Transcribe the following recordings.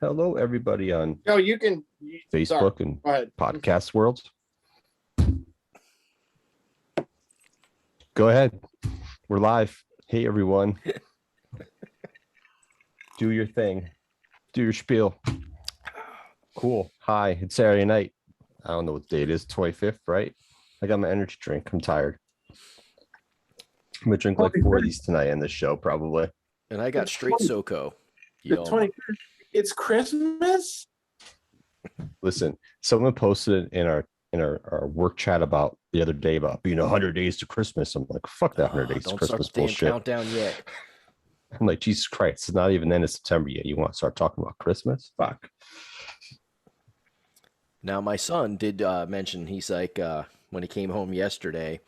Hello, everybody on No, you can. Facebook and podcast world. Go ahead. We're live. Hey, everyone. Do your thing. Do your spiel. Cool. Hi, it's Saturday night. I don't know what day it is. 25th, right? I got my energy drink. I'm tired. I'm going to drink like 4 of these tonight in this show, probably. And I got straight SoCo. The 25th. It's Christmas? Listen, someone posted in our work chat about the other day about being 100 days to Christmas. I'm like, fuck that 100 days to Christmas bullshit. Countdown yet. I'm like, Jesus Christ, it's not even the end of September yet. You want to start talking about Christmas? Fuck. Now, my son did mention, he's like, when he came home yesterday,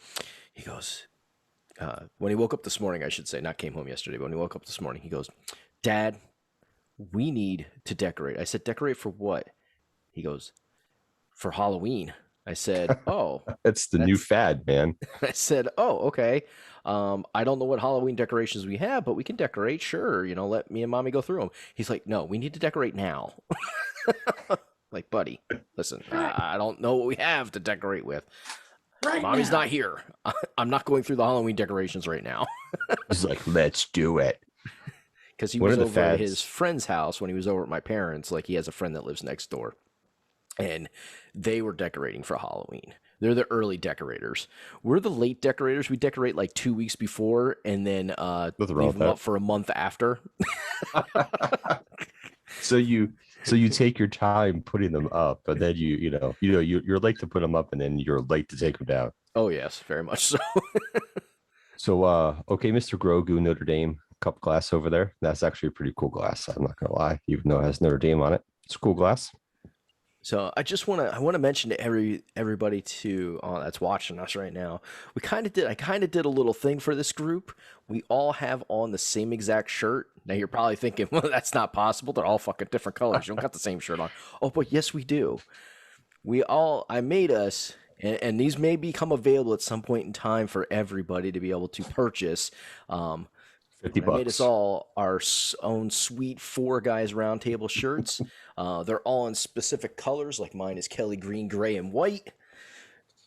he goes, when he woke up this morning, I should say, not came home yesterday, but when he woke up this morning, he goes, Dad, we need to decorate. I said, decorate for what? He goes, for Halloween. I said, oh. It's the new fad, man. I said, oh, okay. I don't know what Halloween decorations we have, but we can decorate. Sure. You know, let me and Mommy go through them. He's like, no, we need to decorate now. Like, buddy, listen, I don't know what we have to decorate with. Right Mommy's now. not here. I'm not going through the Halloween decorations right now. He's like, let's do it. Because he was over at his friend's house when he was over at my parents'. Like, he has a friend that lives next door. And they were decorating for Halloween. They're the early decorators. We're the late decorators. We decorate like 2 weeks before and then leave them up for a month after. So you take your time putting them up, but then you're late to put them up and then you're late to take them down. Oh yes, very much so. So okay, Mr. Grogu, Notre Dame cup glass over there. That's actually a pretty cool glass. I'm not gonna lie, even though it has Notre Dame on it. It's a cool glass. So I just want to mention to everybody too that's watching us right now. I kind of did a little thing for this group. We all have on the same exact shirt. Now you're probably thinking, well, that's not possible. They're all fucking different colors. You don't got the same shirt on. Oh, but yes, we do. I made us, and these may become available at some point in time for everybody to be able to purchase. $50. I made us all our own sweet Four Guys Roundtable shirts. They're all in specific colors. Like mine is Kelly green, gray, and white.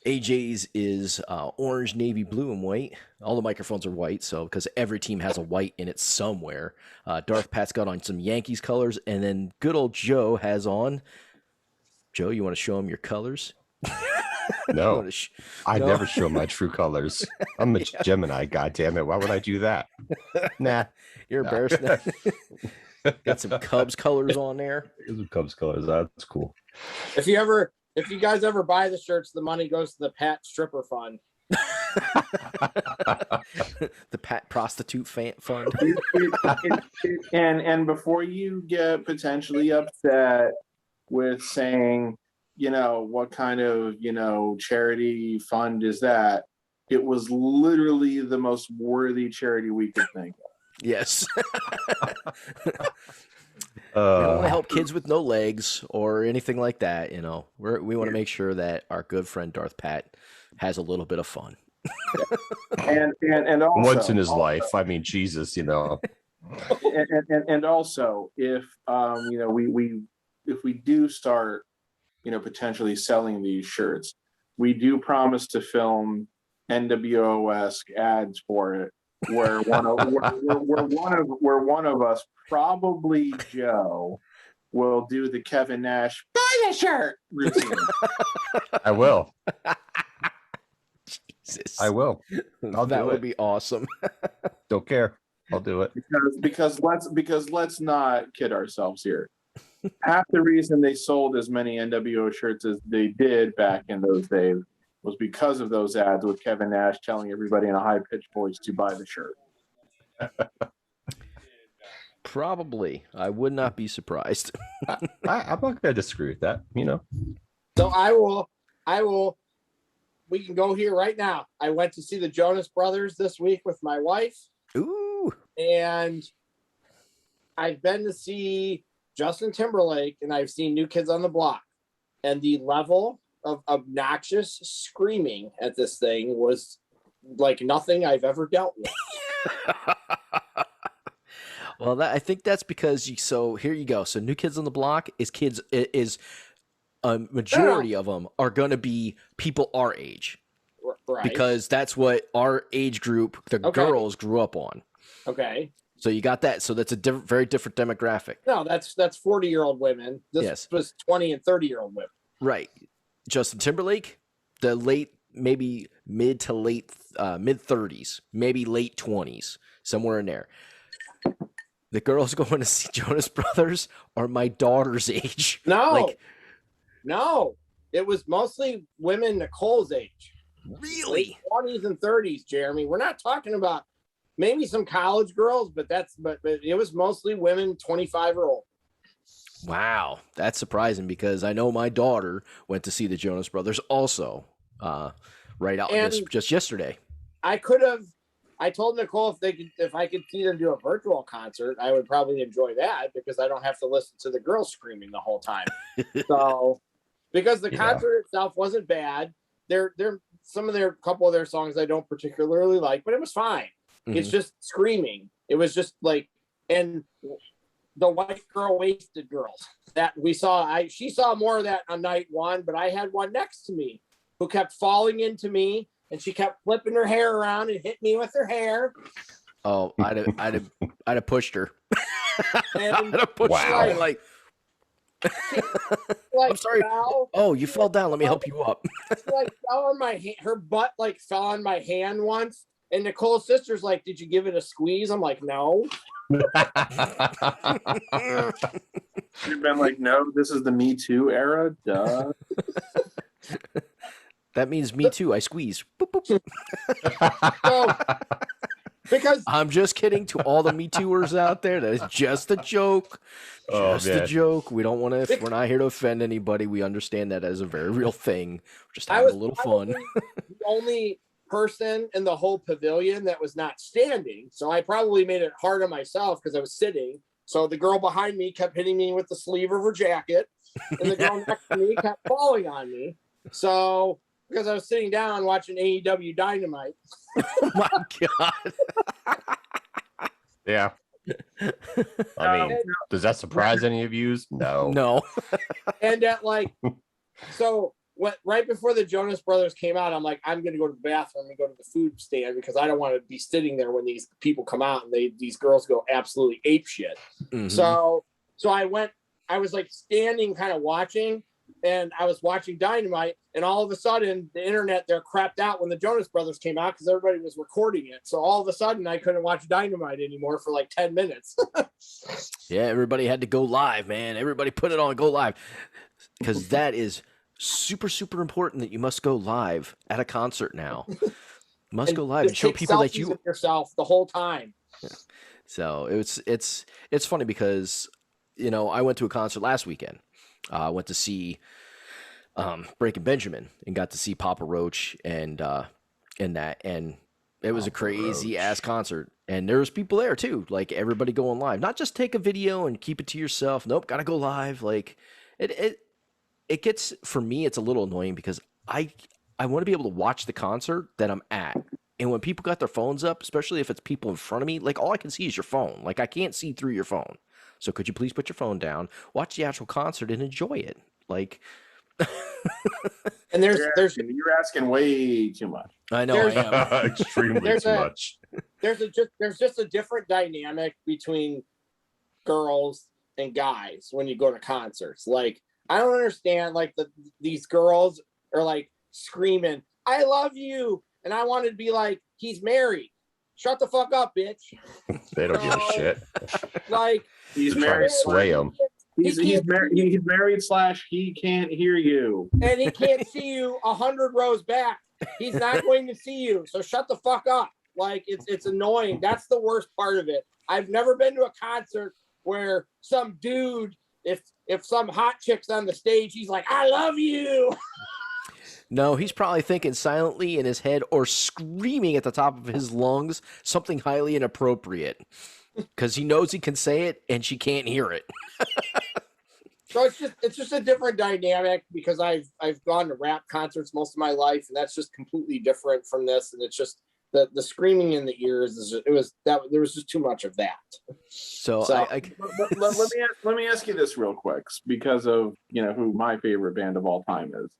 AJ's is orange, navy, blue, and white. All the microphones are white, so because every team has a white in it somewhere. Darth Pat's got on some Yankees colors, and then good old Joe has on. Joe, you want to show him your colors? No, I never show my true colors. I'm a Gemini, goddammit. Why would I do that? Nah. You're embarrassed. Got some Cubs colors on there. Some Cubs colors. That's cool. If you guys ever buy the shirts, the money goes to the Pat Stripper Fund. The Pat Prostitute Fund. And before you get potentially upset with saying, what kind of, charity fund is that? It was literally the most worthy charity we could think of. Yes. We don't want to help kids with no legs or anything like that. We want to make sure that our good friend Darth Pat has a little bit of fun. and also, once in his life. I mean, Jesus, And also, if we do start, potentially selling these shirts, we do promise to film NWO-esque ads for it, where one of us, probably Joe, will do the Kevin Nash buy the shirt routine. I will. Jesus. I will. That would be awesome. Don't care. I'll do it. Because let's not kid ourselves here. Half the reason they sold as many NWO shirts as they did back in those days was because of those ads with Kevin Nash telling everybody in a high-pitched voice to buy the shirt. Probably. I would not be surprised. I'm not going to disagree with that, So I will, we can go here right now. I went to see the Jonas Brothers this week with my wife. Ooh. And I've been to see Justin Timberlake, and I've seen New Kids on the Block. And the level of obnoxious screaming at this thing was like nothing I've ever dealt with. Well, I think that's because so here you go. So New Kids on the Block is a majority of them are going to be people our age. Right. Because that's what our age group, the girls, grew up on. Okay. So you got that. So that's a very different demographic. No, that's 40-year-old women. This was 20 and 30-year-old women. Right. Justin Timberlake, the late, maybe mid to late, mid 30s, maybe late 20s, somewhere in there. The girls going to see Jonas Brothers are my daughter's age. No. It was mostly women Nicole's age. Really? 20s and 30s, Jeremy. We're not talking about maybe some college girls, but it was mostly women 25 or old. Wow, that's surprising because I know my daughter went to see the Jonas Brothers also right out just yesterday. I told Nicole if I could see them do a virtual concert, I would probably enjoy that because I don't have to listen to the girls screaming the whole time. So because the concert itself wasn't bad. They're couple of their songs I don't particularly like, but it was fine. Mm-hmm. It's just screaming. It was just like, and the white girl wasted girls that we saw. She saw more of that on night one, but I had one next to me who kept falling into me, and she kept flipping her hair around and hit me with her hair. Oh, I'd have pushed her. And I'd have pushed her like I'm sorry. Oh, you fell down. Let me help you up. Like fell on my hand. Her butt like fell on my hand once. And Nicole's sister's like, "Did you give it a squeeze?" I'm like, "No." You've been like, "No, this is the Me Too era." Duh. That means me too. I squeeze. Boop, boop. So, because I'm just kidding to all the Me Tooers out there. That is just a joke. Just a joke. We don't want to. We're not here to offend anybody. We understand that as a very real thing. We're just having a little fun. The only person in the whole pavilion that was not standing, so I probably made it hard on myself because I was sitting. So the girl behind me kept hitting me with the sleeve of her jacket, and the girl next to me kept falling on me. So because I was sitting down watching AEW Dynamite. Oh my god! Yeah. I mean, does that surprise any of you? No. And right before the Jonas Brothers came out, I'm like, I'm going to go to the bathroom and go to the food stand because I don't want to be sitting there when these people come out and these girls go absolutely apeshit. Mm-hmm. So I was like standing kind of watching, and I was watching Dynamite, and all of a sudden the internet there crapped out when the Jonas Brothers came out because everybody was recording it. So all of a sudden I couldn't watch Dynamite anymore for like 10 minutes. Yeah, everybody had to go live, man. Everybody put it on go live because that is super, super important that you must go live at a concert now. Must go live and show people that you yourself the whole time. Yeah. So it's funny because, I went to a concert last weekend. I went to see Breaking Benjamin and got to see Papa Roach and that, and it was a crazy ass concert. And there was people there too, like everybody going live. Not just take a video and keep it to yourself. Nope, gotta go live. Like it gets, for me, it's a little annoying because I want to be able to watch the concert that I'm at. And when people got their phones up, especially if it's people in front of me, like all I can see is your phone. Like I can't see through your phone. So could you please put your phone down, watch the actual concert, and enjoy it? Like, and you're asking way too much. I know, I am. Extremely too much. There's just a different dynamic between girls and guys when you go to concerts. Like, I don't understand. Like these girls are like screaming, "I love you," and I wanted to be like, "He's married. Shut the fuck up, bitch." They don't give a shit. Like, he's married. Sway him. He's married. He's married / he can't hear you, and he can't see you 100 rows back. He's not going to see you, so shut the fuck up. Like it's annoying. That's the worst part of it. I've never been to a concert where some dude, if some hot chick's on the stage, he's like, "I love you." No, he's probably thinking silently in his head or screaming at the top of his lungs something highly inappropriate because he knows he can say it and she can't hear it. So it's just a different dynamic because I've gone to rap concerts most of my life, and that's just completely different from this. And it's just the screaming in the ears there was just too much of that. So let me ask you this real quick, because of who my favorite band of all time is.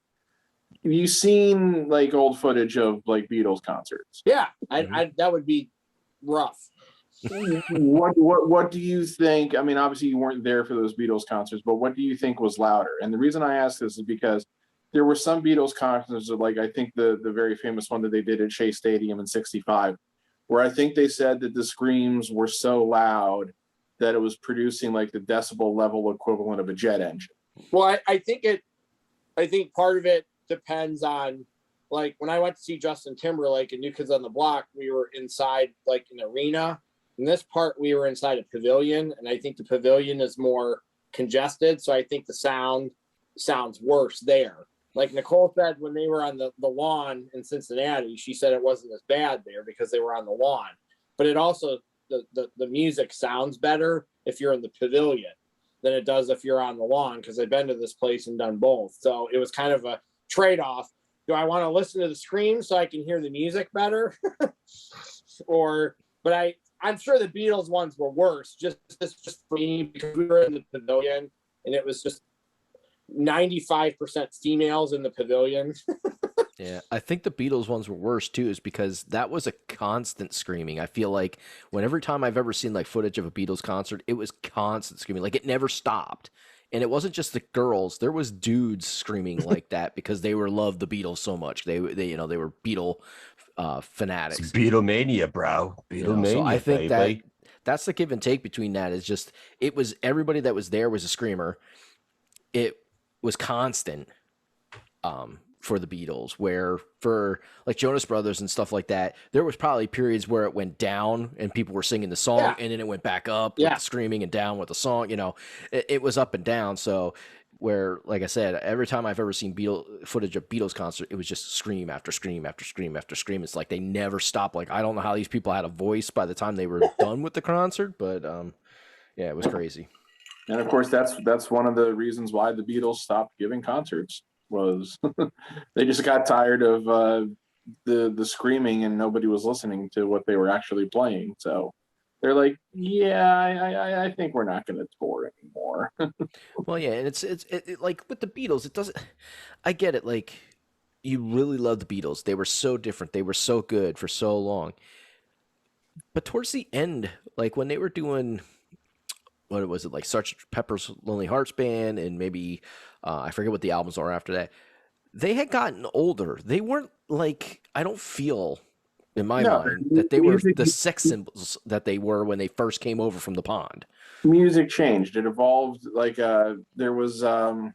Have you seen like old footage of like Beatles concerts? Yeah, that would be rough. What do you think? I mean, obviously you weren't there for those Beatles concerts, but what do you think was louder? And the reason I ask this is because there were some Beatles concerts, like I think the very famous one that they did at Shea Stadium in '65, where I think they said that the screams were so loud that it was producing like the decibel level equivalent of a jet engine. Well, I think part of it depends on, like, when I went to see Justin Timberlake and New Kids on the Block, we were inside like an arena. In this part, we were inside a pavilion, and I think the pavilion is more congested, so I think the sound sounds worse there. Like Nicole said, when they were on the lawn in Cincinnati, she said it wasn't as bad there because they were on the lawn. But it also, the music sounds better if you're in the pavilion than it does if you're on the lawn, because I've been to this place and done both. So it was kind of a trade-off. Do I want to listen to the screams so I can hear the music better? But I'm sure the Beatles ones were worse, just for me, because we were in the pavilion and it was just 95% females in the pavilion. Yeah, I think the Beatles ones were worse too, is because that was a constant screaming. I feel like every time I've ever seen like footage of a Beatles concert, it was constant screaming. Like it never stopped. And it wasn't just the girls; there was dudes screaming like that because they loved the Beatles so much. They were Beatle fanatics. It's Beatlemania, bro. Beatlemania, so I think baby. that's the give and take between that. Is just it was everybody that was there was a screamer. It was constant for the Beatles, where for like Jonas Brothers and stuff like that, there was probably periods where it went down and people were singing the song, and then it went back up with the screaming and down with the song. It was up and down. So where, like I said, every time I've ever seen footage of Beatles concert, it was just scream after scream after scream after scream. It's like they never stopped. Like I don't know how these people had a voice by the time they were done with the concert, but yeah, it was crazy. And of course, that's one of the reasons why the Beatles stopped giving concerts, was they just got tired of the screaming and nobody was listening to what they were actually playing. So they're like, yeah, I think we're not going to tour anymore. Well, yeah, and it's like with the Beatles, it doesn't. I get it. Like you really love the Beatles; they were so different, they were so good for so long. But towards the end, like when they were doing, what was it, like Sgt. Pepper's Lonely Hearts Band, and maybe I forget what the albums are after that. They had gotten older. They weren't like, I don't feel in my mind that they were the sex symbols that they were when they first came over from the pond. Music changed. It evolved. Like there was on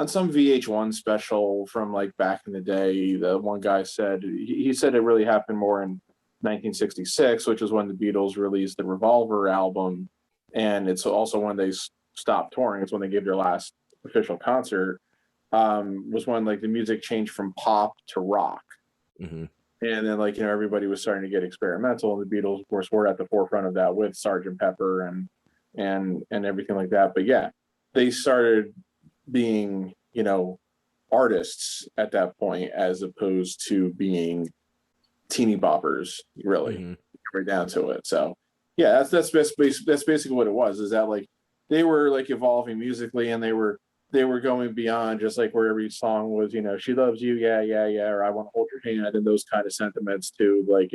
some VH1 special from like back in the day, the one guy said, he said it really happened more in 1966, which is when the Beatles released the Revolver album. And it's also when they stopped touring. It's when they gave their last official concert. Was when like the music changed from pop to rock. Mm-hmm. And then like, everybody was starting to get experimental, and the Beatles, of course, were at the forefront of that with Sgt. Pepper and everything like that. But yeah, they started being, artists at that point, as opposed to being teeny boppers, really, right down to it. So yeah, that's basically what it was, is that like they were like evolving musically, and they were going beyond just like where every song was, she loves you, yeah, or I want to hold your hand, and those kind of sentiments, to like,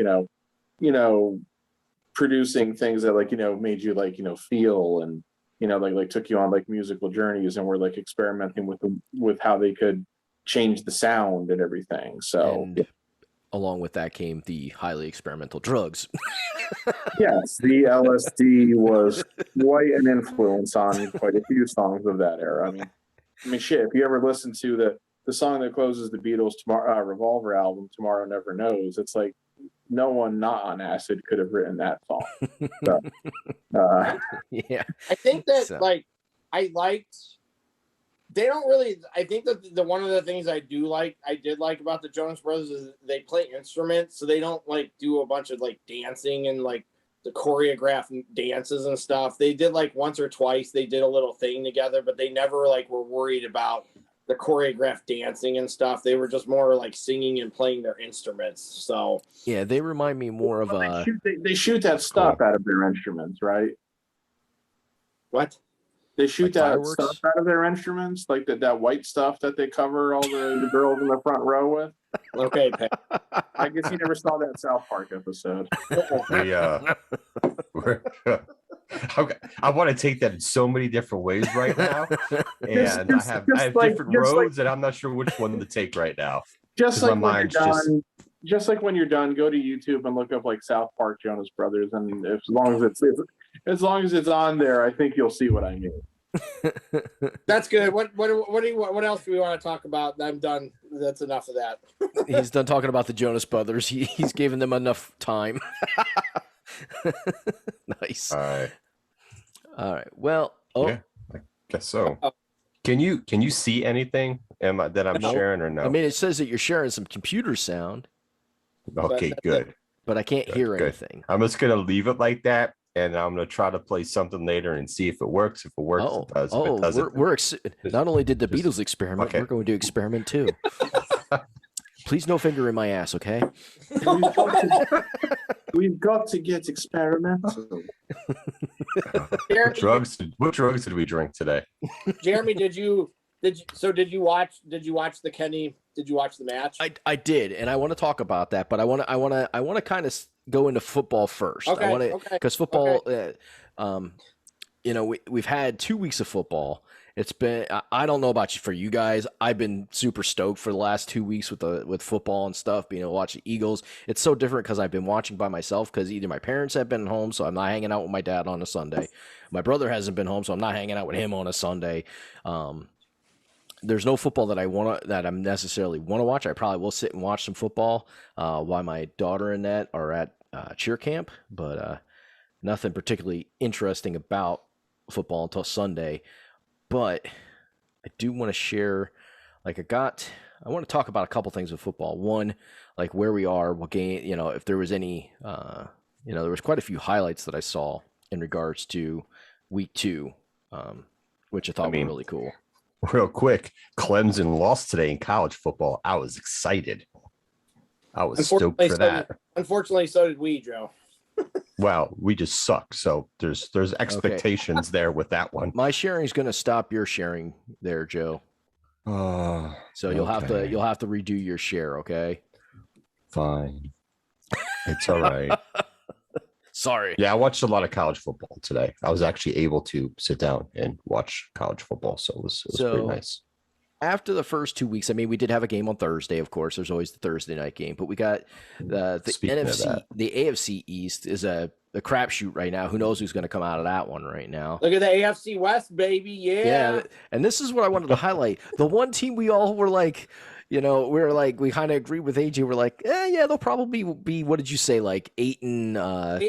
producing things that like, made you like, feel, and, like took you on like musical journeys, and were like experimenting with how they could change the sound and everything. So and along with that came the highly experimental drugs. Yes, the LSD was quite an influence on quite a few songs of that era. I mean, shit. If you ever listen to the song that closes the Beatles' Revolver album, "Tomorrow Never Knows," it's like no one not on acid could have written that song. So, yeah, I think that like I liked. They don't really. I think that the one of the things I did like about the Jonas Brothers is they play instruments, so they don't like do a bunch of like dancing and like the choreographed dances and stuff. They did like once or twice. They did a little thing together, but they never like were worried about the choreographed dancing and stuff. They were just more like singing and playing their instruments. So Yeah, they remind me more of a. They shoot that stuff out of their instruments, right? what? They shoot Like that fireworks? stuff out of their instruments, like that white stuff that they cover all the girls in the front row with. Okay, Pat. I guess you never saw that South Park episode. We're, okay. I want to take that in so many different ways right now, and I have different roads, and I'm not sure which one to take right now. Just like when you're just done, just like when you're done, go to YouTube and look up like South Park Jonas Brothers, and as long as it's on there, I think you'll see what I mean. That's good. What else do we want to talk about? I'm done. That's enough of that. He's done talking about the Jonas Brothers. He's given them enough time. Nice. All right. Well, yeah, I guess so. Can you see anything that I'm sharing or no? I mean, it says that you're sharing some computer sound. Okay, good. But I can't hear anything. I'm just gonna leave it like that, and I'm gonna try to play something later and see if it works. If it works, it does. If it doesn't, we're not only did the Beatles experiment, we're going to experiment too. Please, no finger in my ass, okay? We've got to get experimental. What drugs did we drink today? Jeremy, did you watch the Kenny? Did you watch the match? I did, and I want to talk about that, but I want to kind of go into football first. Okay, I want to because football, okay. We've had 2 weeks of football. It's been I don't know about for you guys. I've been super stoked for the last 2 weeks with football and stuff. Being able to watch the Eagles, it's so different because I've been watching by myself because either my parents have been home, so I'm not hanging out with my dad on a Sunday. My brother hasn't been home, so I'm not hanging out with him on a Sunday. There's no football that I necessarily want to watch. I probably will sit and watch some football while my daughter and that are at cheer camp, but nothing particularly interesting about football until Sunday. But I do want to share, I want to talk about a couple things with football. One, like where we are, what game, if there was any, there was quite a few highlights that I saw in regards to week 2, which I thought were really cool. Real quick, Clemson lost today in college football. I was excited. I was stoked for that. Unfortunately, so did we, Joe. Well, we just suck. So there's expectations there with that one. My sharing is going to stop your sharing there, Joe. So you'll have to redo your share, okay? Fine. It's all right. Sorry. Yeah, I watched a lot of college football today. I was actually able to sit down and watch college football, so it was pretty nice. After the first 2 weeks, I mean, we did have a game on Thursday, of course. There's always the Thursday night game, but we got the NFC, the AFC East is a crapshoot right now. Who knows who's going to come out of that one right now? Look at the AFC West, baby. Yeah. And this is what I wanted to highlight. The one team we all were like, we kind of agreed with AJ. We're like, yeah, they'll probably be, what did you say, like 8 and 9.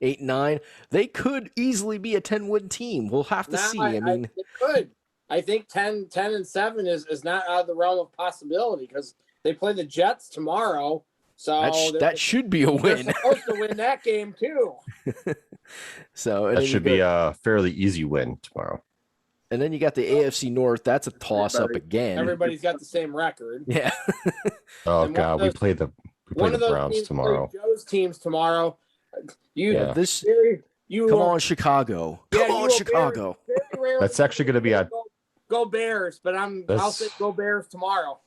8 and 9. They could easily be a 10-win team. We'll have to see. I mean, it could. I think 10 and 7 is not out of the realm of possibility because they play the Jets tomorrow. So that should be a win. They're supposed to win that game too. So that should be a fairly easy win tomorrow. And then you got the AFC North. That's a toss-up again. Everybody's got the same record. Yeah. Oh God, we play the Browns tomorrow. Joe's teams tomorrow. Come on, Chicago. Come on, Chicago. That's actually going to be Go Bears, but I'll say go Bears tomorrow.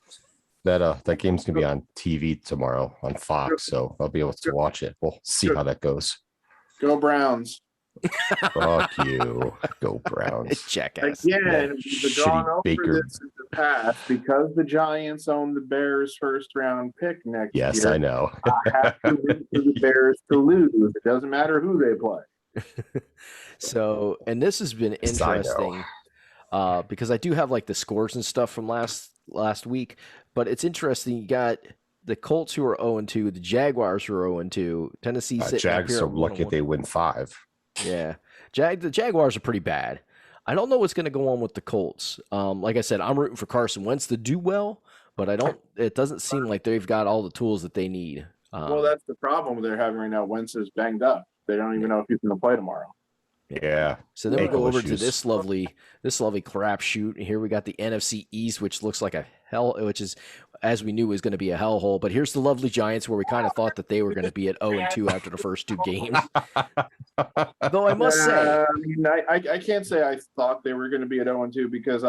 That game's gonna be on TV tomorrow on Fox, so I'll be able to watch it. We'll see how that goes. Go Browns! Fuck you, go Browns! Jackass. Again, we've gone over this in the past because the Giants own the Bears' first-round pick next year. Yes, I know. I have to root for the Bears to lose. It doesn't matter who they play. So, and this has been interesting. Because I do have like the scores and stuff from last week, but it's interesting. You got the Colts who are 0-2, the Jaguars who are 0-2, Tennessee sitting Jags are lucky if they win 5. Yeah, the Jaguars are pretty bad. I don't know what's going to go on with the Colts. Like I said, I'm rooting for Carson Wentz to do well, but it doesn't seem like they've got all the tools that they need. Well, that's the problem they're having right now. Wentz is banged up. They don't even know if he's going to play tomorrow. Yeah. So then we Ankle go over to issues. this lovely crapshoot. Here we got the NFC East, which looks like which is, as we knew, was going to be a hellhole. But here's the lovely Giants, where we kind of thought that they were going to be at 0-2 after the first two games. Though I must say, I mean, I can't say I thought they were going to be at 0-2 because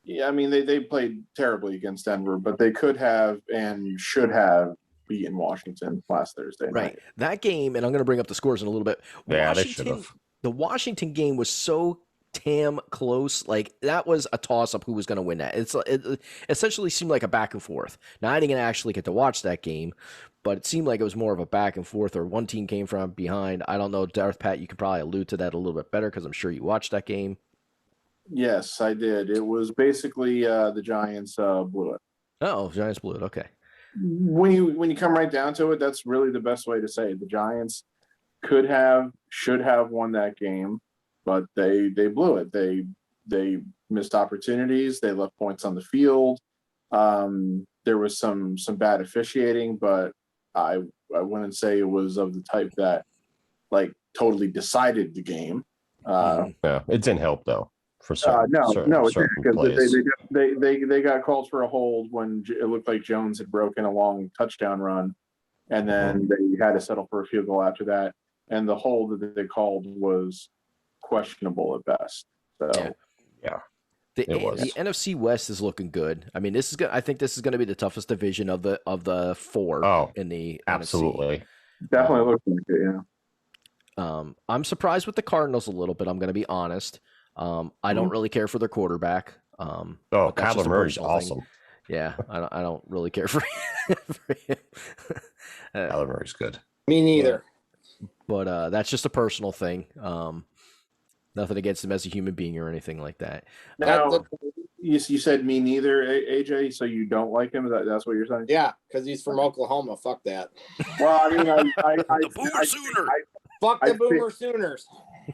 they played terribly against Denver, but they could have and should have beaten Washington last Thursday right, night. that game, and I'm going to bring up the scores in a little bit. Yeah, they should have. The Washington game was so damn close. Like, that was a toss-up who was going to win that. It essentially seemed like a back and forth. Now, I didn't actually get to watch that game, but it seemed like it was more of a back and forth, or one team came from behind. I don't know, Darth Pat, you could probably allude to that a little bit better because I'm sure you watched that game. Yes, I did. It was basically the Giants blew it. Oh, Giants blew it. Okay. When you come right down to it, that's really the best way to say it. The Giants should have won that game, but they blew it. They missed opportunities. They left points on the field. There was some bad officiating, but I wouldn't say it was of the type that like totally decided the game. Yeah, it didn't help though. For certain plays. They got called for a hold when it looked like Jones had broken a long touchdown run, and then they had to settle for a field goal after that. And the hold that they called was questionable at best. So yeah. The NFC West is looking good. I mean, I think this is going to be the toughest division of the four in the absolutely. NFC. Definitely looks like it, yeah. I'm surprised with the Cardinals a little bit. I'm going to be honest. I don't really care for their quarterback. Kyler Murray's awesome. Yeah, I don't really care for him. Kyler Murray's good. Me neither. But that's just a personal thing. Nothing against him as a human being or anything like that. Now, you said me neither, AJ, so you don't like him? That's what you're saying? Yeah, because he's from Oklahoma. Fuck that. Well, I mean, the Boomer Sooner. Fuck the Boomer Sooners.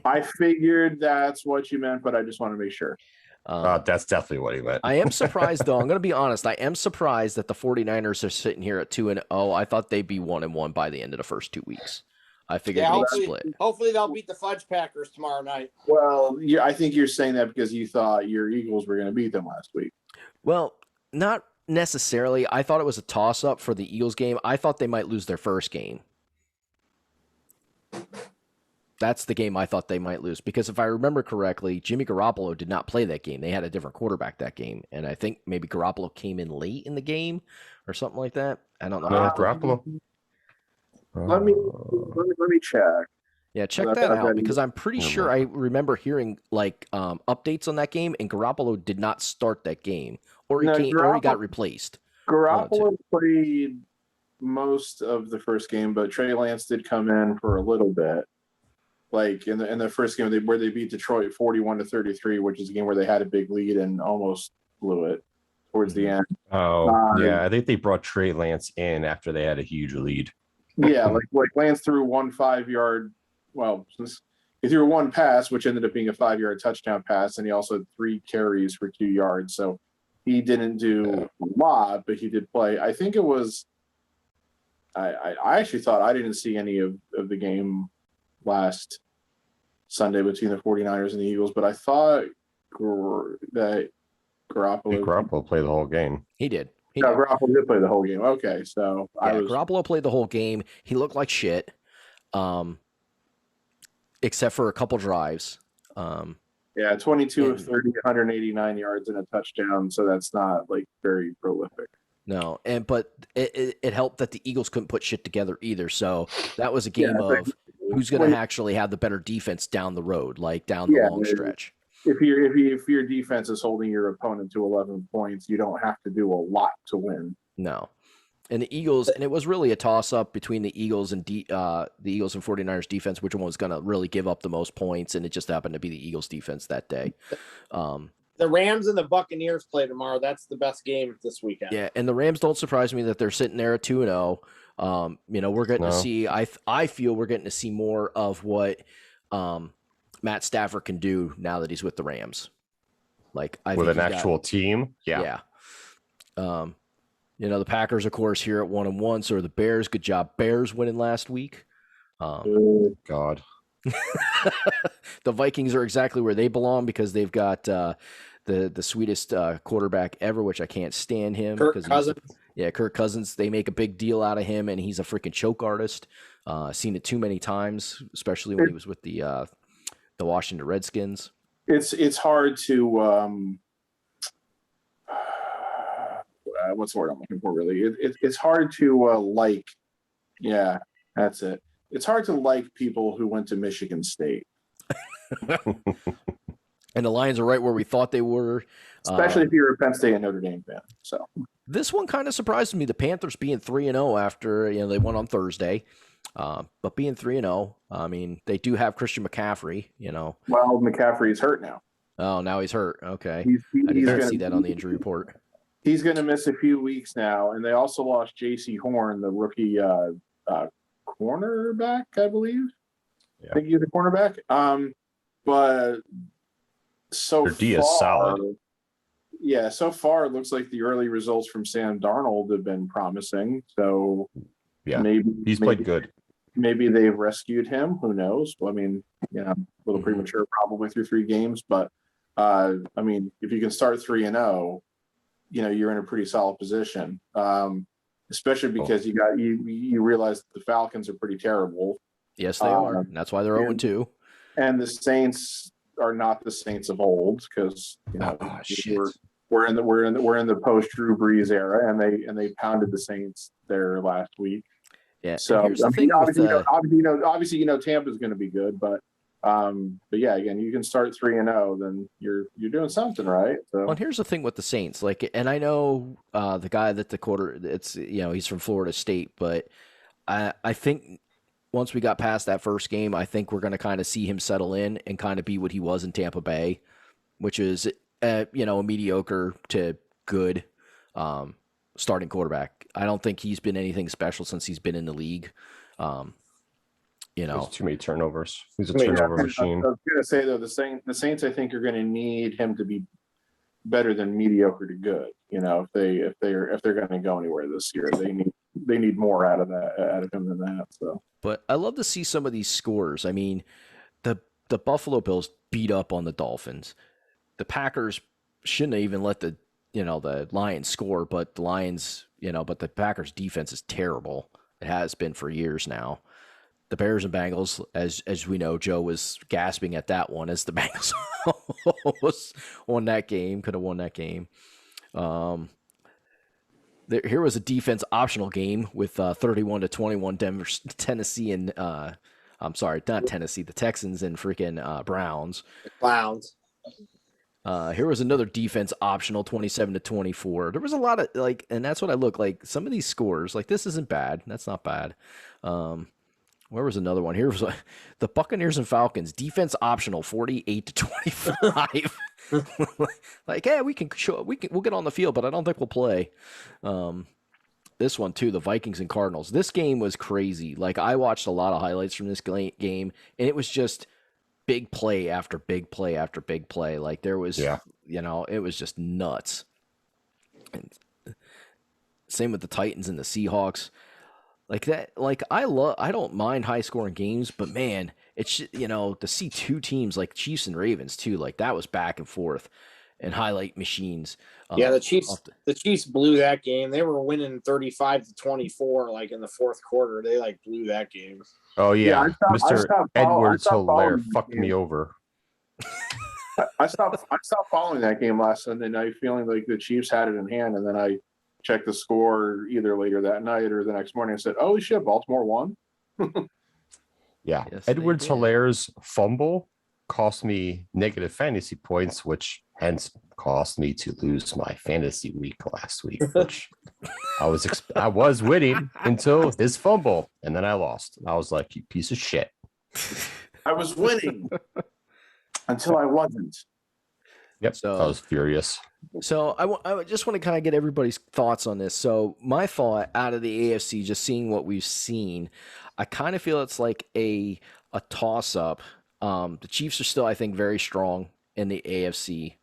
I figured that's what you meant, but I just want to make sure. That's definitely what he meant. I am surprised, though. I'm going to be honest. I am surprised that the 49ers are sitting here at 2-0. I thought they'd be 1-1 by the end of the first 2 weeks. I figured they'd split. Hopefully they'll beat the Fudge Packers tomorrow night. Well, yeah, I think you're saying that because you thought your Eagles were going to beat them last week. Well, not necessarily. I thought it was a toss-up for the Eagles game. I thought they might lose their first game. That's the game I thought they might lose. Because if I remember correctly, Jimmy Garoppolo did not play that game. They had a different quarterback that game. And I think maybe Garoppolo came in late in the game or something like that. I don't know. Garoppolo. Let me check. Yeah, check that out because I'm pretty sure I remember hearing like updates on that game, and Garoppolo did not start that game, or he got replaced. Garoppolo played most of the first game, but Trey Lance did come in for a little bit. Like in the first game where they beat Detroit 41-33, which is a game where they had a big lead and almost blew it towards the end. I think they brought Trey Lance in after they had a huge lead. Yeah, like Lance threw one 5-yard. Well, he threw one pass, which ended up being a 5-yard touchdown pass, and he also had 3 carries for 2 yards. So he didn't do a lot, but he did play. I think it was. I actually thought I didn't see any of the game last Sunday between the 49ers and the Eagles, but I thought that Garoppolo played the whole game. He did. Garoppolo did play the whole game. Okay, so Garoppolo played the whole game. He looked like shit, except for a couple drives. 22 of 30, 189 yards and a touchdown. So that's not like very prolific. No, but it helped that the Eagles couldn't put shit together either. So that was a game of who's going to actually have the better defense down the road, like down the long stretch. If your defense is holding your opponent to 11 points, you don't have to do a lot to win. No. And the Eagles, and it was really a toss-up between the Eagles and the Eagles and 49ers defense, which one was going to really give up the most points, and it just happened to be the Eagles defense that day. The Rams and the Buccaneers play tomorrow. That's the best game this weekend. Yeah, and the Rams don't surprise me that they're sitting there at 2-0. We're getting to see. I feel we're getting to see more of what Matt Stafford can do now that he's with the Rams. Like with an actual team. Yeah. The Packers, of course, here at 1-1. So are the Bears. Good job, Bears, winning last week. God. The Vikings are exactly where they belong because they've got the sweetest quarterback ever, which I can't stand him. Kirk Cousins. Kirk Cousins. They make a big deal out of him, and he's a freaking choke artist. Seen it too many times, especially when he was with the Washington Redskins. It's hard to what's the word I'm looking for? Really, it's hard to like. Yeah, that's it. It's hard to like people who went to Michigan State. And the Lions are right where we thought they were. Especially if you're a Penn State and Notre Dame fan. So this one kind of surprised me. The Panthers being 3-0 after they won on Thursday, but being 3-0. I mean, they do have Christian McCaffrey. Well, McCaffrey's hurt now. Oh, now he's hurt. Okay, I he's didn't see that on the injury report. He's going to miss a few weeks now, and they also lost J.C. Horn, the rookie cornerback, I believe. Yeah. I think he's a cornerback. But so their D is solid. Yeah, so far it looks like the early results from Sam Darnold have been promising. So yeah, maybe he's played good. Maybe they've rescued him. Who knows? Well, I mean, a little premature probably through 3 games, but I mean, if you can start 3-0, you're in a pretty solid position. Especially because you realize the Falcons are pretty terrible. Yes, they are. That's why they're 0-2. And the Saints are not the Saints of old because we're in the post Drew Brees era, and they pounded the Saints there last week. Yeah. So obviously Tampa's going to be good, but yeah, again, you can start 3-0, then you're doing something right. So. Well, and here's the thing with the Saints, and I know the guy that he's from Florida State, but I think once we got past that first game, I think we're going to kind of see him settle in and kind of be what he was in Tampa Bay, which is a mediocre to good starting quarterback. I don't think he's been anything special since he's been in the league. There's too many turnovers. He's a turnover machine. I was going to say though, the Saints I think are going to need him to be better than mediocre to good. If they're going to go anywhere this year, they need more out of him than that. So, but I love to see some of these scores. I mean, the Buffalo Bills beat up on the Dolphins. The Packers shouldn't have even let the Lions score, but the Lions, but the Packers defense is terrible. It has been for years now. The Bears and Bengals, as we know, Joe was gasping at that one as the Bengals won that game, could have won that game. Here was a defense optional game with 31-21 Tennessee and I'm sorry, not Tennessee, the Texans and freaking Browns. Clowns. Here was another defense optional 27-24. There was a lot of and that's what I look like. Some of these scores, this isn't bad. That's not bad. Where was another one? Here was the Buccaneers and Falcons defense optional 48-25. Hey, we'll get on the field, but I don't think we'll play. This one too, the Vikings and Cardinals. This game was crazy. I watched a lot of highlights from this game, and it was just big play after big play after big play. There was, it was just nuts. And same with the Titans and the Seahawks. I don't mind high scoring games, but man, it's to see 2 teams like Chiefs and Ravens too, that was back and forth and highlight machines. Yeah, the Chiefs blew that game. They were winning 35-24 in the fourth quarter. They blew that game. Oh yeah, Mr. Edwards-Helaire fucked me over. I stopped following that game last Sunday night, feeling like the Chiefs had it in hand, and then I checked the score either later that night or the next morning and said, "Oh shit, Baltimore won." Yeah, yes, Edwards-Helaire's fumble cost me negative fantasy points, which hence cost me to lose my fantasy week last week, which I was winning until his fumble, and then I lost. I was like, "You piece of shit." I was winning until I wasn't. Yep, so I was furious. So I just want to kind of get everybody's thoughts on this. So my thought out of the AFC, just seeing what we've seen, I kind of feel it's like a toss-up. The Chiefs are still, I think, very strong in the AFC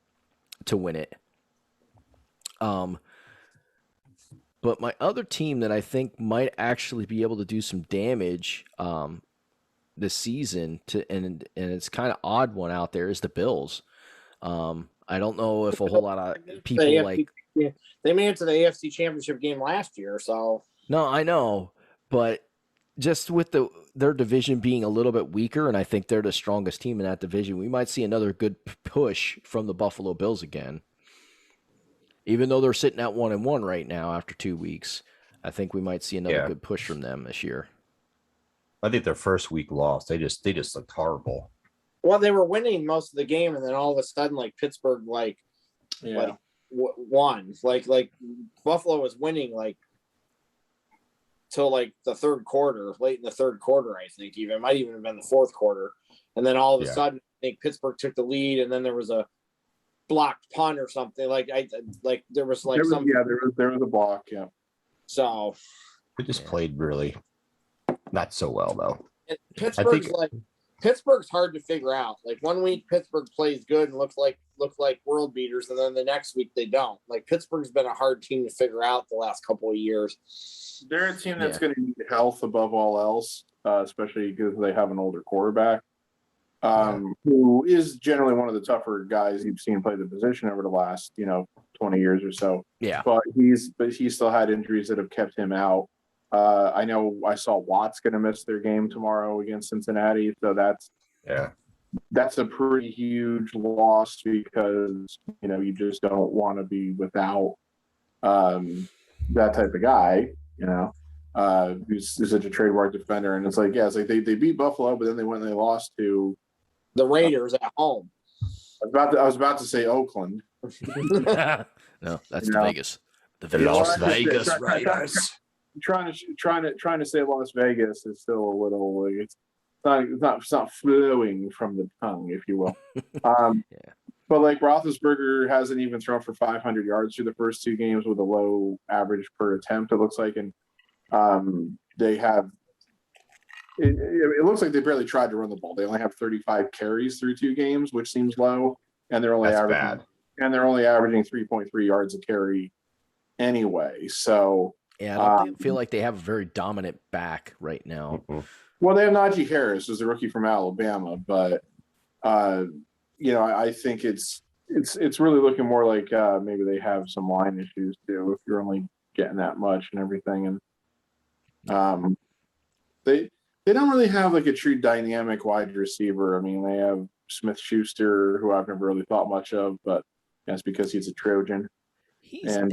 to win it. But my other team that I think might actually be able to do some damage this season and it's kind of odd one out there is the Bills. I don't know if a whole lot of people like they made it to the AFC Championship game last year, so no, I know, but just with their division being a little bit weaker, and I think they're the strongest team in that division, we might see another good push from the Buffalo Bills again. Even though they're sitting at 1-1 right now after 2 weeks, I think we might see another good push from them this year. I think their first week loss, they just looked horrible. Well, they were winning most of the game, and then all of a sudden, like Pittsburgh, won. Like Buffalo was winning till like the third quarter, late in the third quarter, I think. Even it might even have been the fourth quarter, and then all of a sudden, I think Pittsburgh took the lead, and then there was a blocked punt or something. There was a block, yeah. So they just played really not so well though. Pittsburgh's hard to figure out. Like 1 week Pittsburgh plays good and looks like world beaters, and then the next week they don't. Like Pittsburgh's been a hard team to figure out the last couple of years. They're a team that's going to need health above all else, especially because they have an older quarterback, who is generally one of the tougher guys you've seen play the position over the last 20 years or so. Yeah, but he's still had injuries that have kept him out. I know I saw Watt's going to miss their game tomorrow against Cincinnati, so that's a pretty huge loss because you just don't want to be without that type of guy. Who's such a trademark defender, and it's like they beat Buffalo, but then they went and they lost to the Raiders at home. I was about to say Oakland. No, that's Vegas. The Las Vegas Raiders. Trying to say Las Vegas is still a little it's not flowing from the tongue, if you will. But like Roethlisberger hasn't even thrown for 500 yards through the first 2 games with a low average per attempt, it looks like, and they have. It looks like they barely tried to run the ball. They only have 35 carries through 2 games, which seems low, and they're only averaging 3.3 yards a carry anyway. So. Yeah, I don't feel like they have a very dominant back right now. Mm-hmm. Well, they have Najee Harris, who's a rookie from Alabama, but I think it's really looking more like maybe they have some line issues too. If you're only getting that much and everything, and they don't really have like a true dynamic wide receiver. I mean, they have Smith-Schuster, who I've never really thought much of, but that's because he's a Trojan. And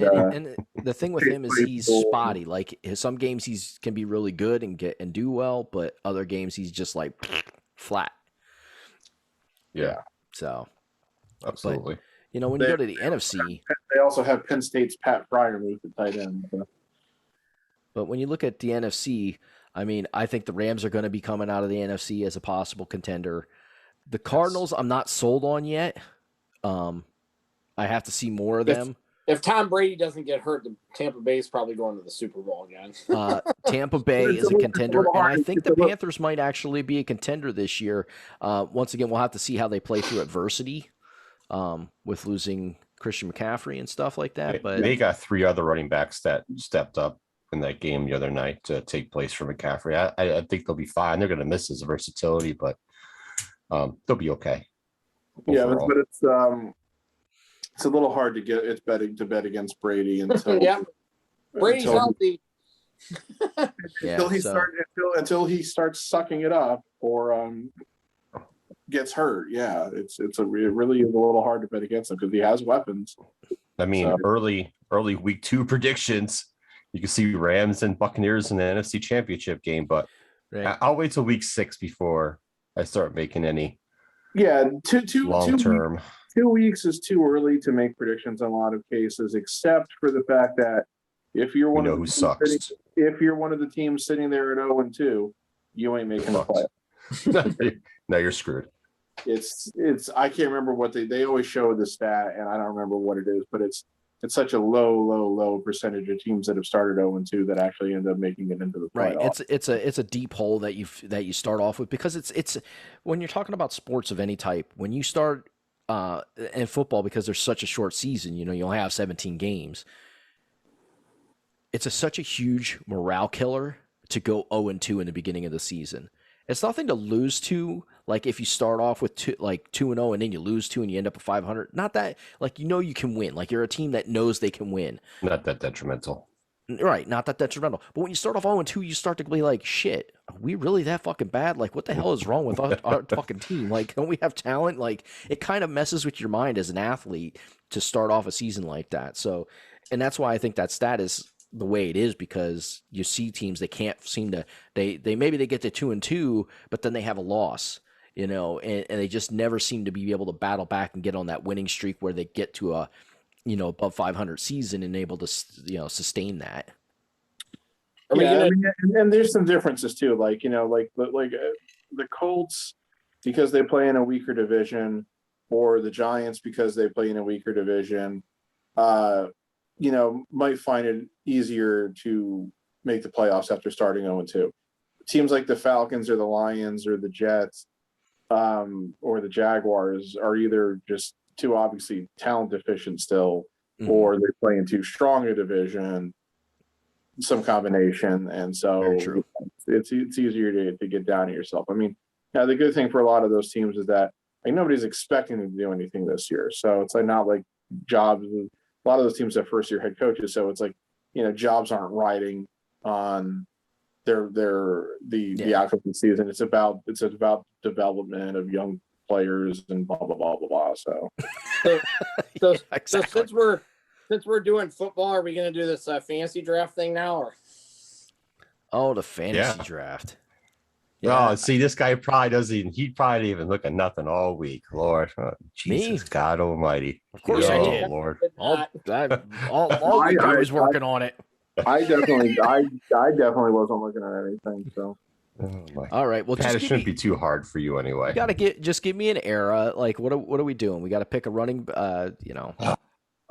the thing with him is he's spotty. Like some games can be really good and do well, but other games he's just like flat. Yeah. So absolutely. But, when you go to the NFC, they also have Penn State's Pat Fryermuth at tight end. But when you look at the NFC, I mean, I think the Rams are going to be coming out of the NFC as a possible contender. The Cardinals, I'm not sold on yet. I have to see more of them. If Tom Brady doesn't get hurt, the Tampa Bay is probably going to the Super Bowl again. Tampa Bay is a contender, and I think the Panthers might actually be a contender this year. Once again, we'll have to see how they play through adversity with losing Christian McCaffrey and stuff like that. But they got 3 other running backs that stepped up in that game the other night to take place for McCaffrey. I think they'll be fine. They're going to miss his versatility, but they'll be okay. Overall. But it's a little hard to bet against Brady until Brady's healthy. Until he starts sucking it up or gets hurt. Yeah, it really is a little hard to bet against him because he has weapons. I mean, early week 2 predictions. You can see Rams and Buccaneers in the NFC Championship game, but I'll wait till week 6 before I start making any. Yeah, long term. 2 weeks is too early to make predictions in a lot of cases, except for the fact that if you're one of the teams sitting there at 0-2, you ain't making the playoffs. No, you're screwed. It's I can't remember what they always show the stat, and I don't remember what it is, but it's such a low percentage of teams that have started 0-2 that actually end up making it into the playoffs. Right. It's a deep hole that you start off with because it's when you're talking about sports of any type, when you start in football, because there's such a short season, you only have 17 games. It's such a huge morale killer to go 0-2 in the beginning of the season. It's nothing to lose to. Like if you start off with 2-0 and then you lose 2 and you end up at 500. Not that like you can win. Like you're a team that knows they can win. Not that detrimental. Right, not that detrimental. But when you start off 0-2, you start to be like, shit, are we really that fucking bad? Like, what the hell is wrong with our fucking team? Like, don't we have talent? Like, it kind of messes with your mind as an athlete to start off a season like that. So, and that's why I think that stat is the way it is, because you see teams that can't seem to, they maybe they get to 2-2, but then they have a loss, and they just never seem to be able to battle back and get on that winning streak where they get to a, above 500 season and able to, sustain that. And there's some differences too. Like, the Colts, because they play in a weaker division, or the Giants, because they play in a weaker division, might find it easier to make the playoffs after starting 0-2. Teams like the Falcons or the Lions or the Jets, or the Jaguars are either just too obviously talent deficient still, or they play in too strong a division, some combination, and so it's easier to get down to yourself. I mean, now the good thing for a lot of those teams is that nobody's expecting them to do anything this year, so it's like not like jobs. A lot of those teams have first year head coaches, so it's like jobs aren't riding on the outcome of the season. It's about development of young players and blah blah blah blah blah. So exactly. So since we're doing football, are we going to do this fantasy draft thing now, or? Oh, the fantasy draft. Yeah. Oh, see, this guy probably doesn't. He probably didn't even look at nothing all week. Lord, Jesus, Me? God Almighty. Of course I did. Lord. All week I was working on it. I definitely wasn't looking at anything. So. Oh, all right. Well, it shouldn't be too hard for you anyway. You gotta give me an era. Like, what are we doing? We got to pick a running.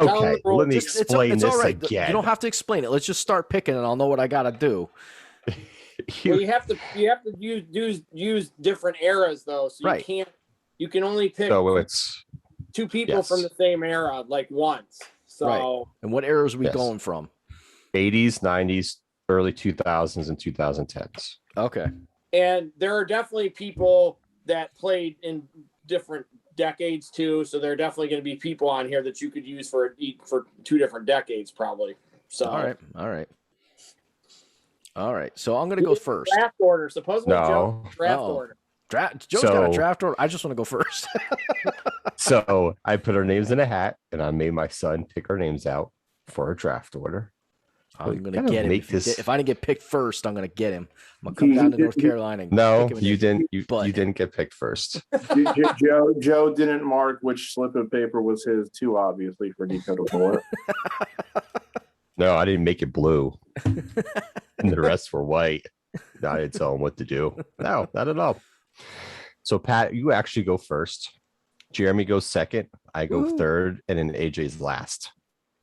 Okay, let me explain this again. You don't have to explain it. Let's just start picking, and I'll know what I gotta do. Well, you have to use different eras though, so right. You can only pick two people from the same era like once. So right. And what eras are we going from? 80s, 90s, early 2000s, and 2010s. Okay. And there are definitely people that played in different decades too, so there are definitely going to be people on here that you could use for two different decades probably. So all right. So I'm going to go first. Draft order. Supposedly Joe draft order. Joe's got a draft order. I just want to go first. So I put our names in a hat, and I made my son pick our names out for a draft order. I'm going to get him. If I didn't get picked first, I'm going to get him. I'm going to come down to North Carolina. No, you didn't. You didn't get picked first. Joe didn't mark which slip of paper was his too obviously for Nico to pull it. No, I didn't make it blue. And the rest were white. I didn't tell him what to do. No, not at all. So, Pat, you actually go first. Jeremy goes second. I go third. And then AJ's last.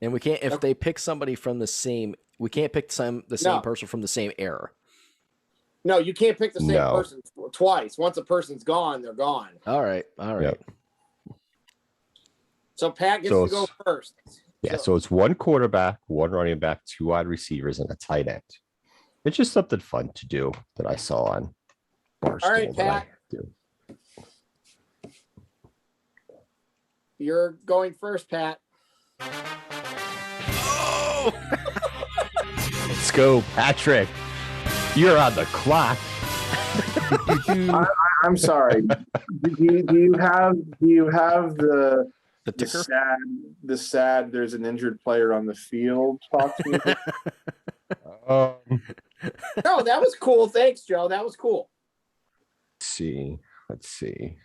And we can't, if they pick somebody from the same, we can't pick the same person from the same era. No, you can't pick the same person twice. Once a person's gone, they're gone. All right. Yep. So Pat gets to go first. Yeah, so it's one quarterback, one running back, 2 wide receivers, and a tight end. It's just something fun to do that I saw on Barstool. All right, Pat. You're going first, Pat. Oh! Let's go, Patrick. You're on the clock. I'm sorry. Do you have the ticker? The sad there's an injured player on the field talk to me? No, that was cool. Thanks, Joe. That was cool. Let's see.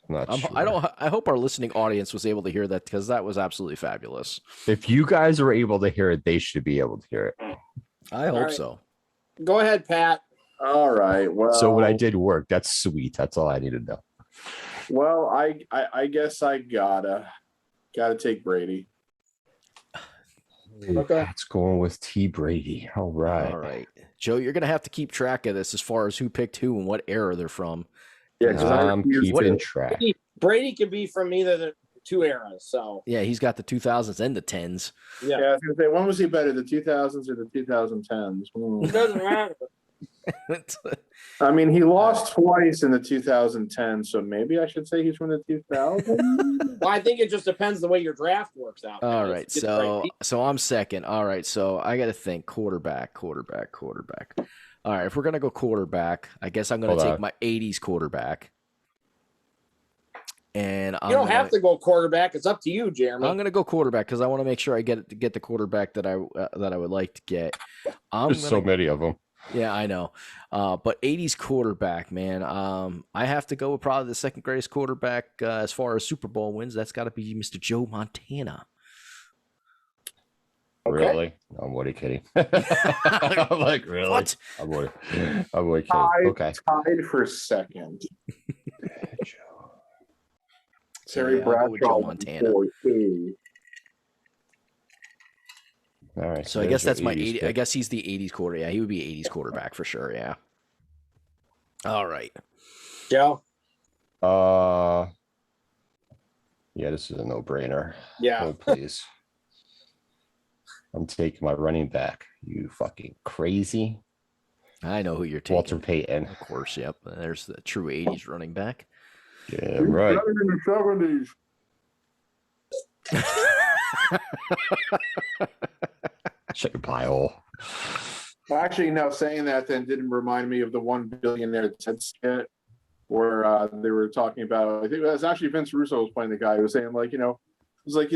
Not sure. I hope our listening audience was able to hear that, because that was absolutely fabulous. If you guys were able to hear it, they should be able to hear it. I hope so. Go ahead, Pat. All right. Well, so what I did work. That's sweet. That's all I need to know. Well, I guess I gotta take Brady. Okay. It's going with T. Brady. All right. Joe, you're gonna have to keep track of this as far as who picked who and what era they're from. Yeah, because I'm keeping track. Brady can be from either the two eras. So yeah, he's got the 2000s and the 10s. Yeah, I was gonna say, when was he better, the 2000s or the 2010s? It doesn't matter. I mean, he lost twice in the 2010, so maybe I should say he's from the 2000. Well, I think it just depends the way your draft works out. All guys. right, Get the right so people. I'm second. All right, so I got to think quarterback. All right, if we're gonna go quarterback, I guess I'm gonna Hold take on. my *80s quarterback, and You don't have to go quarterback. It's up to you, Jeremy. I'm gonna go quarterback because I want to make sure I get the quarterback that I would like to get. There's so many of them. Yeah, I know. But '80s quarterback, man. I have to go with probably the second greatest quarterback as far as Super Bowl wins. That's got to be Mr. Joe Montana. Okay. Really? I'm only kidding. I'm like, really? What? I'm only kidding. Okay. Tied for second. Terry Yeah, I'll go with Joe Bradshaw Montana. 4-2. All right. So I guess there's that's your my 80s 80. I pick. guess he's the '80s quarter. Yeah, he would be '80s quarterback for sure. Yeah. All right. Joe. Yeah, this is a no-brainer. Yeah. Oh, please. I'm taking my running back. You fucking crazy. I know who you're taking. Walter Payton. Of course. Yep. There's the true '80s running back. Yeah, right. In the 70s. Shut your pie hole. Actually, no, saying that then didn't remind me of the one billionaire Ted skit where they were talking about, I think it was actually Vince Russo was playing the guy who was saying, like, it was like,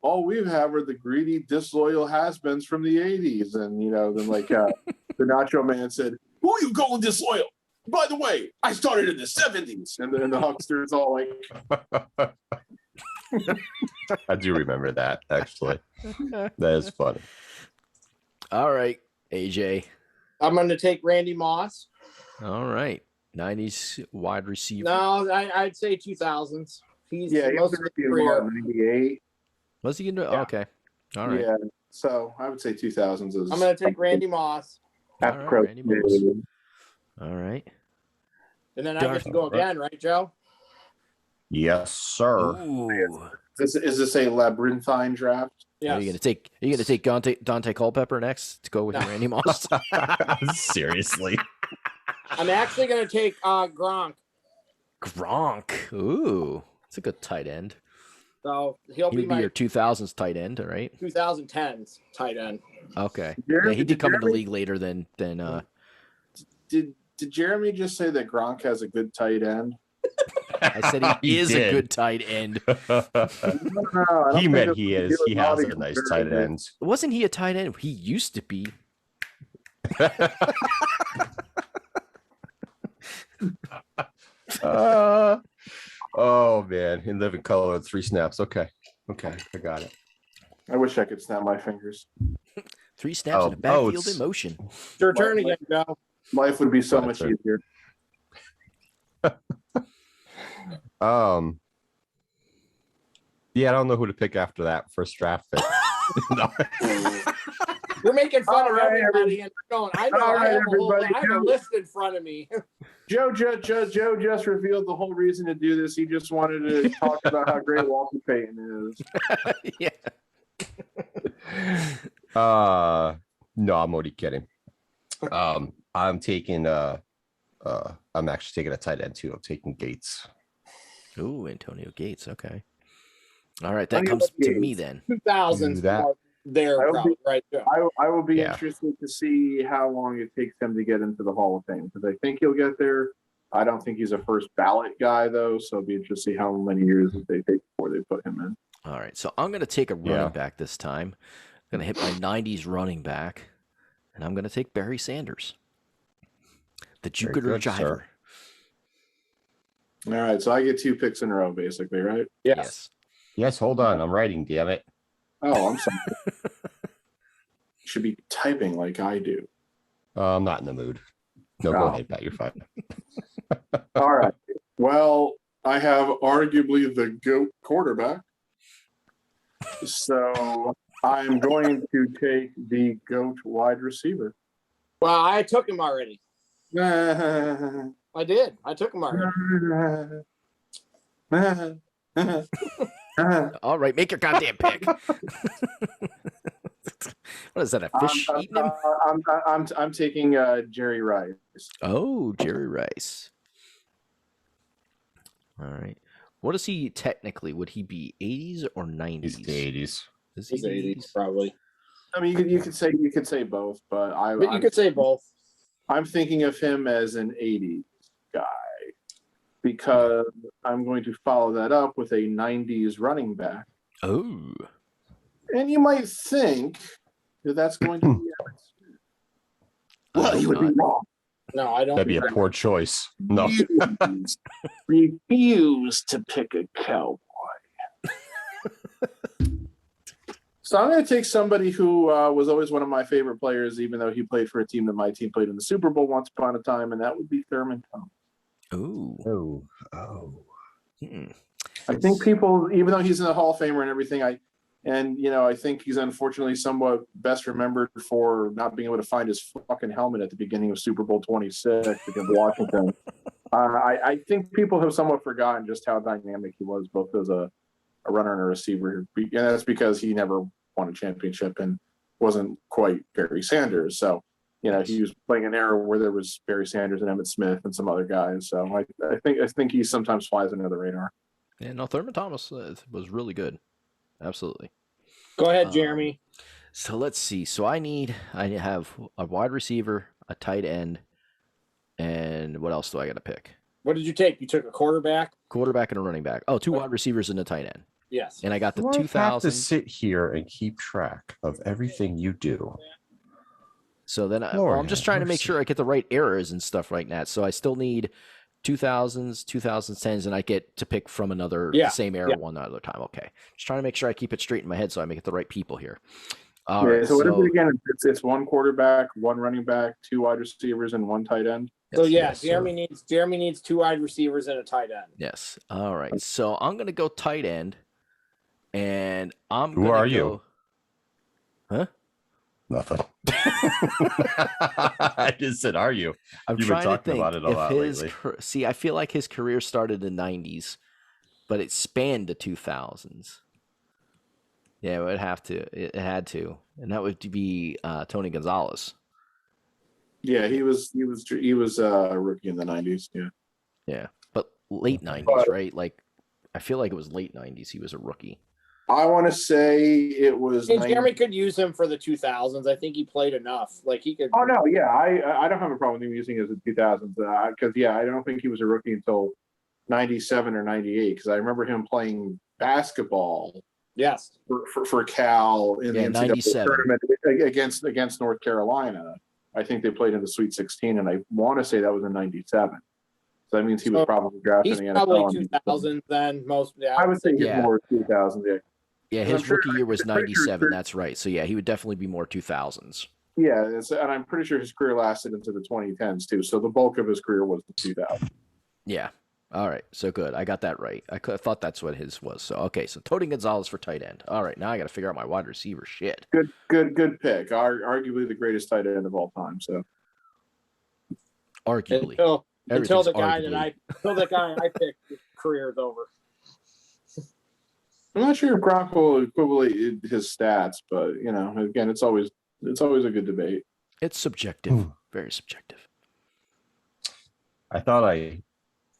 all we have are the greedy, disloyal has-beens from the 80s. And, then like the Nacho Man said, who are you calling disloyal? By the way, I started in the 70s. And then the huckster's all like, I do remember that, actually. That is funny. All right, AJ. I'm going to take Randy Moss. All right. '90s wide receiver. No, I'd say 2000s. He's he most was of his in career. 98. Was he gonna? Yeah. Okay. All right. Yeah, so I would say 2000s is. I'm going to take Randy Moss. All right, Randy Moss. All right. And then I get to go again, right, Joe? Yes, sir. Ooh. Is this a labyrinthine draft? Yeah. Are you gonna take Dante Culpepper next to go with No. Randy Moss? Seriously. I'm actually going to take Gronk. Gronk. Ooh, that's a good tight end. So he'll He be would be my your 2000s tight end, all right? 2010s tight end. Okay. Jeremy- Yeah, he did come in the Jeremy- league later than Did Jeremy just say that Gronk has a good tight end? I said he is a good tight end. No, I don't He think meant that's he what is. He was has a nodding nice very tight good. end. Wasn't he a tight end? He used to be. Oh man, in living color, 3 snaps. Okay, I got it. I wish I could snap my fingers. 3 snaps in a backfield it's- in motion. It's your turn again, Joe. Life would be so Right, much sir. easier. Yeah, I don't know who to pick after that first draft pick. No. You're making fun All of right, everybody and you're going, I know All I right, have everybody, I have a list in front of me. Joe just revealed the whole reason to do this. He just wanted to talk about how great Walter Payton is. Yeah. No, I'm only kidding. I'm taking I'm actually taking a tight end too. I'm taking Gates. Ooh, Antonio Gates. Okay. All right, that Antonio comes to Gates. me then. 2000s Do that. are there, I would probably, right, Joe? I will be Yeah. interested to see how long it takes him to get into the Hall of Fame because I think he'll get there. I don't think he's a first ballot guy though, so it'll be interesting to see how many years they take before they put him in. All right, so I'm going to take a running Yeah. back this time. I'm going to hit my '90s running back, and I'm going to take Barry Sanders, the Very Jupiter good, Jiver. sir. All right, so I get 2 picks in a row, basically, right? Yes. Yes, hold on. I'm writing, damn it. Oh, I'm sorry. You should be typing like I do. I'm not in the mood. No, go Oh. ahead, Pat. You're fine. All right. Well, I have arguably the GOAT quarterback. So I'm going to take the GOAT wide receiver. Well, I took him already. I did. I took him already. All right, make your goddamn pick. What is that? A fish eating him? I'm taking Jerry Rice. Oh, Jerry Rice. All right. What is he technically? Would he be 80s or 90s? He's the 80s. Is he He's 80s, probably. I mean, you could say both, but But you could say both. I'm thinking of him as an 80s guy because I'm going to follow that up with a 90s running back. Oh. And you might think that that's going to be Emmett Smith. Well, you would be wrong. No, I don't. That'd be a poor choice. No. Refuse to pick a cowboy. So I'm going to take somebody who was always one of my favorite players, even though he played for a team that my team played in the Super Bowl once upon a time, and that would be Thurman Thomas. Oh. I think people, even though he's in the Hall of Famer and everything, I think he's unfortunately somewhat best remembered for not being able to find his fucking helmet at the beginning of Super Bowl 26 against Washington. I think people have somewhat forgotten just how dynamic he was, both as a runner and a receiver. And that's because he never won a championship and wasn't quite Barry Sanders. So, he was playing an era where there was Barry Sanders and Emmitt Smith and some other guys. So I think he sometimes flies under the radar. Yeah, no, Thurman Thomas was really good. Absolutely. Go ahead, Jeremy. So let's see. So I have a wide receiver, a tight end, and what else do I got to pick? What did you take? You took a quarterback? Quarterback and a running back. Oh, two wide receivers and a tight end. Yes. And I got the Do I have 2000. to sit here and keep track of everything you do. So then Lord I'm just have trying to make mercy. sure I get the right errors and stuff like that. So I still need 2000s, 2010s, and I get to pick from the same era one other time. Okay. Just trying to make sure I keep it straight in my head so I make it the right people here. All right, so what is it again? It's one quarterback, one running back, two wide receivers, and one tight end. So Yes, Jeremy needs two wide receivers and a tight end. Yes. All right. So I'm gonna go tight end, and Who are you? Huh? Nothing. I just said, "Are you?" I'm You've been trying to talking think about it a if lot his lately. see. I feel like his career started in the '90s, but it spanned the 2000s. Yeah, it would have to. It had to, and that would be Tony Gonzalez. Yeah, he was a rookie in the 90s. Yeah. Yeah, but late '90s, right? Like, I feel like it was late '90s. He was a rookie. I want to say it was. Jeremy could use him for the 2000s. I think he played enough. Like he could. Oh no, yeah, I don't have a problem with him using it as a 2000s because I don't think he was a rookie until 97 or 98 because I remember him playing basketball. Yes. For Cal in the NCAA 97 tournament against North Carolina. I think they played in the Sweet 16, and I want to say that was in 97. So that means he was probably drafted in the NFL. He's probably 2000 then. Most. Yeah, I would say he's more 2000. Yeah. Yeah, his rookie year was 97. That's right. So yeah, he would definitely be more 2000s. Yeah, and I'm pretty sure his career lasted into the 2010s too. So the bulk of his career was the 2000s. Yeah. All right. So good. I got that right. I thought that's what his was. So okay. So Tony Gonzalez for tight end. All right. Now I got to figure out my wide receiver. Shit. Good pick. Arguably the greatest tight end of all time. So arguably. Until the guy I picked, his career is over. I'm not sure if Gronk will equivalent his stats, but again, it's always a good debate. It's subjective, very subjective. I thought I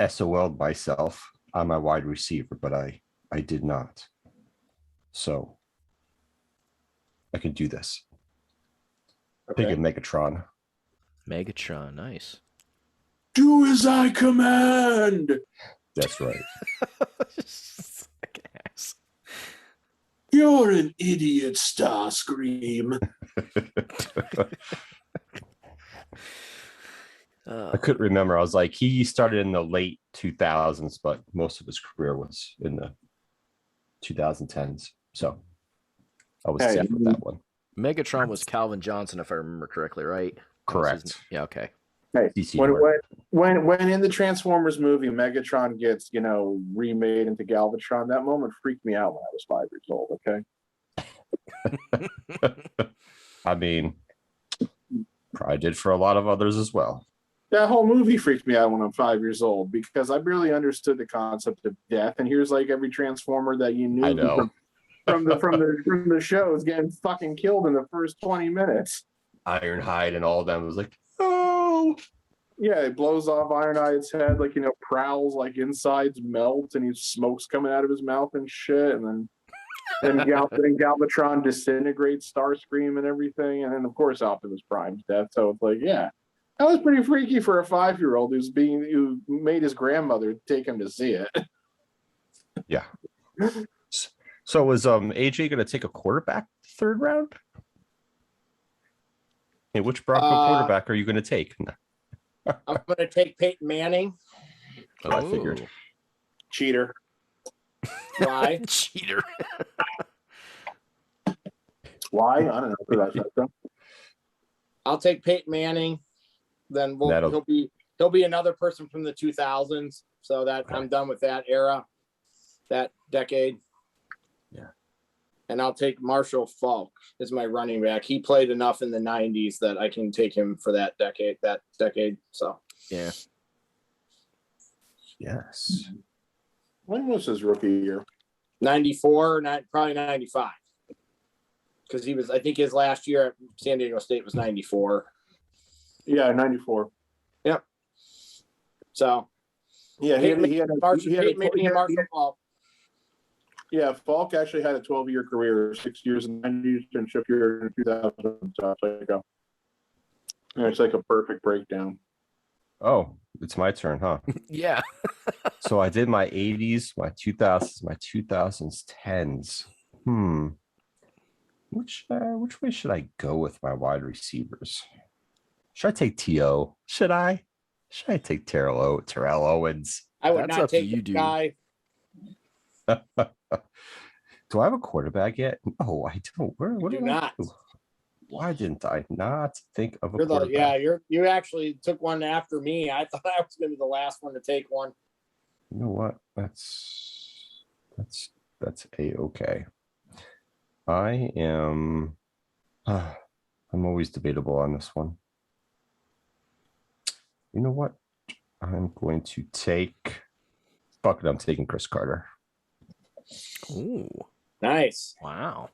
SOL'd myself on my wide receiver, but I did not. So I can do this. Okay. Pick a Megatron. Megatron, nice. Do as I command. That's right. You're an idiot, Starscream. I couldn't remember. I was like, he started in the late 2000s, but most of his career was in the 2010s. So I was set with that one. Megatron was Calvin Johnson, if I remember correctly, right? Correct. Yeah, okay. Hey, DC when in the Transformers movie, Megatron gets, remade into Galvatron, that moment freaked me out when I was 5 years old, okay? I mean, probably did for a lot of others as well. That whole movie freaked me out when I'm 5 years old because I barely understood the concept of death. And here's like every Transformer that you knew. I know. from the shows getting fucking killed in the first 20 minutes. Ironhide and all of them was like, oh. Yeah, it blows off Ironhide's head, like, Prowl's like insides melt and he's smoke's coming out of his mouth and shit, and then Galvatron disintegrates Starscream and everything, and then of course Optimus Prime's death. So it's like, yeah, that was pretty freaky for a 5-year-old who made his grandmother take him to see it. Yeah. So was AJ going to take a quarterback third round? Hey, which Bronco quarterback are you going to take? I'm going to take Peyton Manning. Oh, I figured. Cheater. Why? Cheater. Why? I don't know. 'Cause I said so. I'll take Peyton Manning. Then he'll be another person from the 2000s. So that I'm done with that era, that decade. Yeah. And I'll take Marshall Faulk as my running back. He played enough in the 90s that I can take him for that decade. So Yeah. Yes. When was his rookie year? 94, probably 95. Because I think his last year at San Diego State was 94. Yeah, 94. Yep. So yeah, he had Marshall Faulk. Yeah, Falk actually had a 12-year career, 6 years in the 90s, internship year in 2000. So it's like a perfect breakdown. Oh, it's my turn, huh? Yeah. So I did my 80s, my 2000s, my 2010s. Which way should I go with my wide receivers? Should I take T.O.? Should I take Terrell Owens? I would That's not up to take you, the dude. guy. Do I have a quarterback yet? No, I don't. What Do did not. I do? Why didn't I not think of a quarterback? You actually took one after me. I thought I was going to be the last one to take one. You know what? That's a-okay. I am. I'm always debatable on this one. You know what? I'm going to take. Fuck it, I'm taking Chris Carter. Ooh. Nice. Wow.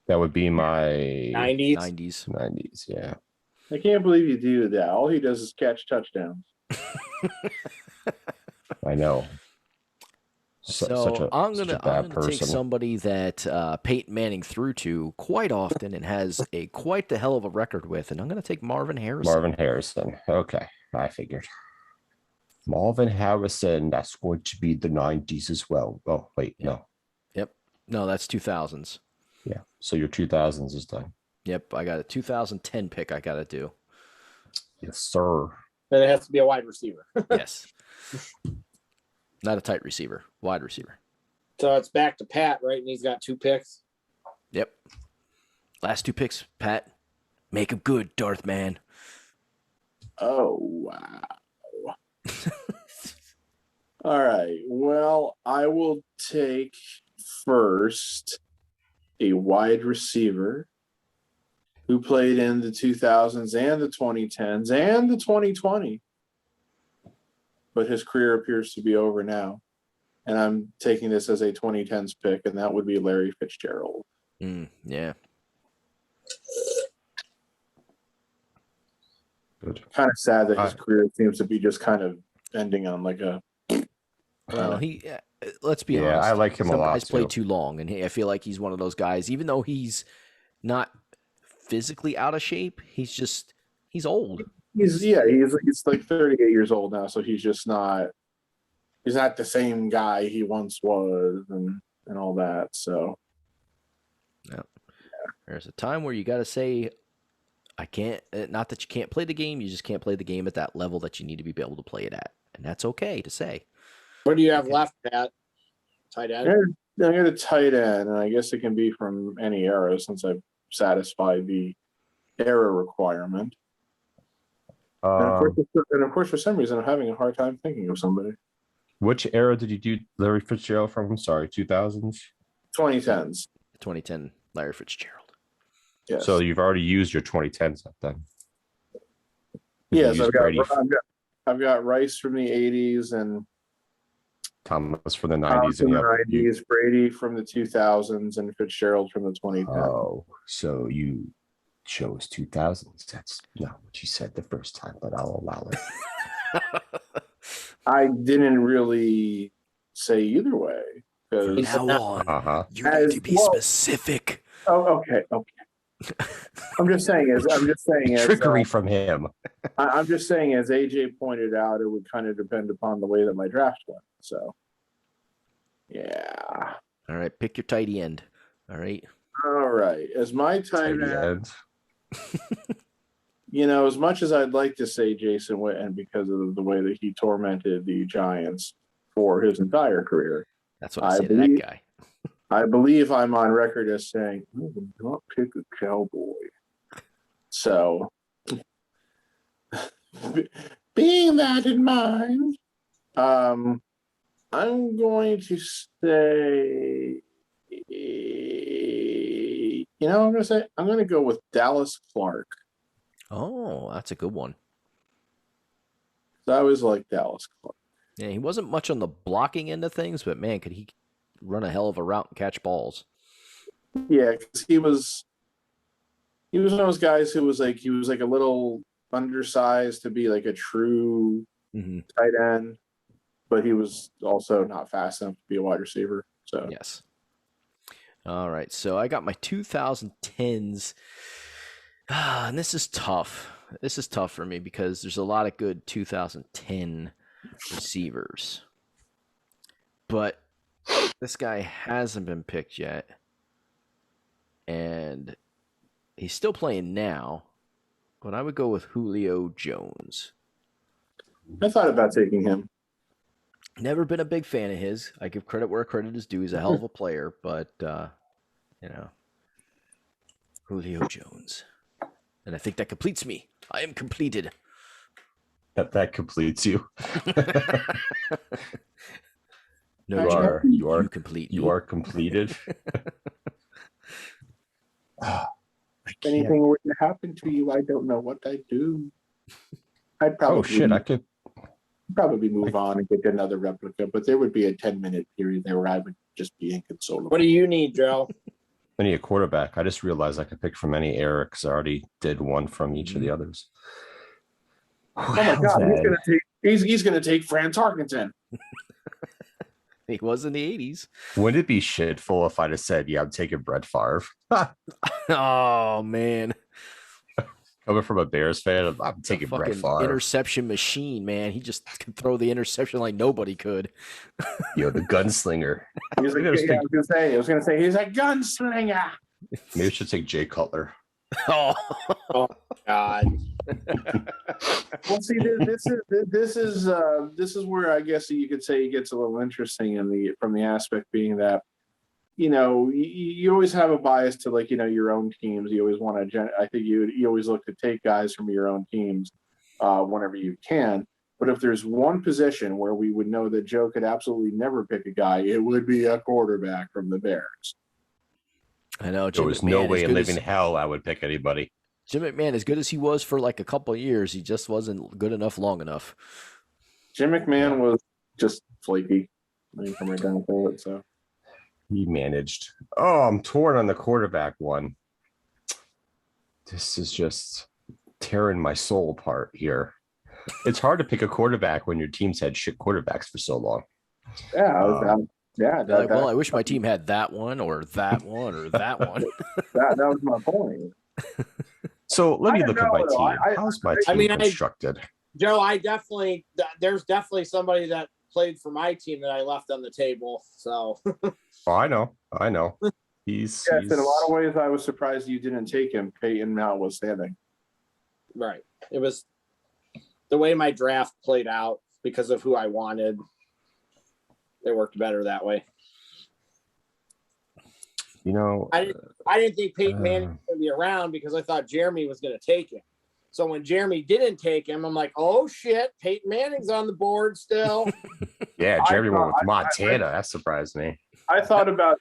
That would be my 90s. 90s, yeah. I can't believe you do that. All he does is catch touchdowns. I know. So I'm gonna person. take somebody that Peyton Manning threw to quite often and has quite the hell of a record with, and I'm gonna take Marvin Harrison. Okay, I figured. Marvin Harrison, that's going to be the 90s as well. Oh, wait, no. Yep. No, that's 2000s. Yeah. So your 2000s is done. Yep. I got a 2010 pick I got to do. Yes, sir. Then it has to be a wide receiver. Yes. Not a tight receiver, wide receiver. So it's back to Pat, right? And he's got 2 picks. Yep. Last 2 picks, Pat. Make 'em good, Darth Man. Oh, wow. All right. Well, I will take first a wide receiver who played in the 2000s and the 2010s and the 2020. But his career appears to be over now. And I'm taking this as a 2010s pick, and that would be Larry Fitzgerald. Yeah. Good. Kind of sad that his career seems to be just kind of ending on like a. Well, let's be honest. I like him a lot. He's played too long, and I feel like he's one of those guys. Even though he's not physically out of shape, he's old. He's like 38 years old now, so he's just not. He's not the same guy he once was, and all that. So. Yeah. There's a time where you got to say, I can't. Not that you can't play the game, you just can't play the game at that level that you need to be able to play it at, and that's okay to say. What do you have left, Pat? Tight end? I got a tight end, and I guess it can be from any era since I've satisfied the era requirement. And of course, for some reason, I'm having a hard time thinking of somebody. Which era did you do Larry Fitzgerald from? I'm sorry, 2000s? 2010s. 2010 Larry Fitzgerald. Yes. So you've already used your 2010s up then. Yes, I've got Rice from the 80s and Thomas from the Tom 90s. from And the 90s, Brady from the 2000s, and Fitzgerald from the 2010s. Oh, so you chose 2000s. That's not what you said the first time, but I'll allow it. I didn't really say either way. From Because now on, you need to be specific. Oh, okay. I'm just saying as Trickery from him. I'm just saying, as AJ pointed out, it would kind of depend upon the way that my draft went. So, yeah. All right, pick your tighty end. All right. As my tight end, as much as I'd like to say Jason Witten because of the way that he tormented the Giants for his entire career, that's what I say to that guy. I believe I'm on record as saying, I will not pick a cowboy. So, being that in mind, I'm going to say, I'm going to go with Dallas Clark. Oh, that's a good one. So I always like Dallas Clark. Yeah, he wasn't much on the blocking end of things, but man, could he run a hell of a route and catch balls. Yeah, because he was one of those guys who was like a little undersized to be like a true tight end, but he was also not fast enough to be a wide receiver. So yes. All right, so I got my 2010s, and this is tough. This is tough for me because there's a lot of good 2010 receivers, but this guy hasn't been picked yet, and he's still playing now, but I would go with Julio Jones. I thought about taking him. Never been a big fan of his. I give credit where credit is due. He's a hell of a player, but, Julio Jones. And I think that completes me. I am completed. That completes you. No, you are complete. You are completed. Anything were to happen to you, I don't know what I'd do. I'd probably I could probably move on and get another replica, but there would be a 10-minute period there where I would just be inconsolable. What do you need, Joe? I need a quarterback. I just realized I could pick from any era because I already did one from each of the others. Oh my God, he's gonna take Franz Harkington. He was in the 80s. Wouldn't it be shitful if I just said, yeah, I'm taking Brett Favre? Oh, man. Coming from a Bears fan, I'm taking Brett Favre. Interception machine, man. He just could throw the interception like nobody could. The gunslinger. I was gonna say he's a gunslinger. Maybe we should take Jay Cutler. Oh God. Well, see, this is where I guess you could say it gets a little interesting from the aspect being that, you always have a bias to your own teams. You always want to. I think you always look to take guys from your own teams whenever you can. But if there's one position where we would know that Joe could absolutely never pick a guy, it would be a quarterback from the Bears. I know. There was no way in living hell I would pick anybody. Jim McMahon, as good as he was for like a couple of years, he just wasn't good enough long enough. Jim McMahon was just flaky. I mean, come right down to it. So he managed. Oh, I'm torn on the quarterback one. This is just tearing my soul apart here. It's hard to pick a quarterback when your team's had shit quarterbacks for so long. Yeah, well, I wish my team had that one or that one or that one. that was my point. So let me look at my team. How's my team constructed? Joe, there's definitely somebody that played for my team that I left on the table. So. Oh, I know. He's in a lot of ways, I was surprised you didn't take him. Peyton notwithstanding. Right. It was the way my draft played out because of who I wanted. It worked better that way. I didn't think Peyton Manning was going to be around because I thought Jeremy was going to take him. So when Jeremy didn't take him, I'm like, oh shit, Peyton Manning's on the board still. Yeah, Jeremy went with Montana. That surprised me. I thought about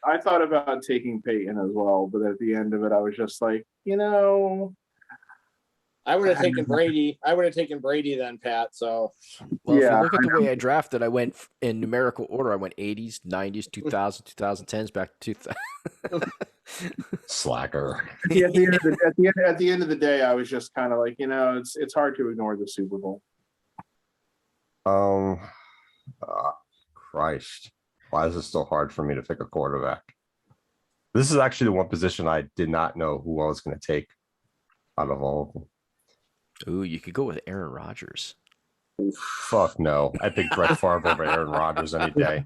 taking Peyton as well, but at the end of it, I was just like, I I would have taken Brady. I would have taken Brady then, Pat. So, well, if Yeah, you look at the way I drafted, I went in numerical order. I went 80s, 90s, 2000s, 2010s, back to 2000. Slacker. At the end of the day, I was just kind of like, it's hard to ignore the Super Bowl. Christ. Why is it still hard for me to pick a quarterback? This is actually the one position I did not know who I was going to take out of all of them. Ooh, you could go with Aaron Rodgers. Fuck no. I pick Brett Favre over Aaron Rodgers any day.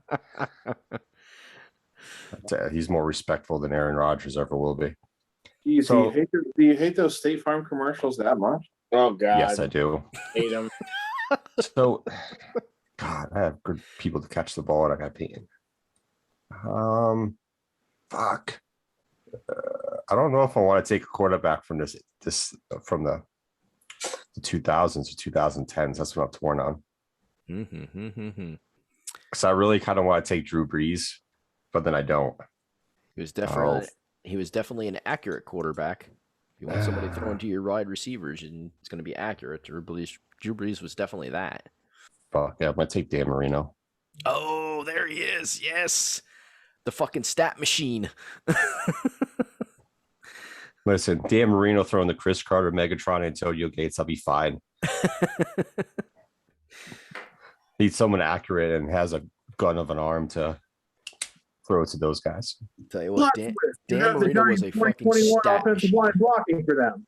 He's more respectful than Aaron Rodgers ever will be. Do you hate those State Farm commercials that much? oh god, Yes, I do. hate him. So, God, I have good people to catch the ball, and I got Peyton. Fuck. I don't know if I want to take a quarterback from from the 2000s or 2010s. That's what I'm torn on. Because I really kind of want to take Drew Brees, but then I don't. He was definitely an accurate quarterback. If you want somebody throwing to your wide receivers, and it's going to be accurate. Drew Brees was definitely that. Fuck yeah, I'm gonna take Dan Marino. Oh, there he is. Yes, the fucking stat machine. Listen, Dan Marino throwing the Chris Carter, Megatron, and Antonio Gates, I'll be fine. Need someone accurate and has a gun of an arm to throw it to those guys. Tell you what, Dan Marino was a fucking stat offensive line blocking for them.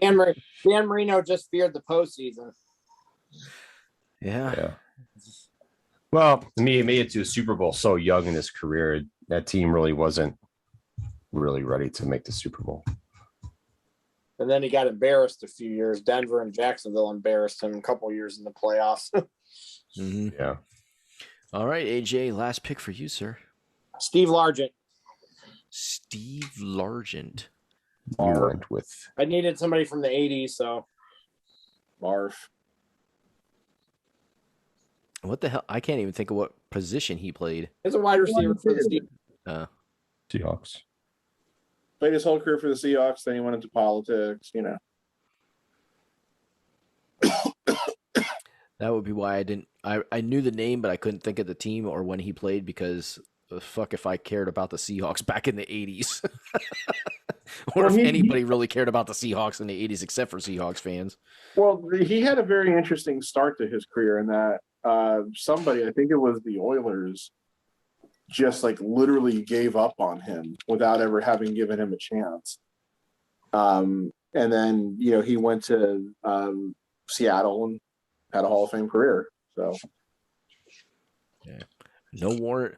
Dan Marino just feared the postseason. Yeah. Well, he made it to a Super Bowl so young in his career. That team really wasn't really ready to make the Super Bowl. And then he got embarrassed a few years. Denver and Jacksonville embarrassed him a couple years in the playoffs. Yeah. All right, AJ, last pick for you, sir. Steve Largent. Steve Largent. You went with. I needed somebody from the 80s, so. Barf. What the hell? I can't even think of what position he played. He's a wide receiver for the Steelers. Seahawks. Played his whole career for the Seahawks, then he went into politics, That would be why I didn't. I knew the name, but I couldn't think of the team or when he played because fuck if I cared about the Seahawks back in the 80s. Or if anybody really cared about the Seahawks in the 80s except for Seahawks fans. Well, he had a very interesting start to his career in that somebody, I think it was the Oilers, just like literally gave up on him without ever having given him a chance. And then, he went to Seattle and had a Hall of Fame career. So, yeah. No warrant.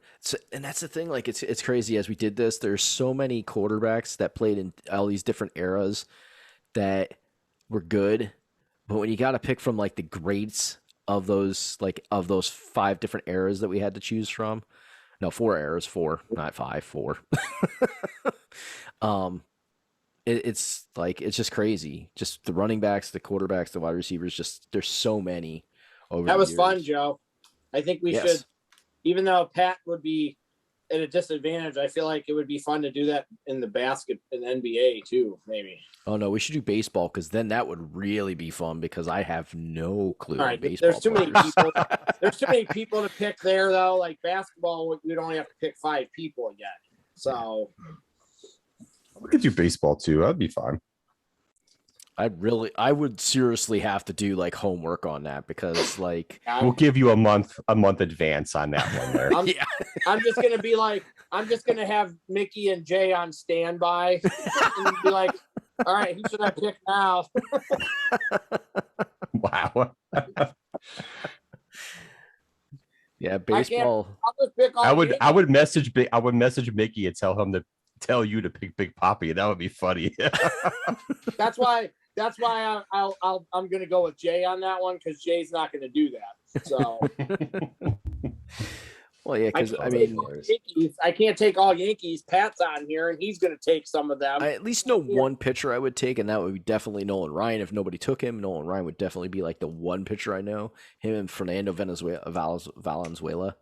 And that's the thing. Like, it's crazy as we did this. There's so many quarterbacks that played in all these different eras that were good. But when you got to pick from like the greats of those 5 different eras that we had to choose from, no, 4 eras, 4, not 5, 4. It's just crazy. Just the running backs, the quarterbacks, the wide receivers. Just there's so many. That was fun, Joe. I think we should. Even though Pat would be at a disadvantage, I feel like it would be fun to do that in the basket in NBA too, maybe. Oh no, we should do baseball because then that would really be fun because I have no clue. All right, there's too many people. There's too many people to pick there though. Like basketball, we'd only have to pick 5 people again. So we could do baseball too. That'd be fun. I would seriously have to do like homework on that because like we'll give you a month advance on that one there. I'm just gonna have Mickey and Jay on standby and be like, all right, who should I pick now? Wow. Yeah, baseball. I would message Mickey and tell him to tell you to pick Big Papi. That would be funny. That's why I'm gonna go with Jay on that one because Jay's not gonna do that. So well, yeah, because I can't take all Yankees. Pat's on here, and he's gonna take some of them. I at least know one pitcher I would take, and that would be definitely Nolan Ryan. If nobody took him, Nolan Ryan would definitely be like the one pitcher I know. Him and Fernando Valenzuela.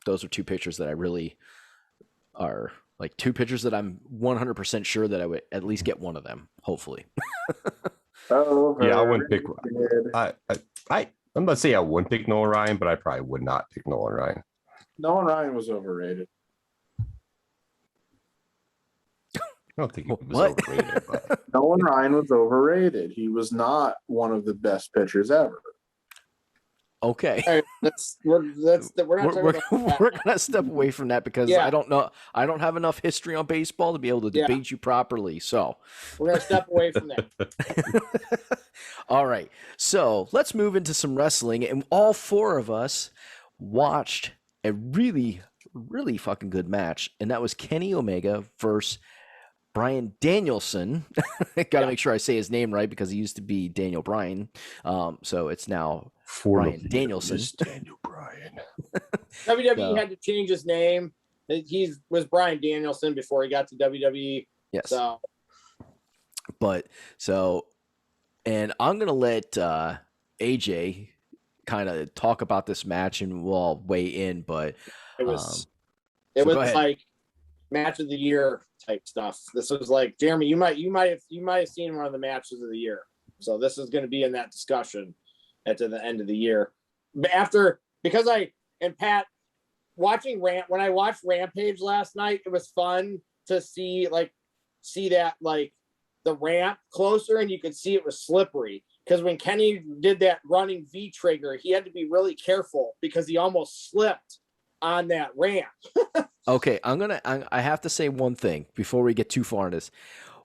Those are 2 pitchers that I really are Like 2 pitchers that I'm 100% sure that I would at least get one of them, hopefully. Yeah, I wouldn't pick. I'm gonna say I wouldn't pick Nolan Ryan, but I probably would not pick Nolan Ryan. Nolan Ryan was overrated. I don't think he was What? overrated. But Nolan Ryan was overrated. He was not one of the best pitchers ever. Okay. All right, we're not talking We're about that. we're gonna step away from that because Yeah. I don't know. I don't have enough history on baseball to be able to Yeah. debate you properly. So, We're gonna step away from that. all right. So let's move into some wrestling, and all 4 of us watched a really, really fucking good match, and that was Kenny Omega versus Bryan Danielson. Got to make sure I say his name right because he used to be Daniel Bryan. So it's now Bryan Danielson. Daniel Bryan. WWE had to change his name. He was Bryan Danielson before he got to WWE. Yes. So, And I'm gonna let AJ kind of talk about this match, and we'll all weigh in. But it was so go ahead. like match of the year type stuff. This was like, Jeremy, you might have seen one of the matches of the year. So this is going to be in that discussion at the end of the year. But Pat watching when I watched Rampage last night, it was fun to see that like the ramp closer, and you could see it was slippery. Because when Kenny did that running V trigger, he had to be really careful because he almost slipped on that ramp. Okay, I have to say one thing before we get too far in this.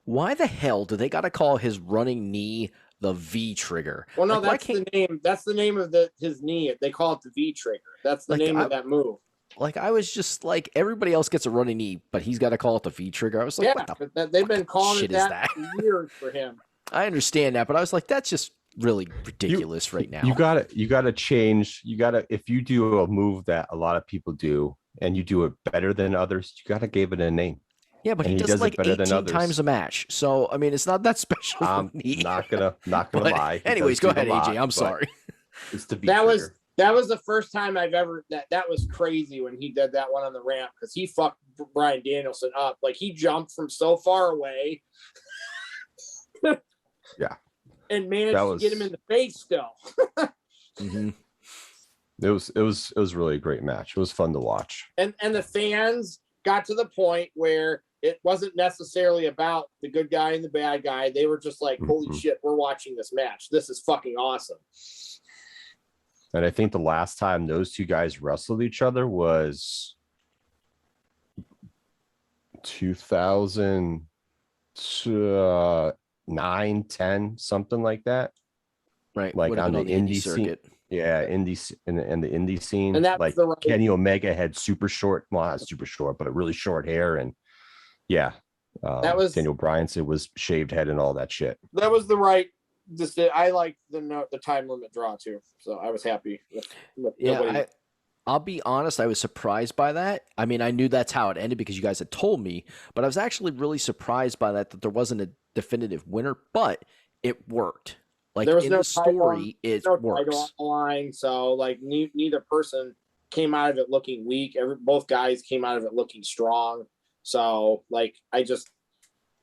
Why the hell do they got to call his running knee the V trigger? Well, no, like, that's the name. That's the name of his knee. They call it the V trigger. That's the name of that move. Like, I was just like, everybody else gets a running knee, but he's got to call it the V trigger. I was like, yeah, but they've been calling it that for years for him. I understand that, but I was like, that's just really ridiculous right now. You gotta change. If you do a move that a lot of people do and you do it better than others, you gotta give it a name. Yeah, but he does it like 18 times a match. So I mean, it's not that special. I'm not gonna lie. Anyways, go ahead, AJ. I'm sorry. It's the V that was the first time I've ever that was crazy when he did that one on the ramp, because he fucked Bryan Danielson up. Like, he jumped from so far away. Yeah. And managed to get him in the face still. Mm-hmm. It was really a great match. It was fun to watch. And the fans got to the point where it wasn't necessarily about the good guy and the bad guy. They were just like, holy shit, we're watching this match. This is fucking awesome. And I think the last time those two guys wrestled each other was 2009, 10, something like that. Right. Like on the indie circuit. Scene. Yeah, indie and the indie scene. And that's like Kenny Omega had super short, well, not super short, but really short hair. And yeah, that was Daniel Bryan said was shaved head and all that shit. That was the right. I liked the time limit draw too, so I was happy with I'll be honest, I was surprised by that. I mean, I knew that's how it ended because you guys had told me, but I was actually really surprised by that there wasn't a definitive winner, but it worked. Like, there was no story, it works. Line, so like neither person came out of it looking weak. Both guys came out of it looking strong. So like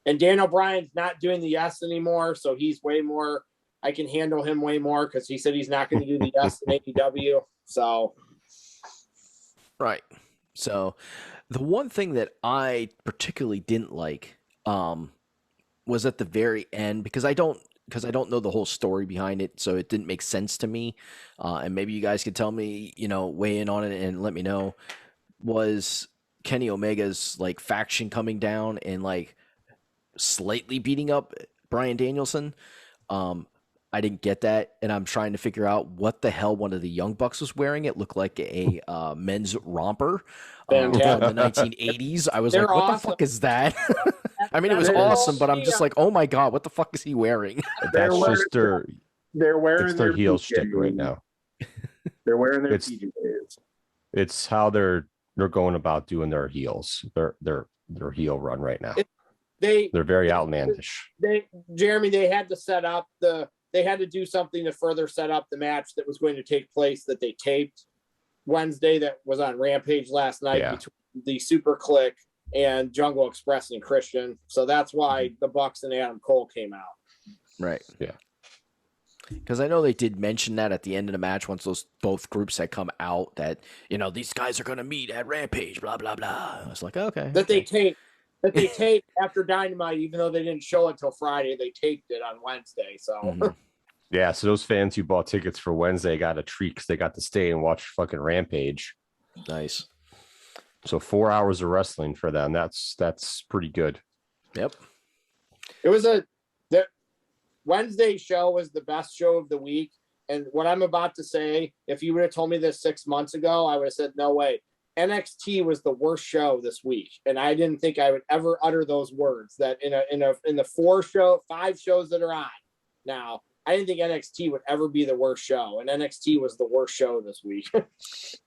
and Daniel Bryan's not doing the S anymore, so he's way more. I can handle him way more because he said he's not going to do the S in AEW. So, right. So, the one thing that I particularly didn't like was at the very end, because I don't know the whole story behind it, so it didn't make sense to me. And maybe you guys could tell me, weigh in on it and let me know. Was Kenny Omega's like faction coming down and like slightly beating up Bryan Danielson? I didn't get that, and I'm trying to figure out what the hell one of the Young Bucks was wearing. It looked like a men's romper from the 1980s. I was like, what the fuck is that? I mean, it was awesome, but I'm just like, oh my god, what the fuck is he wearing? That's just their heel stick right now. They're wearing their PJs. It's how they're going about doing their heels. Their heel run right now. They're very outlandish. Jeremy, they had to set up they had to do something to further set up the match that was going to take place that they taped Wednesday that was on Rampage last night between the Super Click and Jungle Express and Christian. So that's why the Bucks and Adam Cole came out. Right. Yeah. Because I know they did mention that at the end of the match once those both groups had come out that, these guys are going to meet at Rampage, blah, blah, blah. I was like, okay. That they taped after Dynamite, even though they didn't show it till Friday, they taped it on Wednesday. So Yeah, so those fans who bought tickets for Wednesday got a treat because they got to stay and watch fucking Rampage. Nice. So 4 hours of wrestling for them. That's pretty good. Yep. It was Wednesday show was the best show of the week. And what I'm about to say, if you would have told me this 6 months ago, I would have said, no way. NXT was the worst show this week. And I didn't think I would ever utter those words that in the 5 shows that are on now, I didn't think NXT would ever be the worst show. And NXT was the worst show this week.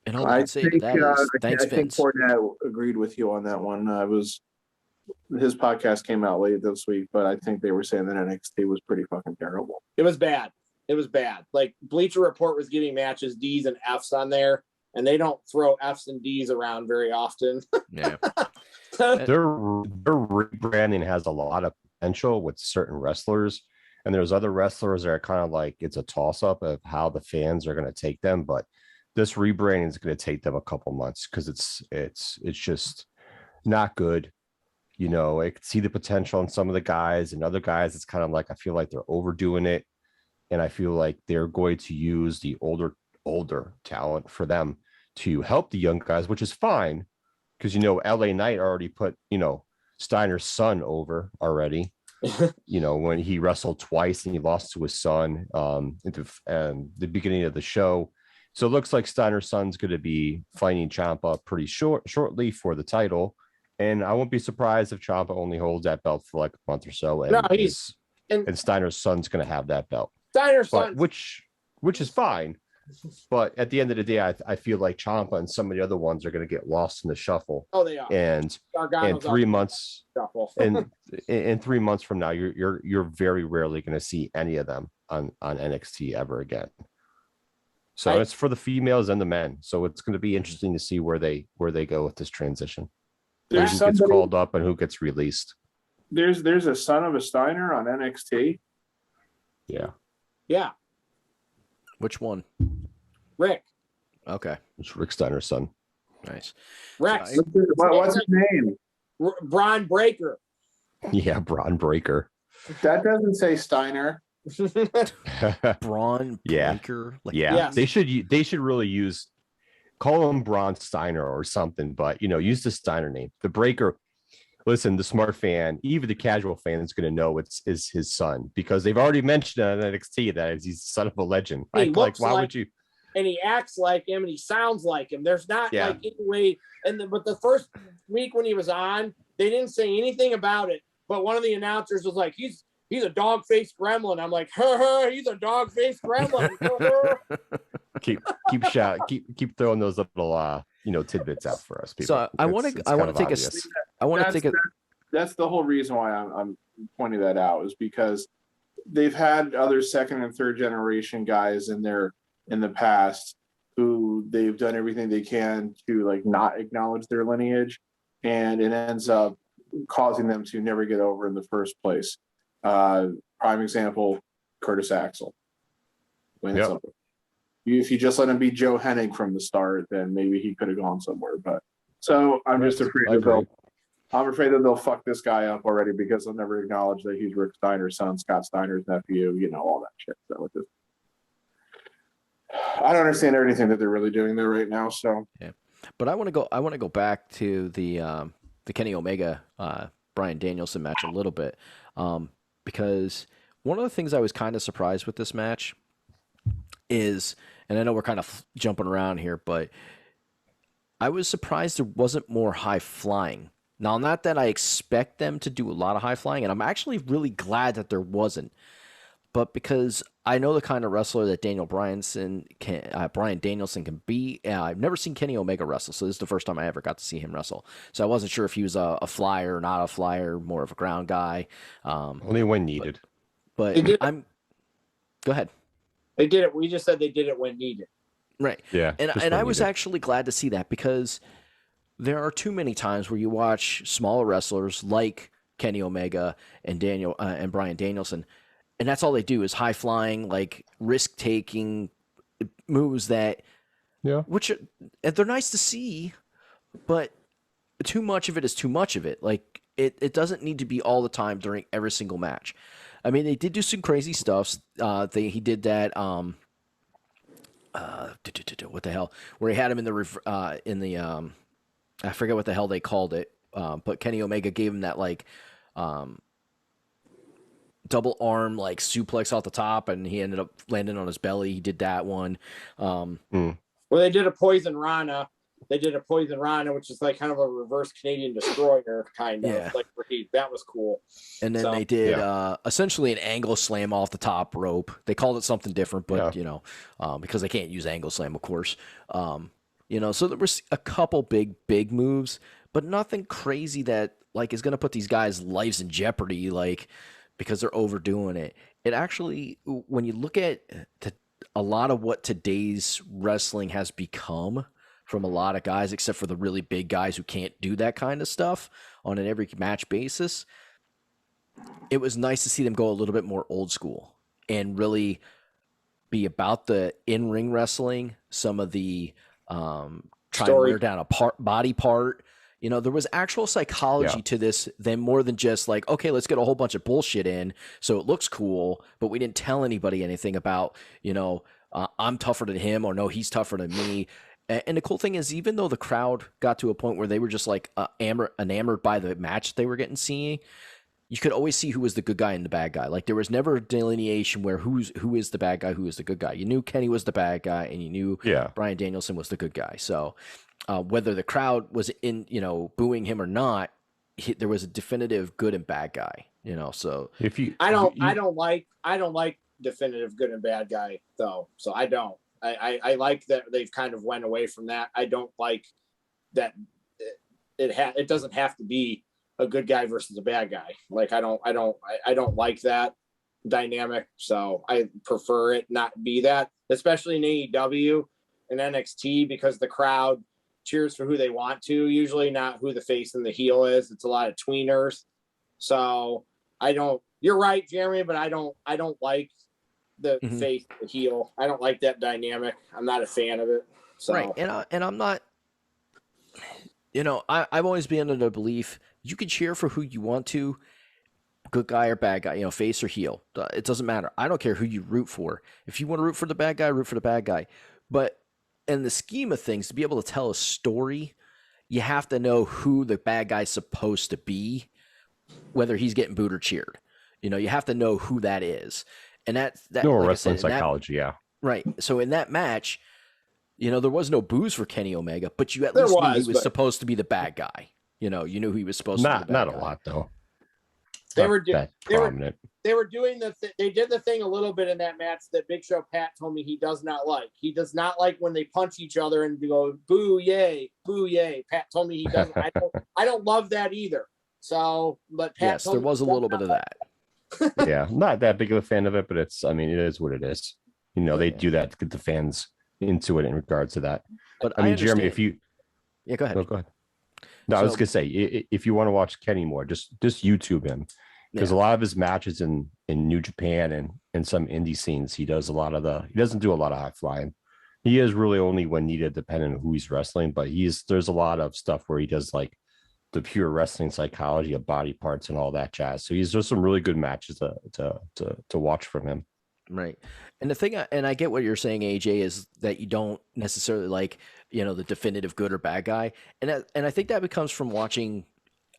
And all I can say to that is thanks, I think Vince. Cornette agreed with you on that one. His podcast came out late this week, but I think they were saying that NXT was pretty fucking terrible. It was bad. Like Bleacher Report was getting matches D's and F's on there, and they don't throw F's and D's around very often. Yeah. Their rebranding has a lot of potential with certain wrestlers, and there's other wrestlers that are kind of like it's a toss-up of how the fans are going to take them, but this rebranding is going to take them a couple months because it's just not good. I could see the potential in some of the guys, and other guys it's kind of like I feel like they're overdoing it, and I feel like they're going to use the older talent for them to help the young guys, which is fine because LA Knight already put Steiner's son over already. When he wrestled twice and he lost to his son and the beginning of the show. So it looks like Steiner's son's going to be fighting Ciampa pretty shortly for the title. And I won't be surprised if Ciampa only holds that belt for like a month or so. And Steiner's son's going to have that belt. Steiner's son, which is fine. But at the end of the day, I feel like Ciampa and some of the other ones are going to get lost in the shuffle. Oh, they are. And in 3 months, and in 3 months from now, you're very rarely going to see any of them on NXT ever again. So it's for the females and the men. So it's going to be interesting to see where they go with this transition. Who gets called up and who gets released. There's a son of a Steiner on NXT. Yeah. Which one? Rick. Okay. It's Rick Steiner's son. Nice. Rex. What's his name? Braun Breaker. Yeah, Braun Breaker. That doesn't say Steiner. Braun Breaker. Yes. They should really call him Braun Steiner or something, but use the Steiner name. The Breaker. Listen, the smart fan, even the casual fan, is going to know is his son because they've already mentioned on NXT that he's the son of a legend. Why would you? And he acts like him and he sounds like him. There's not like any way. But the first week when he was on, they didn't say anything about it. But one of the announcers was like, he's a dog-faced gremlin. I'm like, he's a dog-faced gremlin. keep throwing those little tidbits out for us, people. So I want to take that's the whole reason why I'm pointing that out is because they've had other second and third generation guys in the past who they've done everything they can to like not acknowledge their lineage, and it ends up causing them to never get over in the first place. Prime example, Curtis Axel. If you just let him be Joe Hennig from the start, then maybe he could have gone somewhere. But so I'm just afraid that they'll fuck this guy up already because they'll never acknowledge that he's Rick Steiner's son, Scott Steiner's nephew, all that shit. So I don't understand everything that they're really doing there right now. So yeah, but I want to go back to the Kenny Omega Bryan Danielson match a little bit because one of the things I was kind of surprised with this match is, and I know we're kind of jumping around here, but I was surprised there wasn't more high flying. Now, not that I expect them to do a lot of high flying, and I'm actually really glad that there wasn't, but because I know the kind of wrestler that Bryan Danielson can be. I've never seen Kenny Omega wrestle, so this is the first time I ever got to see him wrestle. So I wasn't sure if he was a flyer or not a flyer, more of a ground guy. Only when needed. But go ahead. They did it. We just said they did it when needed. Right. Yeah. And I was actually glad to see that because there are too many times where you watch smaller wrestlers like Kenny Omega and and Bryan Danielson, and that's all they do is high flying, like risk taking moves that, which they're nice to see, but too much of it is too much of it. Like it doesn't need to be all the time during every single match. I mean, they did do some crazy stuff. He did that. What the hell? Where he had him in the I forget what the hell they called it. But Kenny Omega gave him that like double arm like suplex off the top, and he ended up landing on his belly. He did that one. Well, they did a poison Rana. Which is like kind of a reverse Canadian destroyer, kind of. Yeah. Like that was cool. And then they did essentially an angle slam off the top rope. They called it something different, but because they can't use angle slam, of course. So there was a couple big moves, but nothing crazy that like is going to put these guys' lives in jeopardy, like because they're overdoing it. It actually, when you look at a lot of what today's wrestling has become from a lot of guys, except for the really big guys who can't do that kind of stuff on an every match basis, it was nice to see them go a little bit more old school and really be about the in-ring wrestling, some of the trying to wear down a body part. There was actual psychology to this than more than just like, okay, let's get a whole bunch of bullshit in so it looks cool, but we didn't tell anybody anything about, I'm tougher than him, or no, he's tougher than me. And the cool thing is, even though the crowd got to a point where they were just like enamored by the match they were getting seeing, you could always see who was the good guy and the bad guy. Like there was never a delineation where who is the bad guy, who is the good guy. You knew Kenny was the bad guy, and you knew Bryan Danielson was the good guy. So whether the crowd was booing him or not, there was a definitive good and bad guy. So I don't like definitive good and bad guy though. So I don't. I like that they've kind of went away from that. I don't like that it doesn't have to be a good guy versus a bad guy. Like I don't like that dynamic. So I prefer it not be that, especially in AEW and NXT, because the crowd cheers for who they want to, usually not who the face and the heel is. It's a lot of tweeners. So you're right, Jeremy, but I don't like the face, the heel. I don't like that dynamic. I'm not a fan of it. So. Right, and I'm not. I've always been under the belief you can cheer for who you want to, good guy or bad guy, face or heel. It doesn't matter. I don't care who you root for. If you want to root for the bad guy, root for the bad guy. But in the scheme of things, to be able to tell a story, you have to know who the bad guy's supposed to be, whether he's getting booed or cheered. You have to know who that is. And that no, like wrestling psychology, right. So in that match, there was no boos for Kenny Omega, but you at least knew he was supposed to be the bad guy. You knew he was supposed to be the bad not guy. A lot though. They were doing they did the thing a little bit in that match that Big Show Pat told me he does not like. He does not like when they punch each other and go boo yay, boo yay. Pat told me he doesn't. I don't love that either. So, but Pat there was a little bit of that. Yeah, not that big of a fan of it, but it is what it is. They do that to get the fans into it in regards to that. But I mean, Jeremy, if you go ahead. No, go ahead. No, I was gonna say, if you want to watch Kenny more, just YouTube him, because a lot of his matches in New Japan and some indie scenes, he doesn't do a lot of high flying. He is really only when needed, depending on who he's wrestling. But there's a lot of stuff where he does like the pure wrestling psychology of body parts and all that jazz. So there's some really good matches to watch from him. Right. And the thing, and I get what you're saying, AJ, is that you don't necessarily like, the definitive good or bad guy. And I think that becomes from watching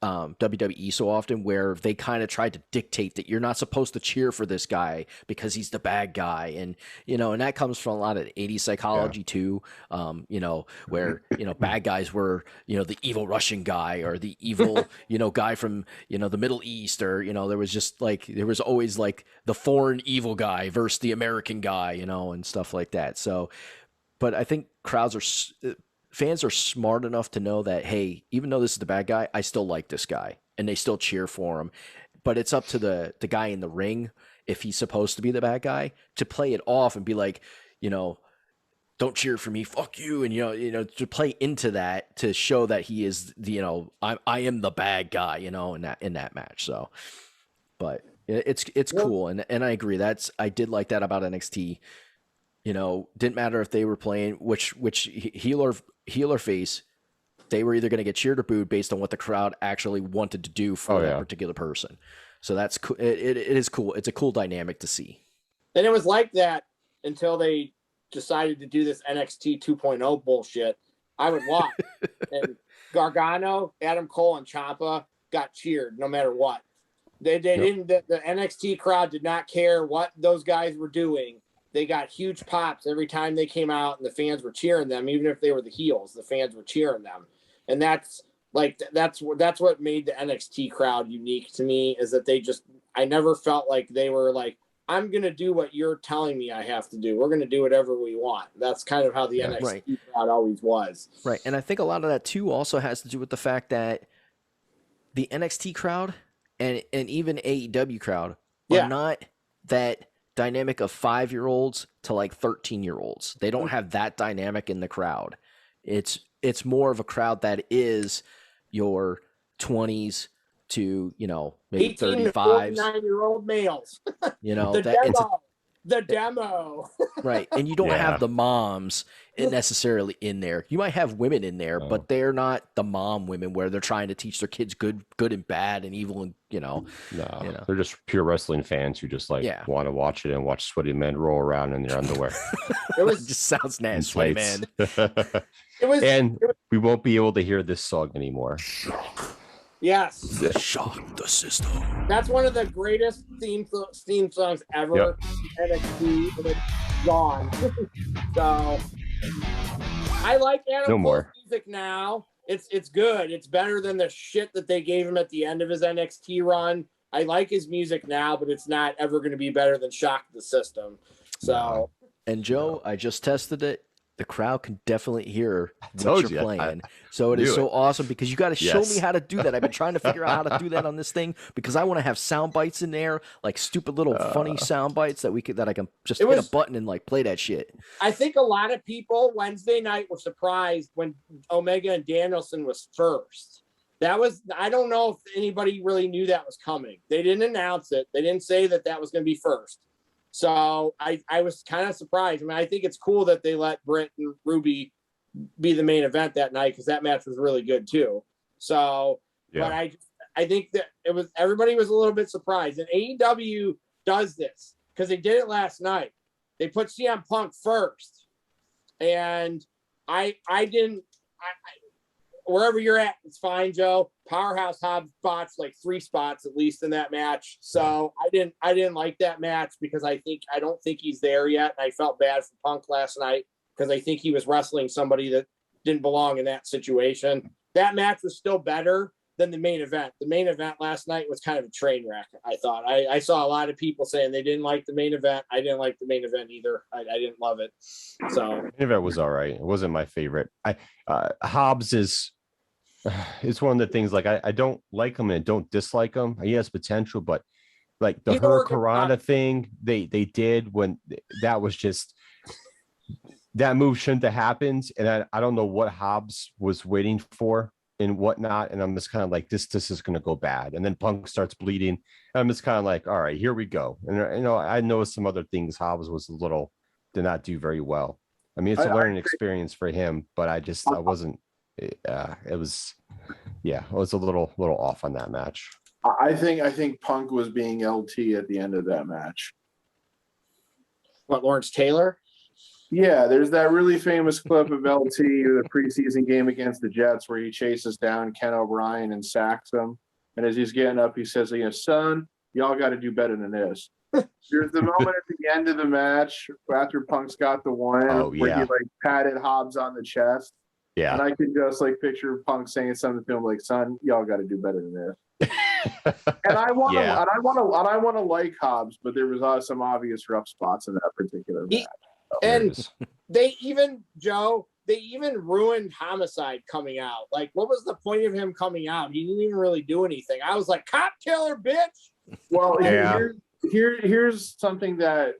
WWE so often, where they kind of tried to dictate that you're not supposed to cheer for this guy because he's the bad guy. And, and that comes from a lot of 80s psychology too, where, bad guys were, the evil Russian guy or the evil, guy from, the Middle East, or, there was always like the foreign evil guy versus the American guy, and stuff like that. So, but I think fans are smart enough to know that, hey, even though this is the bad guy, I still like this guy, and they still cheer for him. But it's up to the guy in the ring, if he's supposed to be the bad guy, to play it off and be like, don't cheer for me, fuck you, and to play into that, to show that he is I am the bad guy, in that match. So, but it's cool, and I agree. I did like that about NXT. Didn't matter if they were playing which heel or face, they were either going to get cheered or booed based on what the crowd actually wanted to do for that particular person. So that's cool. It is cool. It's a cool dynamic to see. And it was like that until they decided to do this NXT 2.0 bullshit. I would watch. And Gargano, Adam Cole, and Ciampa got cheered no matter what. They didn't. The NXT crowd did not care what those guys were doing. They got huge pops every time they came out, and the fans were cheering them, even if they were the heels. The fans were cheering them, and that's what made the NXT crowd unique to me. Is that I never felt like they were like, I'm going to do what you're telling me I have to do. We're going to do whatever we want. That's kind of how the NXT crowd always was. Right. And I think a lot of that too also has to do with the fact that the NXT crowd and even AEW crowd are not that dynamic of 5-year-olds to like 13-year-olds. They don't have that dynamic in the crowd. It's more of a crowd that is your 20s to maybe 35s, 9-year-old males. The demo. Right. And you don't have the moms necessarily in there. You might have women in there, but they're not the mom women where they're trying to teach their kids good and bad and evil, and they're just pure wrestling fans who just want to watch it and watch sweaty men roll around in their underwear. It just sounds nasty, man. We won't be able to hear this song anymore. Yes. Shock the system. That's one of the greatest theme songs ever. Yep. NXT, and it's gone. So I like Adam Cole's music now. It's good. It's better than the shit that they gave him at the end of his NXT run. I like his music now, but it's not ever going to be better than Shock the System. So. And Joe, I just tested it. The crowd can definitely hear what you're playing. So it is so awesome because you got to show me how to do that. I've been trying to figure out how to do that on this thing because I want to have sound bites in there, like stupid little funny sound bites that I can just hit a button and like play that shit. I think a lot of people Wednesday night were surprised when Omega and Danielson was first. I don't know if anybody really knew that was coming. They didn't announce it. They didn't say that was going to be first. So I was kind of surprised. I mean, I think it's cool that they let Britt and Ruby be the main event that night because that match was really good too. So, but I think that everybody was a little bit surprised. And AEW does this because they did it last night. They put CM Punk first, and wherever you're at, it's fine, Joe. Powerhouse Hobbs spots like 3 spots at least in that match. So I didn't like that match because I don't think he's there yet. And I felt bad for Punk last night because I think he was wrestling somebody that didn't belong in that situation. That match was still better than the main event. The main event last night was kind of a train wreck, I thought. I saw a lot of people saying they didn't like the main event. I didn't like the main event either. I didn't love it. So the main event was all right. It wasn't my favorite. Hobbs is it's one of the things like I don't like him and don't dislike him. He has potential, but like the Hurricanrana thing they did when that was just that move shouldn't have happened. And I don't know what Hobbs was waiting for and whatnot. And I'm just kind of like, this is going to go bad. And then Punk starts bleeding. And I'm just kind of like, all right, here we go. And I know some other things Hobbs did not do very well. I mean, it's a learning experience for him, but I wasn't. It was a little off on that match. I think Punk was being LT at the end of that match. What, Lawrence Taylor? Yeah, there's that really famous clip of LT, the preseason game against the Jets, where he chases down Ken O'Brien and sacks him. And as he's getting up, he says, son, y'all got to do better than this. There's the moment at the end of the match after Punk's got the win where he like patted Hobbs on the chest. Yeah. And I could just like picture Punk saying something to him like, son, y'all got to do better than this. And I want to like Hobbs, but there was some obvious rough spots in that particular match. And they even ruined Homicide coming out. Like, what was the point of him coming out? He didn't even really do anything. I was like, cop killer, bitch. Well, here's something that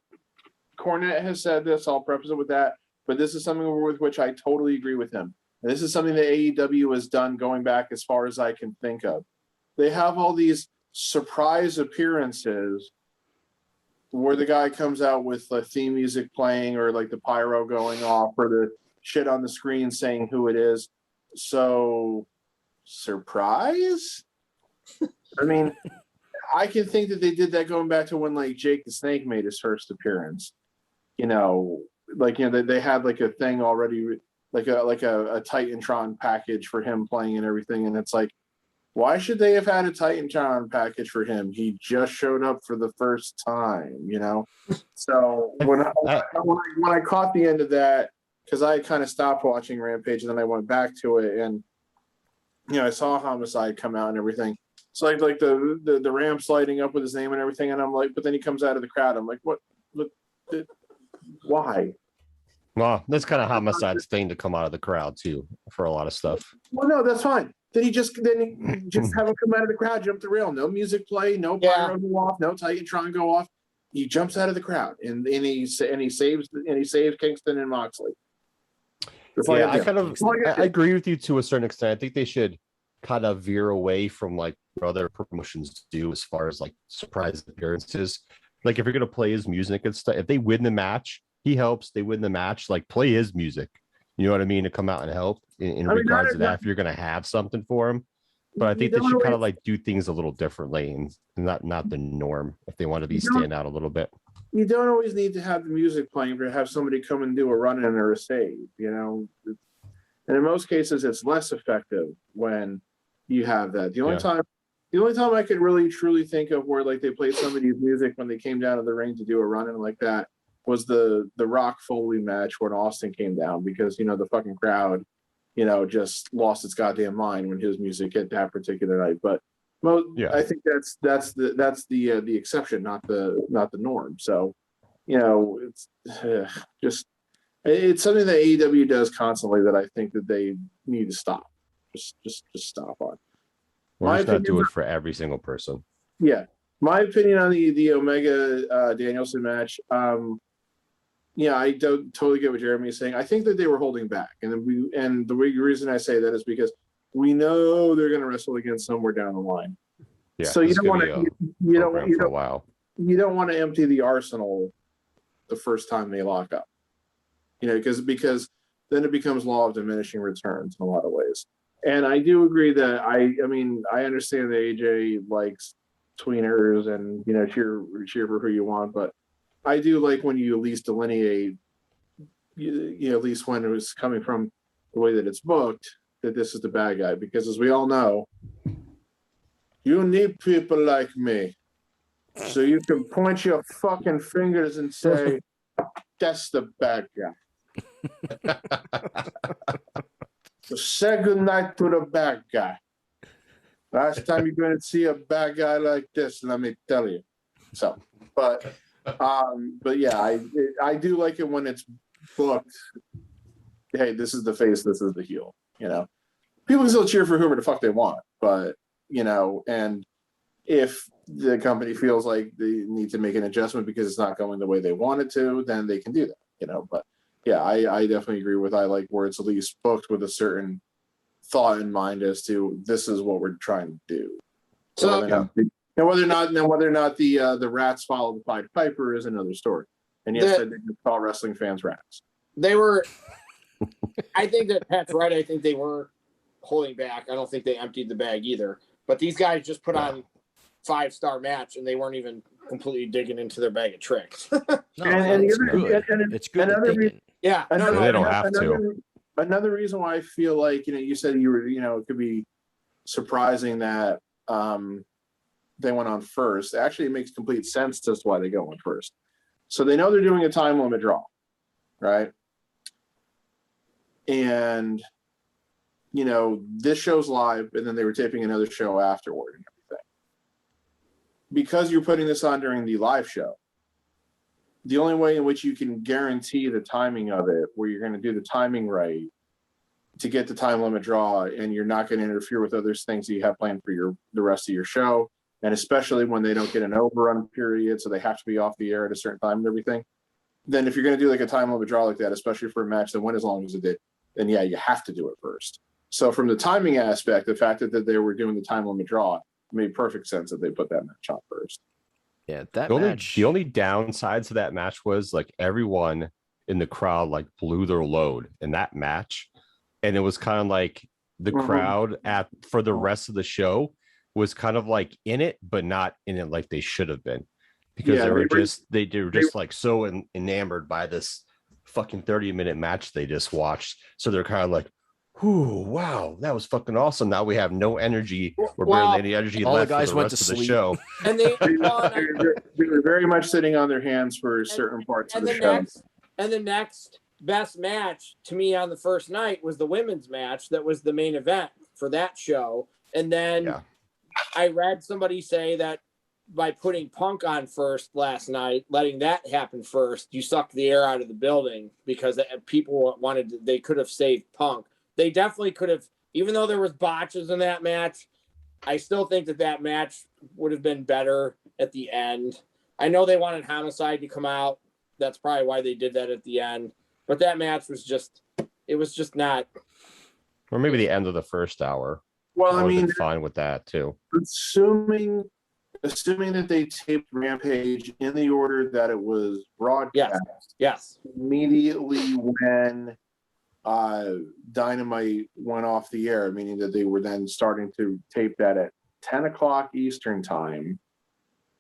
Cornette has said this. I'll preface it with that. but this is something with which I totally agree with him. And this is something that AEW has done going back as far as I can think of. They have all these surprise appearances where the guy comes out with the theme music playing or like the pyro going off or the shit on the screen saying who it is. So, surprise? I mean, I can think that they did that going back to when like Jake the Snake made his first appearance. You know, like, you know, they had like a thing already, like a Titantron package for him playing and everything. And it's like, why should they have had a Titantron package for him? He just showed up for the first time, you know? So when I caught the end of that, because I kind of stopped watching Rampage and then I went back to it, and you know, I saw Homicide come out and everything. It's like the ramps lighting up with his name and everything, and I'm like, but then he comes out of the crowd. I'm like, what why? Well, that's kind of Homicide's thing to come out of the crowd too for a lot of stuff. Well, no, that's fine. Then he just have him come out of the crowd, jump the rail, no music play, no pyro go off, no Titantron go off. He jumps out of the crowd and he saves Kingston and Moxley. Yeah, I agree with you to a certain extent. I think they should kind of veer away from like what other promotions do as far as like surprise appearances. Like if you're gonna play his music and stuff, if they win the match, he helps. They win the match, like play his music. You know what I mean? To come out and help in regards to that, if you're gonna have something for him. But I think they should kind of like do things a little differently and not the norm if they want to be stand out a little bit. You don't always need to have the music playing to have somebody come and do a run-in or a save, you know. And in most cases, it's less effective when you have that. The only time I could really truly think of where like they played somebody's music when they came down to the ring to do a run-in like that was the Rock Foley match when Austin came down, because you know the fucking crowd, you know, just lost its goddamn mind when his music hit that particular night. But I think that's the exception, not the norm. So, you know, it's it's something that AEW does constantly that I think that they need to stop. Just stop on. Why not do it for every single person? Yeah, my opinion on the Omega Danielson match. Yeah, I don't totally get what Jeremy is saying. I think that they were holding back, and the reason I say that is because we know they're going to wrestle again somewhere down the line. Yeah, so you don't want to empty the arsenal the first time they lock up. You know, because then it becomes law of diminishing returns in a lot of ways. And I do agree that I mean I understand that AJ likes tweeners and you know cheer for who you want, but I do like when you at least delineate, you know, at least when it was coming from the way that it's booked, that this is the bad guy. Because as we all know, you need people like me. So you can point your fucking fingers and say, that's the bad guy. So say goodnight to the bad guy. Last time you're going to see a bad guy like this, let me tell you. So, but yeah, I do like it when it's booked. Hey, this is the face, this is the heel. You know, people can still cheer for whoever the fuck they want, but you know, and if the company feels like they need to make an adjustment because it's not going the way they want it to, then they can do that. You know, but yeah, I definitely agree with I like where it's at least booked with a certain thought in mind as to this is what we're trying to do. So whether or not the rats follow the Pied Piper is another story. And yes, I did call wrestling fans rats. They were. I think that Pat's right. I think they were holding back. I don't think they emptied the bag either. But these guys just put on 5-star match, and they weren't even completely digging into their bag of tricks. It's good. Yeah, they don't have to. Another reason why I feel like you said you were it could be surprising that they went on first. Actually, it makes complete sense as to why they go on first. So they know they're doing a time limit draw, right? And this show's live, and then they were taping another show afterward and everything. Because you're putting this on during the live show, the only way in which you can guarantee the timing of it, where you're going to do the timing right to get the time limit draw, and you're not going to interfere with other things that you have planned for the rest of your show, and especially when they don't get an overrun period, so they have to be off the air at a certain time and everything, then if you're going to do like a time limit draw like that, especially for a match that went as long as it did, then yeah, you have to do it first. So from the timing aspect, the fact that they were doing the time limit draw made perfect sense that they put that match on first. Yeah, that match. The only downsides of that match was like everyone in the crowd like blew their load in that match, and it was kind of like the crowd for the rest of the show was kind of like in it, but not in it like they should have been, because they were just like so enamored by this fucking 30-minute match they just watched. So they're kind of like, "Ooh, wow, that was fucking awesome." Now we have no energy or barely any energy all left the guys for the went rest to of the sleep. show. And they were very much sitting on their hands for certain parts of the show. The next best match to me on the first night was the women's match that was the main event for that show. And then I read somebody say that by putting Punk on first last night, letting that happen first, you sucked the air out of the building, because people they could have saved Punk. They definitely could have, even though there was botches in that match. I still think that match would have been better at the end. I know they wanted Homicide to come out. That's probably why they did that at the end. But that match was just not. Or maybe the end of the first hour. Well, I mean, fine with that too. Assuming that they taped Rampage in the order that it was broadcast. Yes. Immediately when Dynamite went off the air, meaning that they were then starting to tape that at 10 o'clock Eastern time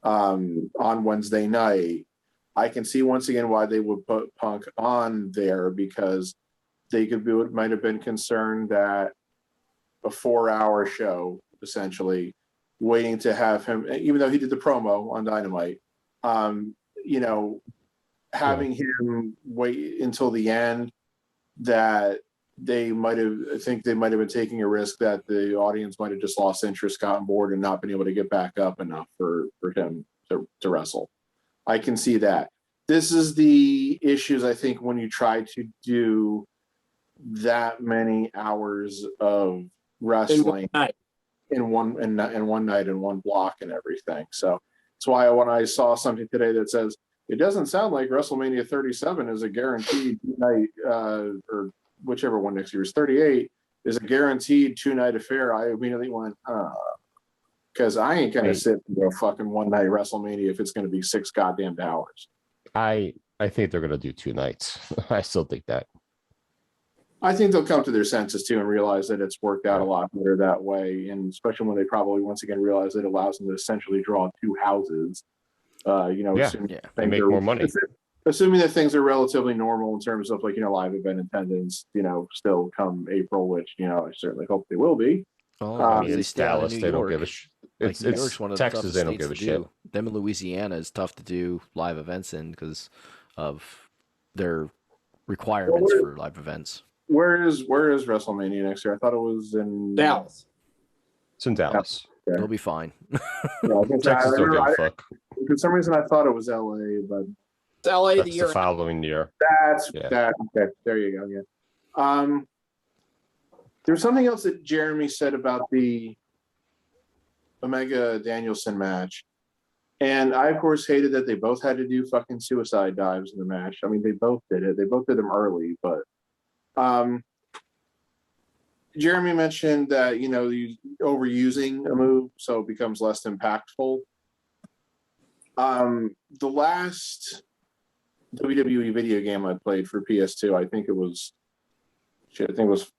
on Wednesday night. I can see once again why they would put Punk on there, because might have been concerned that a 4-hour show, essentially, waiting to have him, even though he did the promo on Dynamite, having him wait until the end, that they might have been taking a risk that the audience might have just lost interest, gotten bored, and not been able to get back up enough for him to wrestle. I can see that. This is the issues, I think, when you try to do that many hours of wrestling in one night, in one block and everything. So that's why when I saw something today that says it doesn't sound like WrestleMania 37 is a guaranteed night, or whichever one next year is 38 is a guaranteed 2-night affair, I immediately went, because I ain't gonna sit through a fucking one night WrestleMania if it's gonna be 6 goddamn hours. I think they're gonna do 2 nights. I still think that. I think they'll come to their senses too and realize that it's worked out a lot better that way, and especially when they probably once again realize that it allows them to essentially draw 2 houses. They make more money. Assuming that things are relatively normal in terms of live event attendance, still come April, which I certainly hope they will be. It's Dallas. They don't give a shit. It's New York's one of the Texas. They don't give a shit. Them in Louisiana is tough to do live events in because of their requirements for live events. Where is WrestleMania next year? I thought it was in Dallas. It's in Dallas. Okay. It'll be fine. Texas don't give a fuck. For some reason, I thought it was LA, but it's LA that's the following year. That's that. Okay, there you go. Yeah. There's something else that Jeremy said about the Omega Danielson match, and I of course hated that they both had to do fucking suicide dives in the match. I mean, they both did it. They both did them early, but Jeremy mentioned that you overusing a move so it becomes less impactful. The last WWE video game I played for PS2, I think it was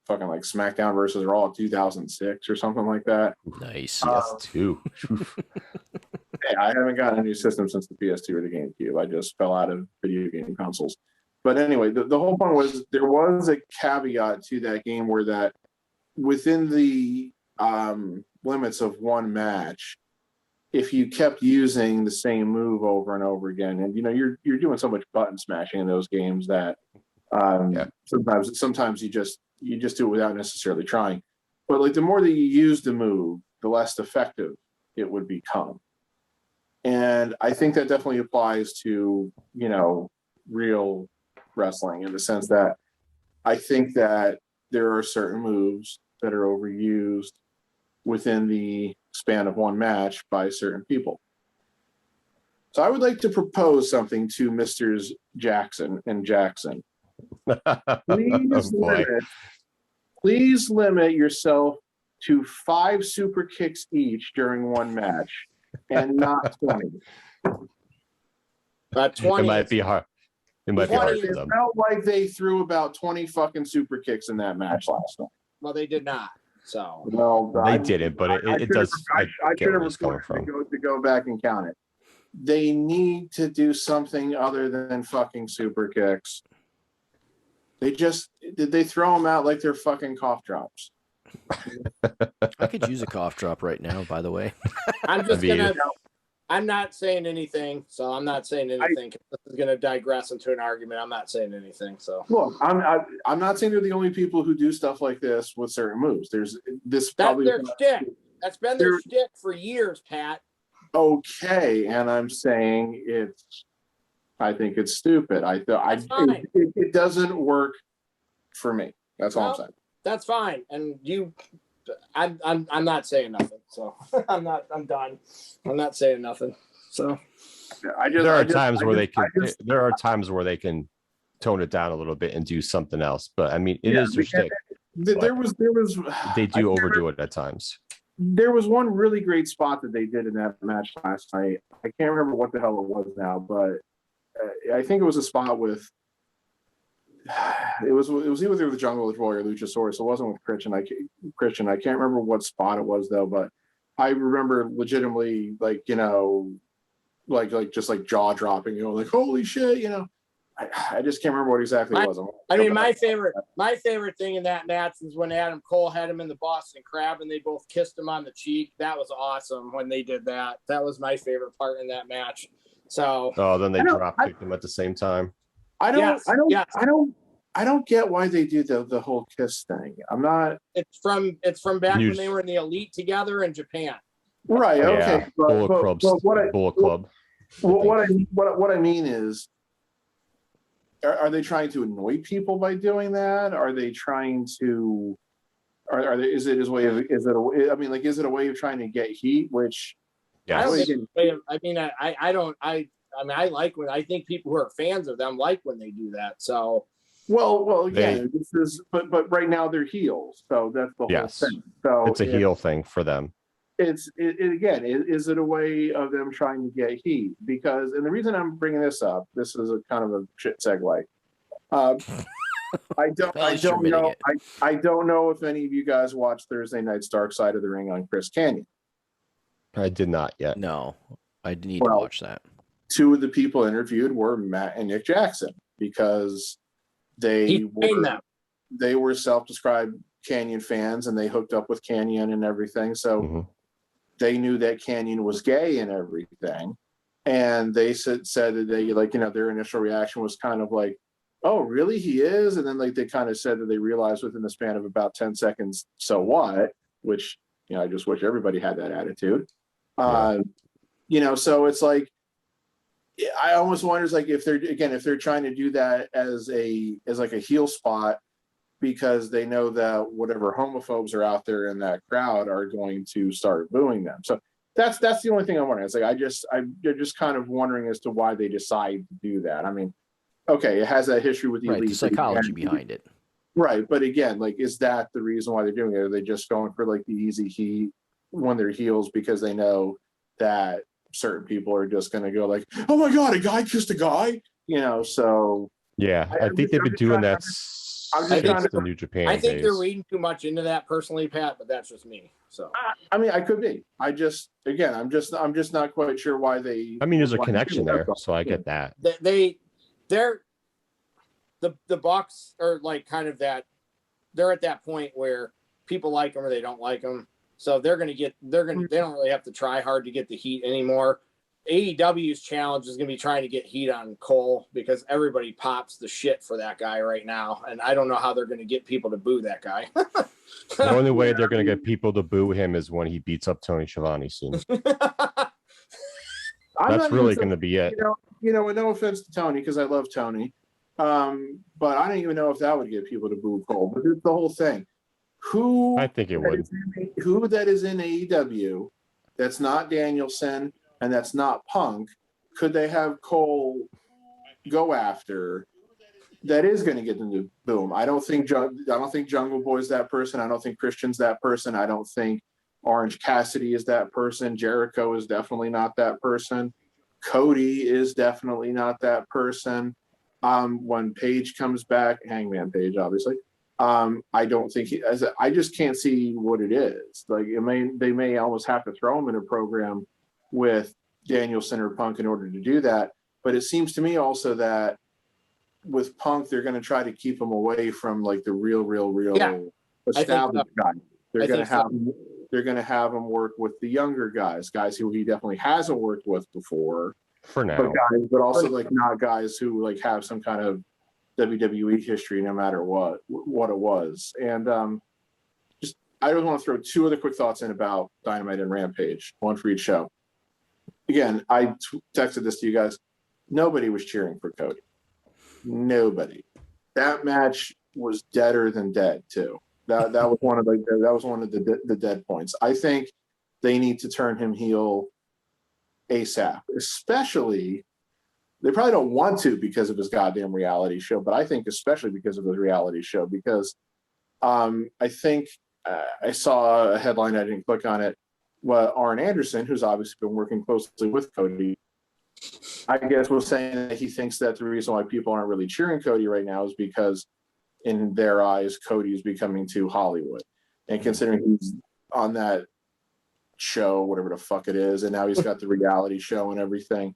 fucking like SmackDown versus Raw 2006 or something like that. Nice. PS2. Hey, I haven't gotten a new system since the PS2 or the GameCube. I just fell out of video game consoles. But anyway, the whole point was there was a caveat to that game where that within the limits of one match, if you kept using the same move over and over again, and you're doing so much button smashing in those games that sometimes you just do it without necessarily trying. But the more that you use the move, the less effective it would become. And I think that definitely applies to real wrestling, in the sense that I think that there are certain moves that are overused within the span of one match by certain people. So I would like to propose something to Misters Jackson and Jackson. Please limit yourself to 5 super kicks each during one match, and not 20. 20. It might be hard. It might be hard for It them. felt like they threw about 20 fucking super kicks in that match last night. Well, they did not. So Well, They didn't, but it does. I should get have where he's coming from. to go back and count it. They need to do something other than fucking super kicks. They throw them out like they're fucking cough drops. I could use a cough drop right now, by the way. I'm not saying anything, so I'm not saying anything. This is gonna digress into an argument. I'm not saying anything. So look, I'm not saying they're the only people who do stuff like this with certain moves. There's this probably their shtick. That's been their shtick for years, Pat. Okay, and I'm saying I think it's stupid. It doesn't work for me. That's all I'm saying. That's fine. And I'm not saying nothing. So I'm done. I'm not saying nothing. So there are times where they can tone it down a little bit and do something else. But I mean, it is their shtick. They do overdo it at times. There was one really great spot that they did in that match last night. I can't remember what the hell it was now, but I think it was a spot with. It was either the Jungle Boy or Luchasaurus. It wasn't with Christian. I can't remember what spot it was though, but I remember legitimately like just jaw dropping. Like holy shit, I just can't remember what exactly it was. My favorite thing in that match was when Adam Cole had him in the Boston Crab and they both kissed him on the cheek. That was awesome when they did that. That was my favorite part in that match. So then they drop kicked him at the same time. I don't get why they do the whole kiss thing. I'm not. It's from back when they were in the Elite together in Japan. Right. Okay. Yeah. Bullet Club. What I mean is, are they trying to annoy people by doing that? Are they trying to? Is it a way of trying to get heat? Which yes. I think people who are fans of them like when they do that. So again, but right now they're heels, so that's the whole thing. So it's a heel thing for them. Is it a way of them trying to get heat? Because, and the reason I'm bringing this up, this is a kind of a shit segue. I don't know if any of you guys watched Thursday night's Dark Side of the Ring on Chris Kanyon. I did not yet. No, I need to watch that. 2 of the people interviewed were Matt and Nick Jackson because they were self-described Kanyon fans and they hooked up with Kanyon and everything. So they knew that Kanyon was gay and everything. And they said that they, their initial reaction was kind of like, oh, really? He is? And then they kind of said that they realized within the span of about 10 seconds, so what? Which, I just wish everybody had that attitude. So it's like, I almost wonder if they're trying to do that as a heel spot because they know that whatever homophobes are out there in that crowd are going to start booing them. So that's the only thing I'm wondering. It's I'm just kind of wondering as to why they decide to do that. I mean, okay, it has that history with the elite, the psychology behind it. Right, but again, is that the reason why they're doing it? Are they just going for the easy heat when they're heels because they know that certain people are just going to go oh my god, a guy kissed a guy, so yeah, I think they've been doing that since the New Japan I think days. they're reading too much into that personally, Pat, but that's just me. So I mean, I could be. I'm just not quite sure why they. I mean, there's a connection there, so I get that. They're the Bucks are kind of that. They're at that point where people like them or they don't like them. So they don't really have to try hard to get the heat anymore. AEW's challenge is going to be trying to get heat on Cole because everybody pops the shit for that guy right now. And I don't know how they're going to get people to boo that guy. The only way they're going to get people to boo him is when he beats up Tony Schiavone soon. That's really going to be it. With no offense to Tony, because I love Tony. But I don't even know if that would get people to boo Cole. But it's the whole thing. I think it would. Who that is in AEW that's not Danielson and that's not Punk could they have Cole go after that is going to get them to boom? I don't think Jungle Boy's that person. I don't think Christian's that person. I don't think Orange Cassidy is that person. Jericho is definitely not that person. Cody is definitely not that person. When Page comes back, Hangman Page, obviously. I don't think I just can't see what it is. Like they may almost have to throw him in a program with Danielson or Punk in order to do that. But it seems to me also that with Punk, they're going to try to keep him away from like the real established guy. They're going to have him work with the younger guys who he definitely hasn't worked with before. For now, but also like not guys who like have some kind of WWE history, no matter what it was. And I just want to throw two other quick thoughts in about Dynamite and Rampage, one for each show. Again, I texted this to you guys. Nobody was cheering for Cody. Nobody. That match was deader than dead too. That was one of the dead points. I think they need to turn him heel ASAP. Especially, they probably don't want to because of his goddamn reality show, but I think especially because of his reality show. Because I think I saw a headline, I didn't click on it. Well, Arn Anderson, who's obviously been working closely with Cody, I guess was saying that he thinks that the reason why people aren't really cheering Cody right now is because in their eyes, Cody is becoming too Hollywood. And considering he's on that show, whatever the fuck it is, and now he's got the reality show and everything.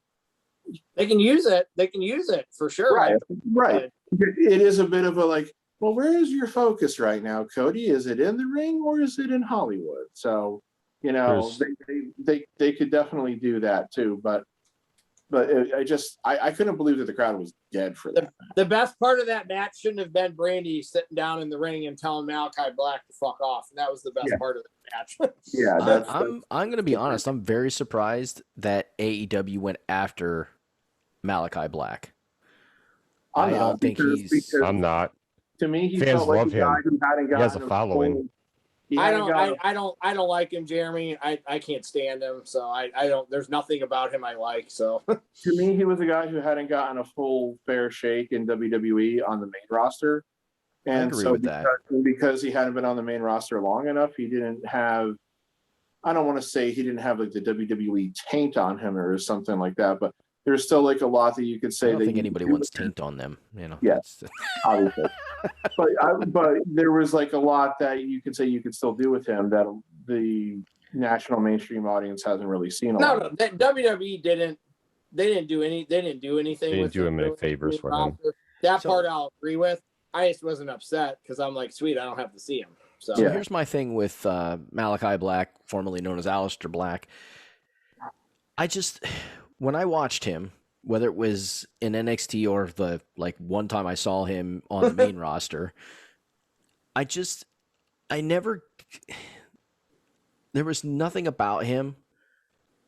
They can use it. They can use it for sure. Right. It is a bit of a like, well, where is your focus right now, Cody? Is it in the ring or is it in Hollywood? So, they could definitely do that too. But I couldn't believe that the crowd was dead for that. The best part of that match shouldn't have been Brandy sitting down in the ring and telling Malachi Black to fuck off. And that was the best part of the match. Yeah, I'm going to be honest. I'm very surprised that AEW went after Malachi Black. I don't think I'm not. To me, he fans felt like love a guy him. who hadn't He has a following. I don't like him, Jeremy. I can't stand him. So I don't. There's nothing about him I like. So to me, he was a guy who hadn't gotten a full fair shake in WWE on the main roster, and I agree with that. Because he hadn't been on the main roster long enough, he didn't have. I don't want to say he didn't have like the WWE taint on him or something like that, but there's still like a lot that you could say. I don't think anybody wants taint on them. Yes, obviously. but there was like a lot that you could say you could still do with him that the national mainstream audience hasn't really seen. WWE didn't do anything. They didn't do him any favors for him. That part I'll agree with. I just wasn't upset because I'm like, sweet, I don't have to see him. So here's my thing with Malachi Black, formerly known as Aleister Black. When I watched him, whether it was in NXT or the one time I saw him on the main roster, there was nothing about him,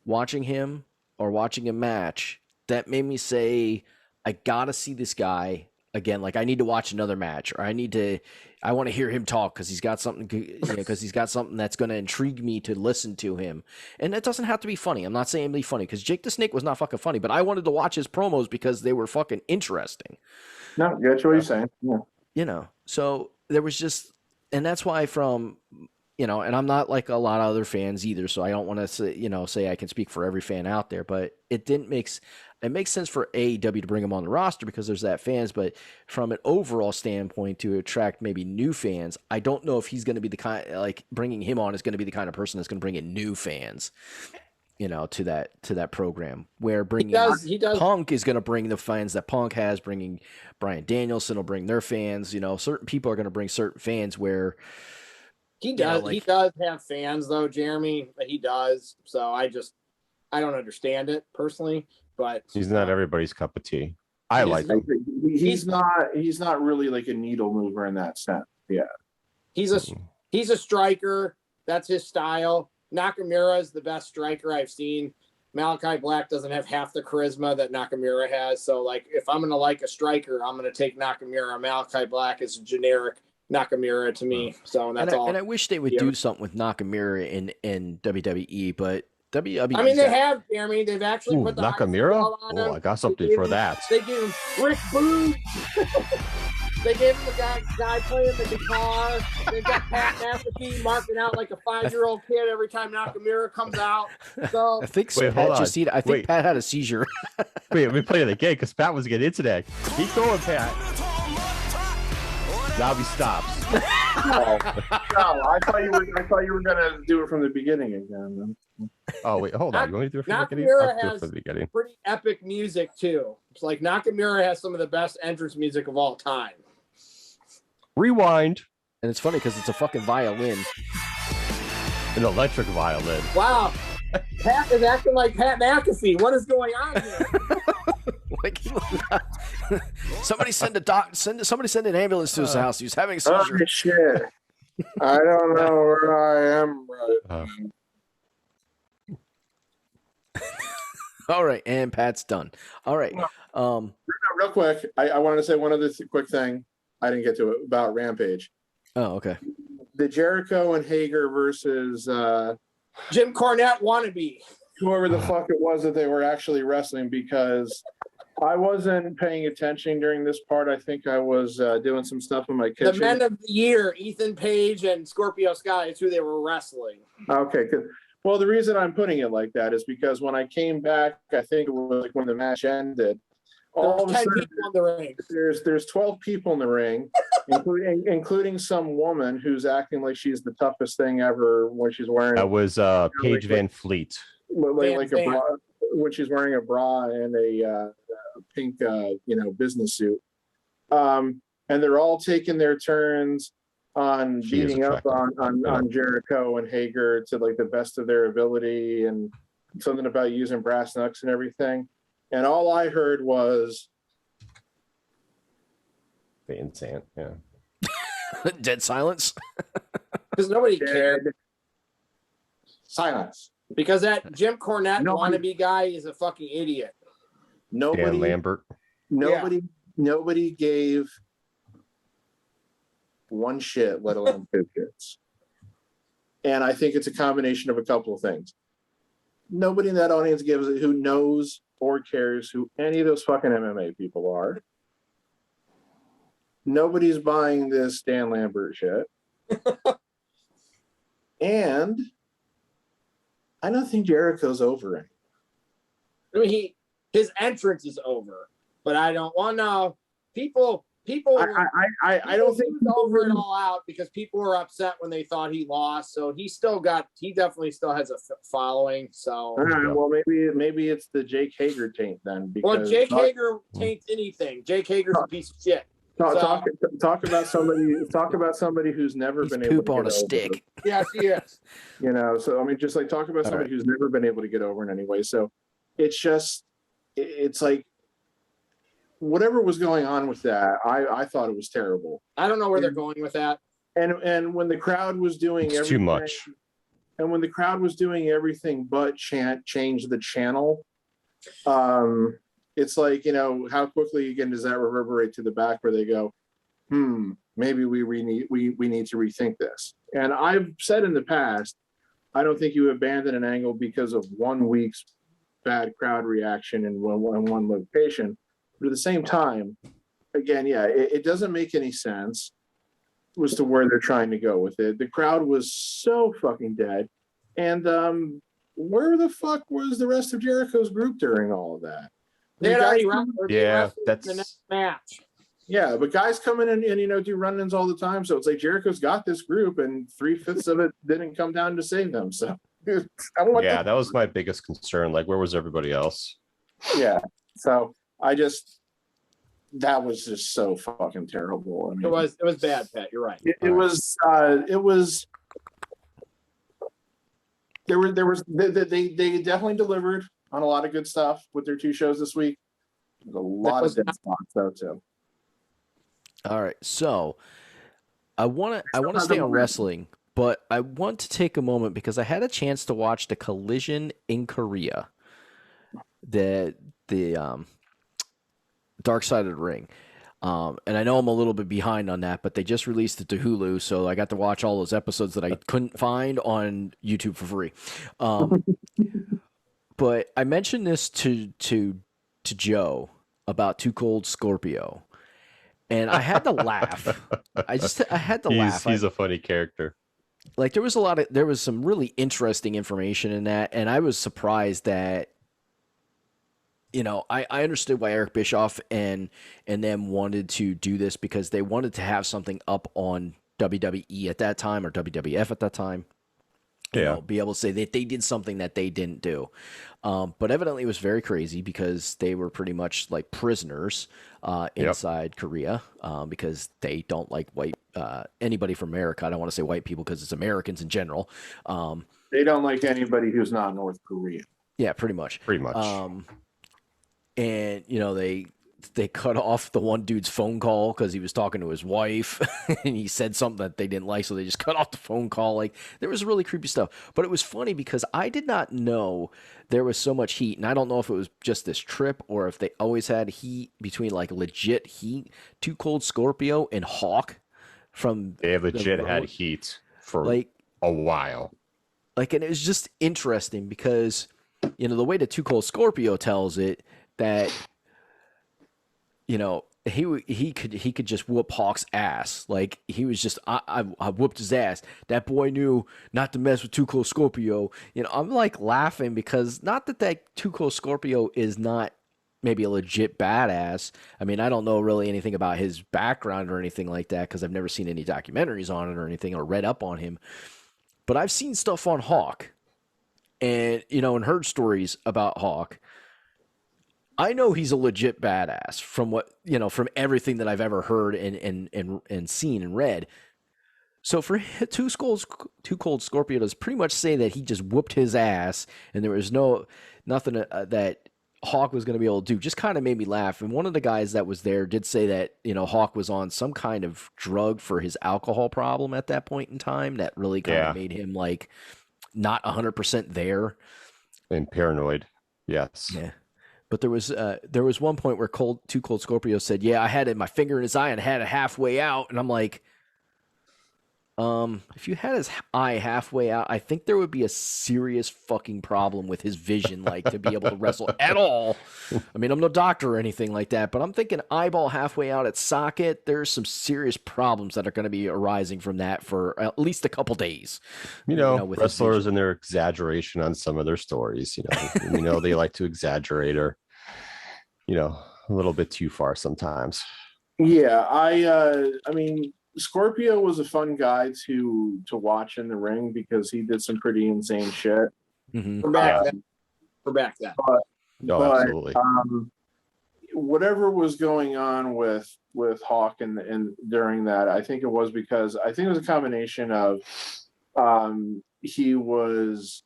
watching him or watching a match that made me say, I gotta see this guy again. Like, I need to watch another match, or I want to hear him talk because he's got something, because he's got something that's going to intrigue me to listen to him. And it doesn't have to be funny. I'm not saying be funny because Jake the Snake was not fucking funny, but I wanted to watch his promos because they were fucking interesting. No, that's what you're saying. Yeah. So there was just, and that's why and I'm not like a lot of other fans either, so I don't want to say I can speak for every fan out there, but it makes sense for AEW to bring him on the roster because there's that fans, but from an overall standpoint to attract maybe new fans, I don't know if he's going to be the kind, like bringing him on is going to be the kind of person that's going to bring in new fans, to that program, where bringing Punk is going to bring the fans that Punk has, bringing Bryan Danielson will bring their fans, certain people are going to bring certain fans where he does, he does have fans though, Jeremy, he does. So I don't understand it personally. But he's not everybody's cup of tea. I like him. He's not really like a needle mover in that sense. Yeah. He's a striker. That's his style. Nakamura is the best striker I've seen. Malachi Black doesn't have half the charisma that Nakamura has. So like if I'm gonna like a striker, I'm gonna take Nakamura. Malachi Black is generic Nakamura to me. So that's all. And I wish they would do something with Nakamura in WWE, but WWE. I mean, they have. I mean, they've actually put the Nakamura. on Oh, him. I got something for that. They gave him Rick Boots. They gave him a guy playing the guitar. They've got Pat McAfee marking out like a 5-year-old kid every time Nakamura comes out. So I think Wait, Pat hold just on. I think Pat had a seizure. Wait, let me play it again because Pat was getting into that. Keep going, Pat. Now he stops. No, I thought you were gonna do it from the beginning again. Oh wait, hold on. You want me to do it from the beginning? Nakamura I'll do it has from the beginning. pretty epic music too. It's like Nakamura has some of the best entrance music of all time. Rewind. And it's funny because it's a fucking violin. An electric violin. Wow. Pat is acting like Pat McAfee. What is going on here? Like, somebody send an ambulance to his house. He's having a seizure. Oh shit! I don't know where I am right now. All right, and Pat's done. All right. Real quick, I wanted to say one other quick thing. I didn't get to it about Rampage. Oh, okay. The Jericho and Hager versus Jim Cornette wannabe. whoever the fuck it was that they were actually wrestling, because I wasn't paying attention during this part. I think I was doing some stuff in my kitchen. The men of the year, Ethan Page and Scorpio Sky, is who they were wrestling. Okay, good. Well, the reason I'm putting it like that is because when I came back, I think it was like when the match ended, all of a 10 sudden people in the ring. there's 12 people in the ring, including some woman who's acting like she's the toughest thing ever when she's wearing. That was Paige Van Fleet. Like a bra, when she's wearing a bra and a pink business suit, and they're all taking their turns on beating up on Jericho and Hager to like the best of their ability, and something about using brass knucks and everything. And all I heard was The instant, yeah. Dead silence. Because nobody cared. Silence. Because that Jim Cornette Nobody- wannabe guy is a fucking idiot. Dan Lambert. Nobody gave one shit, let alone 2 shits. And I think it's a combination of a couple of things. Nobody in that audience gives it, who knows or cares who any of those fucking MMA people are. Nobody's buying this Dan Lambert shit. And I don't think Jericho's over it. I mean, his entrance is over, but I don't want to. People. I don't think he's over it all out because people were upset when they thought he lost. So he definitely still has a following. So all right, well, maybe it's the Jake Hager taint then. Well, Jake Hager taints anything. Jake Hager's a piece of shit. Talk about somebody who's never been able to poop on get a over stick. it. Yes, he is. So I mean, just like talk about somebody who's never been able to get over in any way. So it's like whatever was going on with that, I thought it was terrible. I don't know where they're going with that. And when the crowd was doing It's everything, too much. And when the crowd was doing everything but change the channel, it's like, how quickly again does that reverberate to the back where they go, maybe we need to rethink this. And I've said in the past, I don't think you abandon an angle because of 1 week's bad crowd reaction in one location. But at the same time, again, it doesn't make any sense as to where they're trying to go with it. The crowd was so fucking dead. And where the fuck was the rest of Jericho's group during all of that? They had already that's the next match. Yeah, but guys come in and do run-ins all the time. So it's like Jericho's got this group, and 3/5 of it didn't come down to save them. So that was my biggest concern. Like, where was everybody else? Yeah. So that was just so fucking terrible. I mean, It was bad, Pat. You're right. It was. They definitely delivered on a lot of good stuff with their 2 shows this week. There's a lot of dead spots though too. All right, so I want to stay on wrestling, but I want to take a moment because I had a chance to watch the Collision in Korea, the Dark Side of the Ring. And I know I'm a little bit behind on that, but they just released it to Hulu, so I got to watch all those episodes that I couldn't find on YouTube for free. But I mentioned this to Joe about Too Cold Scorpio, and I had to laugh. I had to laugh. He's a funny character. Like there was some really interesting information in that, and I was surprised that I understood why Eric Bischoff and them wanted to do this because they wanted to have something up on WWE at that time or WWF at that time. Be able to say that they did something that they didn't do. But evidently it was very crazy because they were pretty much like prisoners inside Korea because they don't like white anybody from America. I don't want to say white people because it's Americans in general. They don't like anybody who's not North Korean. Yeah, pretty much. And they cut off the one dude's phone call because he was talking to his wife and he said something that they didn't like, so they just cut off the phone call. Like there was really creepy stuff, but it was funny because I did not know there was so much heat, and I don't know if it was just this trip or if they always had heat between like legit heat. Too Cold Scorpio and Hawk they legit had heat for like a while. Like, and it was just interesting because the way that Too Cold Scorpio tells it that. He could just whoop Hawk's ass. Like he was just I whooped his ass. That boy knew not to mess with Too Cold Scorpio. I'm like laughing because not that Too Cold Scorpio is not maybe a legit badass. I mean, I don't know really anything about his background or anything like that because I've never seen any documentaries on it or anything or read up on him. But I've seen stuff on Hawk and and heard stories about Hawk. I know he's a legit badass from from everything that I've ever heard and seen and read. So for Too Cold Scorpio to pretty much say that he just whooped his ass and there was nothing that Hawk was going to be able to do just kind of made me laugh. And one of the guys that was there did say that, Hawk was on some kind of drug for his alcohol problem at that point in time that really kind of made him like not 100% there. And paranoid. Yes. Yeah. But there was one point where Too Cold Scorpio said, "Yeah, I had my finger in his eye and had it halfway out," and I'm like, if you had his eye halfway out, I think there would be a serious fucking problem with his vision, like to be able to wrestle at all. I mean, I'm no doctor or anything like that, but I'm thinking eyeball halfway out at socket. There's some serious problems that are going to be arising from that for at least a couple days. With wrestlers and their exaggeration on some of their stories. They like to exaggerate or, a little bit too far sometimes. Yeah, I mean. Scorpio was a fun guy to watch in the ring because he did some pretty insane shit. Mm-hmm. We're back then. Absolutely. Whatever was going on with Hawk and during that, I think it was a combination of he was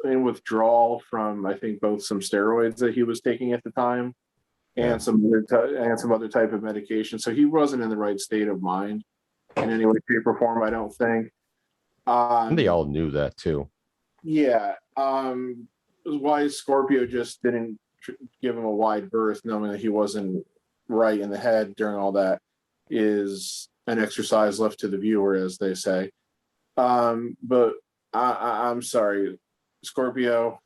in withdrawal from I think both some steroids that he was taking at the time and some other type of medication. So he wasn't in the right state of mind in any way, shape, or form, I don't think. And they all knew that too. Yeah. Why Scorpio just didn't give him a wide berth, knowing that he wasn't right in the head during all that, is an exercise left to the viewer, as they say. But I'm sorry, Scorpio.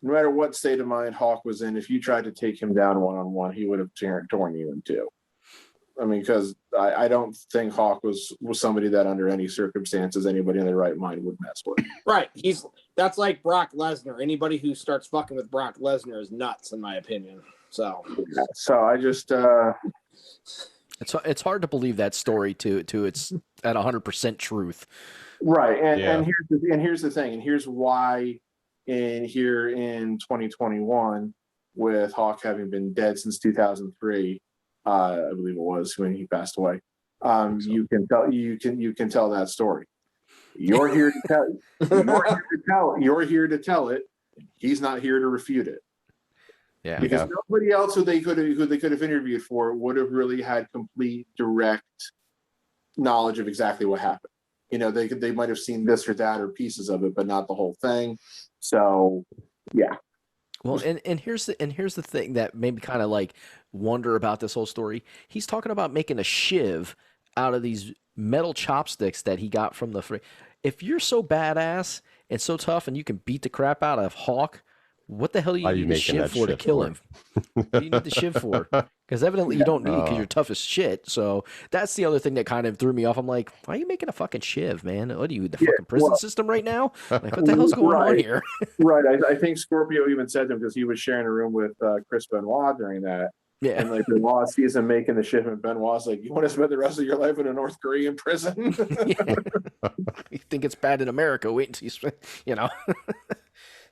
No matter what state of mind Hawk was in, if you tried to take him down one-on-one, he would have torn you in two. I mean, because I don't think Hawk was somebody that under any circumstances anybody in their right mind would mess with. Right. That's like Brock Lesnar. Anybody who starts fucking with Brock Lesnar is nuts, in my opinion. So I just it's hard to believe that story to its at 100% truth. Right. And here's the thing, and here's why in 2021, with Hawk having been dead since 2003. I believe it was when he passed away. You can tell that story. You're here to tell. You're here to tell it. He's not here to refute it. Yeah. Because nobody else who they could have interviewed for would have really had complete, direct knowledge of exactly what happened. They might have seen this or that or pieces of it, but not the whole thing. So, yeah. Well, and here's the thing that made me kind of like wonder about this whole story. He's talking about making a shiv out of these metal chopsticks that he got from the free. If you're so badass and so tough and you can beat the crap out of Hawk, what the hell do you need the shiv for to kill him? What do you need the shiv for? Because evidently you don't need because you're tough as shit. So that's the other thing that kind of threw me off. I'm like, why are you making a fucking shiv, man? What are you, the fucking prison system right now? Like, what the hell's going on here? Right. I think Scorpio even said to him because he was sharing a room with Chris Benoit during that. Yeah. And like Benoit sees him making the shift, and Benoit's like, "You want to spend the rest of your life in a North Korean prison?" You think it's bad in America? Wait until you, you know.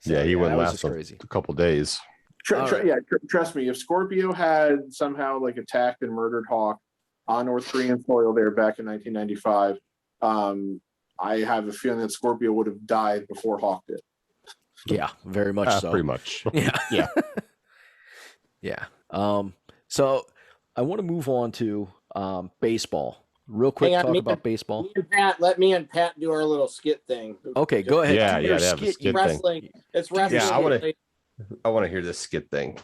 So, yeah, he wouldn't last crazy. a couple days. Trust me. If Scorpio had somehow like attacked and murdered Hawk on North Korean soil there back in 1995, I have a feeling that Scorpio would have died before Hawk did. Yeah, very much so. Pretty much. Yeah. Yeah. Yeah. So I want to move on to baseball. Real quick, talk about baseball. Let me and Pat do our little skit thing. Okay, go ahead. Yeah, they have a skit wrestling. thing. It's wrestling. Yeah, I want to hear this skit thing.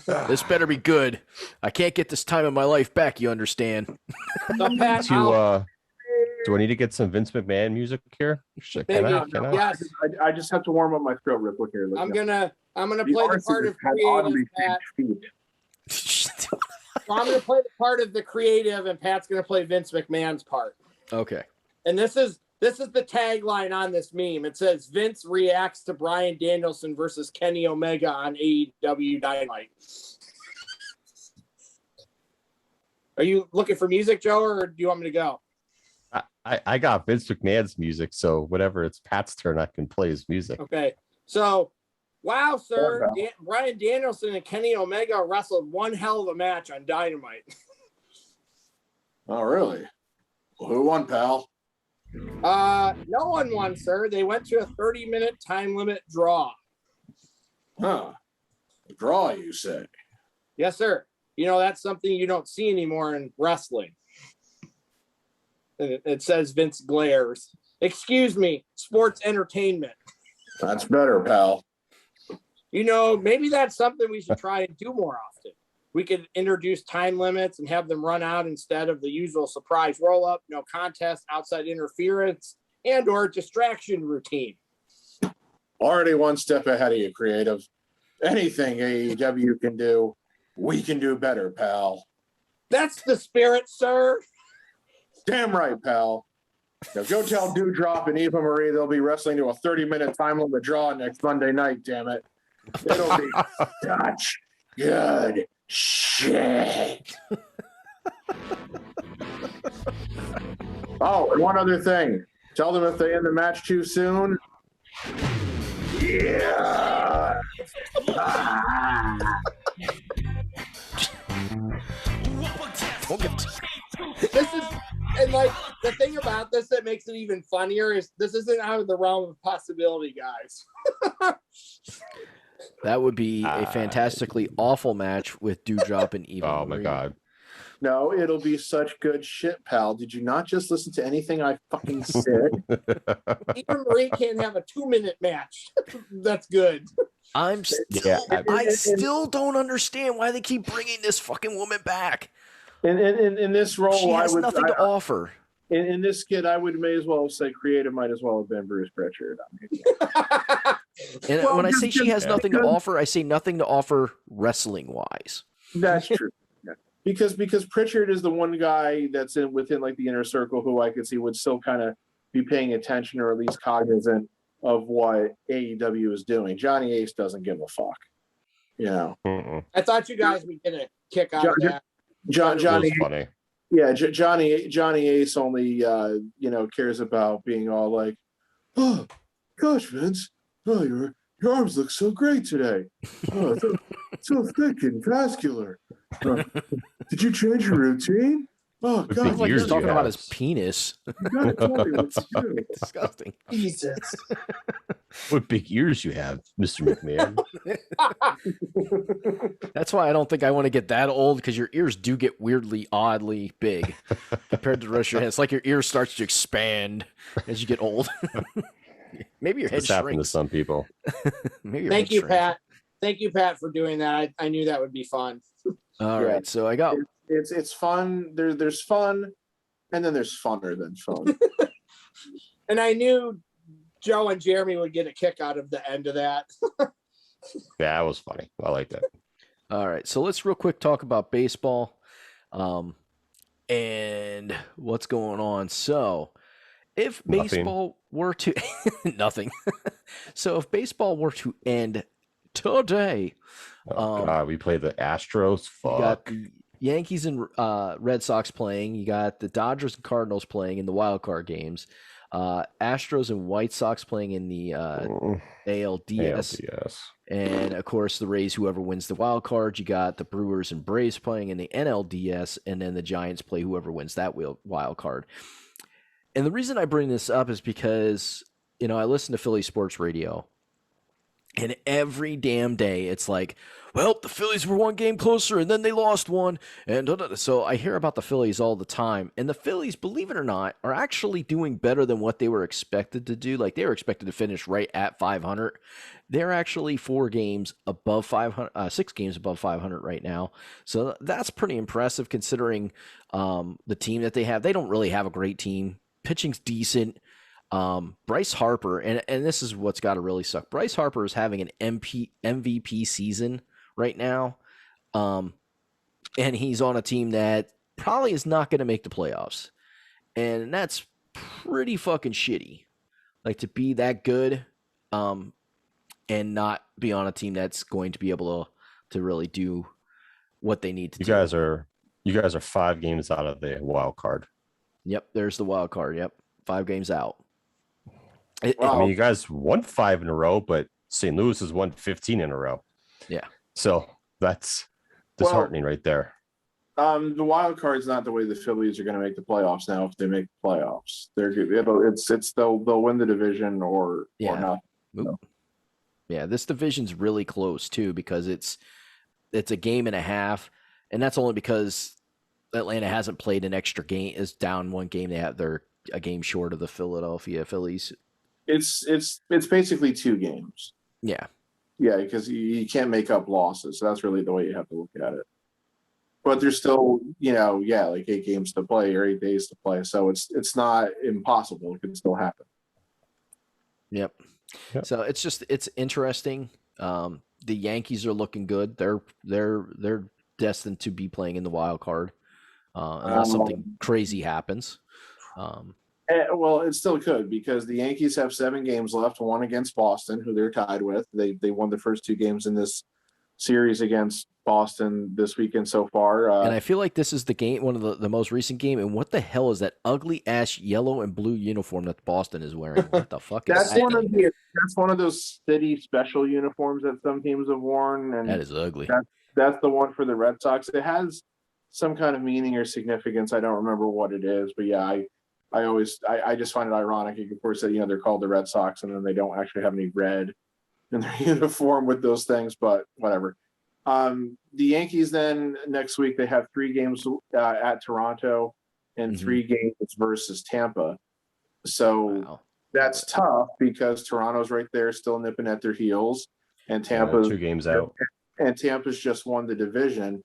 This better be good. I can't get this time of my life back. You understand? So, Pat, do I need to get some Vince McMahon music here? Can I? Yes. I just have to warm up my throat real quick here. I'm gonna play the part of creative, Pat. So I'm going to play the part of the creative, and Pat's going to play Vince McMahon's part. Okay. And this is the tagline on this meme. It says Vince reacts to Bryan Danielson versus Kenny Omega on AEW Dynamite. Are you looking for music, Joe, or do you want me to go? I got Vince McMahon's music, so whenever it's Pat's turn, I can play his music. Okay. So, wow, sir. Bryan Danielson and Kenny Omega wrestled one hell of a match on Dynamite. Oh, really? Well, who won, pal? No one won, sir. They went to a 30-minute time limit draw. Huh. A draw, you say? Yes, sir. You know, that's something you don't see anymore in wrestling. It says Vince glares. Excuse me, sports entertainment. That's better, pal. You know, maybe that's something we should try and do more often. We could introduce time limits and have them run out instead of the usual surprise roll-up, no contest, outside interference, and or distraction routine. Already one step ahead of you, creative. Anything AEW can do, we can do better, pal. That's the spirit, sir. Damn right, pal. Now go tell Dewdrop and Eva Marie they'll be wrestling to a 30-minute time limit draw next Monday night, damn it. It'll be such good shit. Oh, and one other thing. Tell them if they end the match too soon. Yeah. This is, and like the thing about this that makes it even funnier is this isn't out of the realm of possibility, guys. That would be a fantastically awful match with Dewdrop and Eva. Oh my God. No, it'll be such good shit, pal. Did you not just listen to anything I fucking said? Eva Marie can't have a 2-minute match. That's good. I still don't understand why they keep bringing this fucking woman back. In this role, she has nothing to offer. In this skit, I would may as well say creative might as well have been Bruce Pritchard. And when I say she has nothing to offer, I say nothing to offer wrestling wise. That's true. Yeah. Because Pritchard is the one guy that's within like the inner circle who I could see would still kind of be paying attention or at least cognizant of what AEW is doing. Johnny Ace doesn't give a fuck. You know. I thought you guys would get a kick out of that. Johnny, funny. Yeah, Johnny Ace only cares about being all like, oh gosh, Vince, oh your arms look so great today, oh so thick and vascular. Did you change your routine? Oh God, like he's talking about his penis. You gotta tell me what to do. Disgusting. Jesus. What big ears you have, Mr. McMahon. That's why I don't think I want to get that old, because your ears do get weirdly, oddly big compared to the rest of your head. It's like your ear starts to expand as you get old. Maybe your head This happened to shrinks. some people. Maybe Thank you, Pat. Thank you, Pat, for doing that. I knew that would be fun. All right, so I got... It's fun. There's fun, And then there's funner than fun. And I knew Joe and Jeremy would get a kick out of the end of that. Yeah, that was funny. I like that. All right, so let's real quick talk about baseball, and what's going on. So, if Nothing. baseball were to nothing, so if baseball were to end today, Oh, God, we play the Astros. you got Fuck. the Yankees and Red Sox playing. You got the Dodgers and Cardinals playing in the wild card games. Astros and White Sox playing in the ALDS. ALDS. And of course, the Rays, whoever wins the wild card. You got the Brewers and Braves playing in the NLDS, and then the Giants play whoever wins that wild card. And the reason I bring this up is because, I listen to Philly sports radio, and every damn day it's like, well, the Phillies were one game closer, and then they lost one. And so I hear about the Phillies all the time. And the Phillies, believe it or not, are actually doing better than what they were expected to do. Like, they were expected to finish right at 500. They're actually 4 games above 500, 6 games above 500 right now. So that's pretty impressive considering the team that they have. They don't really have a great team. Pitching's decent. Bryce Harper, and this is what's got to really suck. Bryce Harper is having an MVP season right now, and he's on a team that probably is not going to make the playoffs, and that's pretty fucking shitty. Like, to be that good, and not be on a team that's going to be able to really do what they need to do. You guys are 5 games out of the wild card. Yep, there's the wild card. Yep, 5 games out. I mean, you guys won 5 in a row, but St. Louis has won 15 in a row. Yeah. So that's disheartening right there. The wild card's not the way the Phillies are going to make the playoffs now. If they make the playoffs, they'll win the division or not. No. Yeah, this division's really close too because it's a game and a half, and that's only because Atlanta hasn't played an extra game. Is down 1 game. They're a game short of the Philadelphia Phillies. It's basically 2 games. Yeah. Yeah, because you can't make up losses. So that's really the way you have to look at it. But there's still, like 8 games to play or 8 days to play. So it's not impossible. It can still happen. Yep. So it's interesting. The Yankees are looking good. They're destined to be playing in the wild card unless something crazy happens. Well, it still could because the Yankees have 7 games left, 1 against Boston, who they're tied with. They won the first 2 games in this series against Boston this weekend so far. And I feel like this is the game, one of the most recent game. And what the hell is that ugly ass yellow and blue uniform that Boston is wearing? What the fuck is that? That's one of those city special uniforms that some teams have worn. And that is ugly. That's the one for the Red Sox. It has some kind of meaning or significance. I don't remember what it is, but yeah, I just find it ironic. Of course, that they're called the Red Sox, and then they don't actually have any red in their uniform with those things. But whatever. The Yankees then next week they have 3 games at Toronto and 3 games versus Tampa. So that's tough because Toronto's right there, still nipping at their heels, and Tampa's 2 games out. And Tampa's just won the division.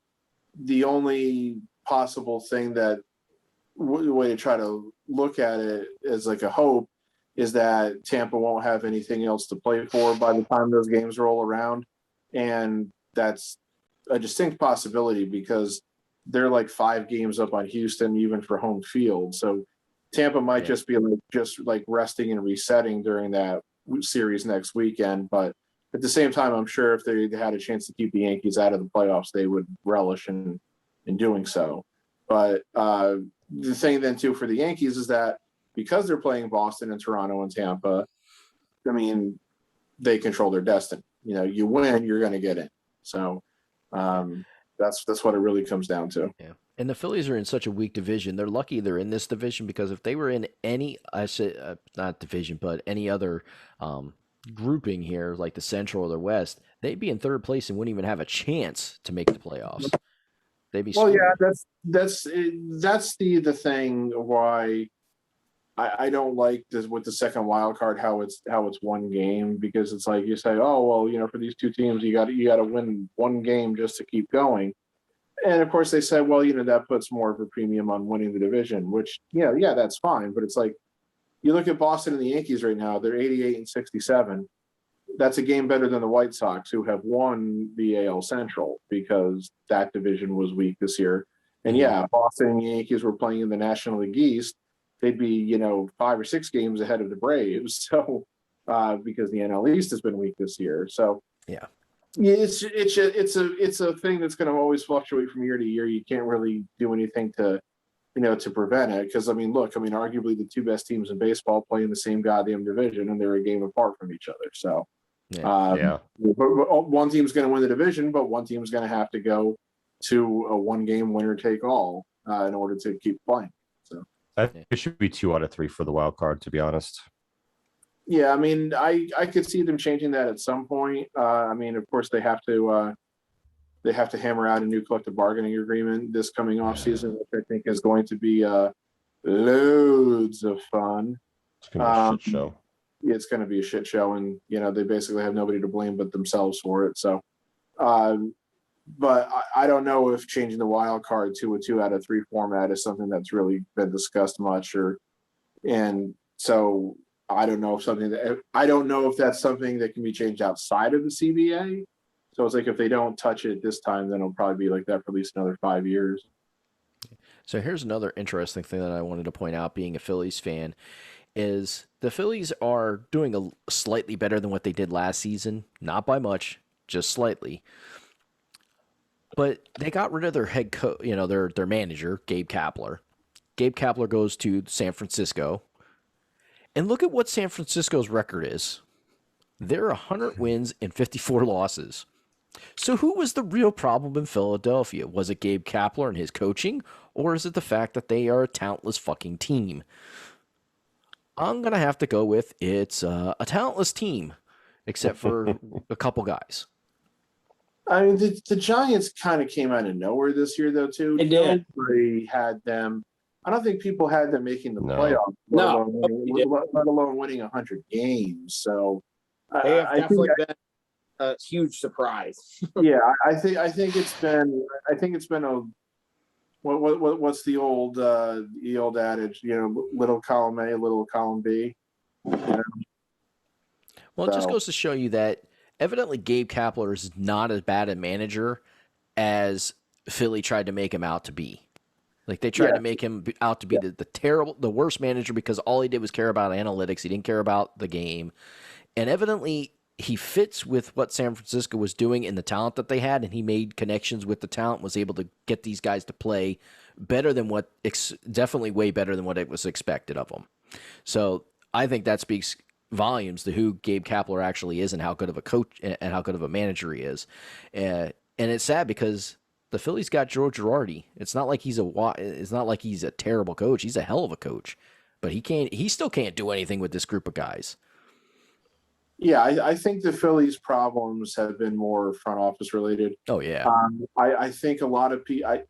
The only possible thing that way to try to look at it as like a hope is that Tampa won't have anything else to play for by the time those games roll around. And that's a distinct possibility because they're like 5 games up on Houston, even for home field. So Tampa might just be like resting and resetting during that series next weekend. But at the same time, I'm sure if they had a chance to keep the Yankees out of the playoffs, they would relish in doing so. But the thing then too for the Yankees is that because they're playing Boston and Toronto and Tampa, I mean, they control their destiny. You win, you're going to get in. So that's what it really comes down to. Yeah. And the Phillies are in such a weak division. They're lucky they're in this division because if they were in any, not division, but any other grouping here, like the Central or the West, they'd be in 3rd place and wouldn't even have a chance to make the playoffs. They'd be screwed. Yeah, that's the thing why I don't like this with the second wild card how it's 1 game, because it's like you say, oh well, for these 2 teams you got to win 1 game just to keep going. And of course they said, well, that puts more of a premium on winning the division, which, yeah, that's fine. But it's like, you look at Boston and the Yankees right now, they're 88 and 67. That's a game better than the White Sox, who have won the AL Central because that division was weak this year. And yeah, Boston and the Yankees were playing in the National League East. They'd be, 5 or 6 games ahead of the Braves. So, because the NL East has been weak this year. So, Yeah, it's a thing that's going to always fluctuate from year to year. You can't really do anything to prevent it. Because arguably the two best teams in baseball play in the same goddamn division, and they're a game apart from each other. So, Yeah. but one team's going to win the division, but one team's going to have to go to a one-game winner-take-all in order to keep playing. So, I think it should be 2 out of 3 for the wild card, to be honest. yeah, I could see them changing that at some point. Of course, they have to hammer out a new collective bargaining agreement this coming offseason, which I think is going to be loads of fun. It's going to be a shit show. It's going to be a shit show, and they basically have nobody to blame but themselves for it. So, but I don't know if changing the wild card to a 2 out of 3 format is something that's really been discussed much, and so I don't know if that's something that can be changed outside of the CBA. So it's like, if they don't touch it this time, then it'll probably be like that for at least another 5 years. So here's another interesting thing that I wanted to point out, being a Phillies fan, is the Phillies are doing a slightly better than what they did last season. Not by much, just slightly. But they got rid of their head coach, their manager, Gabe Kapler. Gabe Kapler goes to San Francisco. And look at what San Francisco's record is. They're 100 wins and 54 losses. So who was the real problem in Philadelphia? Was it Gabe Kapler and his coaching? Or is it the fact that they are a talentless fucking team? I'm going to have to go with it's a talentless team, except for a couple guys. The Giants kind of came out of nowhere this year, though, too. They did. Nobody had them. I don't think people had them making the No. playoffs, No. let alone winning 100 games. So They have definitely been a huge surprise. Yeah, I think it's been a what's the old adage? Little column A, little column B. Well, it just goes to show you that evidently Gabe Kapler is not as bad a manager as Philly tried to make him out to be. Like, they tried to make him out to be the worst manager, because all he did was care about analytics. He didn't care about the game. And evidently he fits with what San Francisco was doing and the talent that they had, and he made connections with the talent, was able to get these guys to play better than definitely way better than what it was expected of them. So I think that speaks volumes to who Gabe Kapler actually is and how good of a coach and how good of a manager he is. And it's sad because the Phillies got Joe Girardi. It's not like he's a terrible coach. He's a hell of a coach, but he still can't do anything with this group of guys. Yeah, I think the Phillies' problems have been more front office related. Oh yeah. I think a lot of people.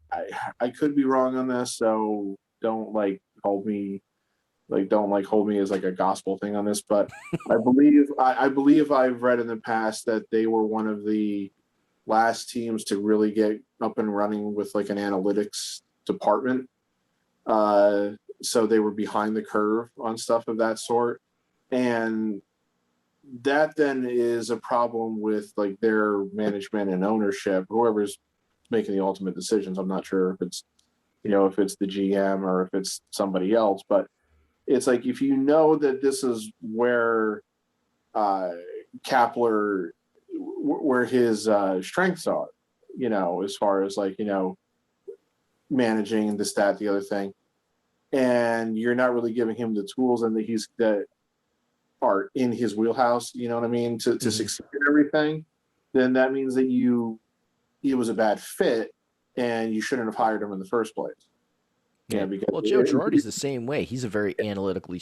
I could be wrong on this, so don't hold me as like a gospel thing on this. But I believe I've read in the past that they were one of the last teams to really get up and running with like an analytics department. So they were behind the curve on stuff of that sort, and that then is a problem with like their management and ownership, whoever's making the ultimate decisions. I'm not sure if it's the GM or if it's somebody else, but it's like, if you know that this is where Kapler, where his strengths are, as far as managing this, that, the other thing, and you're not really giving him the tools and that are in his wheelhouse, to succeed in everything, then that means that he was a bad fit and you shouldn't have hired him in the first place. Yeah, because Joe Girardi's the same way. He's a very analytically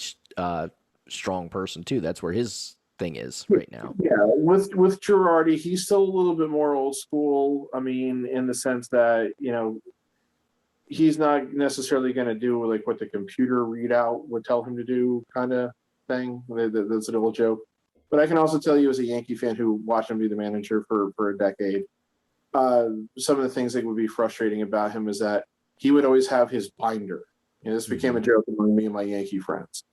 strong person too. That's where his thing is right now. Yeah, with Girardi, he's still a little bit more old school. I mean, in the sense that he's not necessarily going to do like what the computer readout would tell him to do, kind of thing. That's a little joke. But I can also tell you, as a Yankee fan who watched him be the manager for a decade, some of the things that would be frustrating about him is that he would always have his binder. You know, this became a joke among me and my Yankee friends.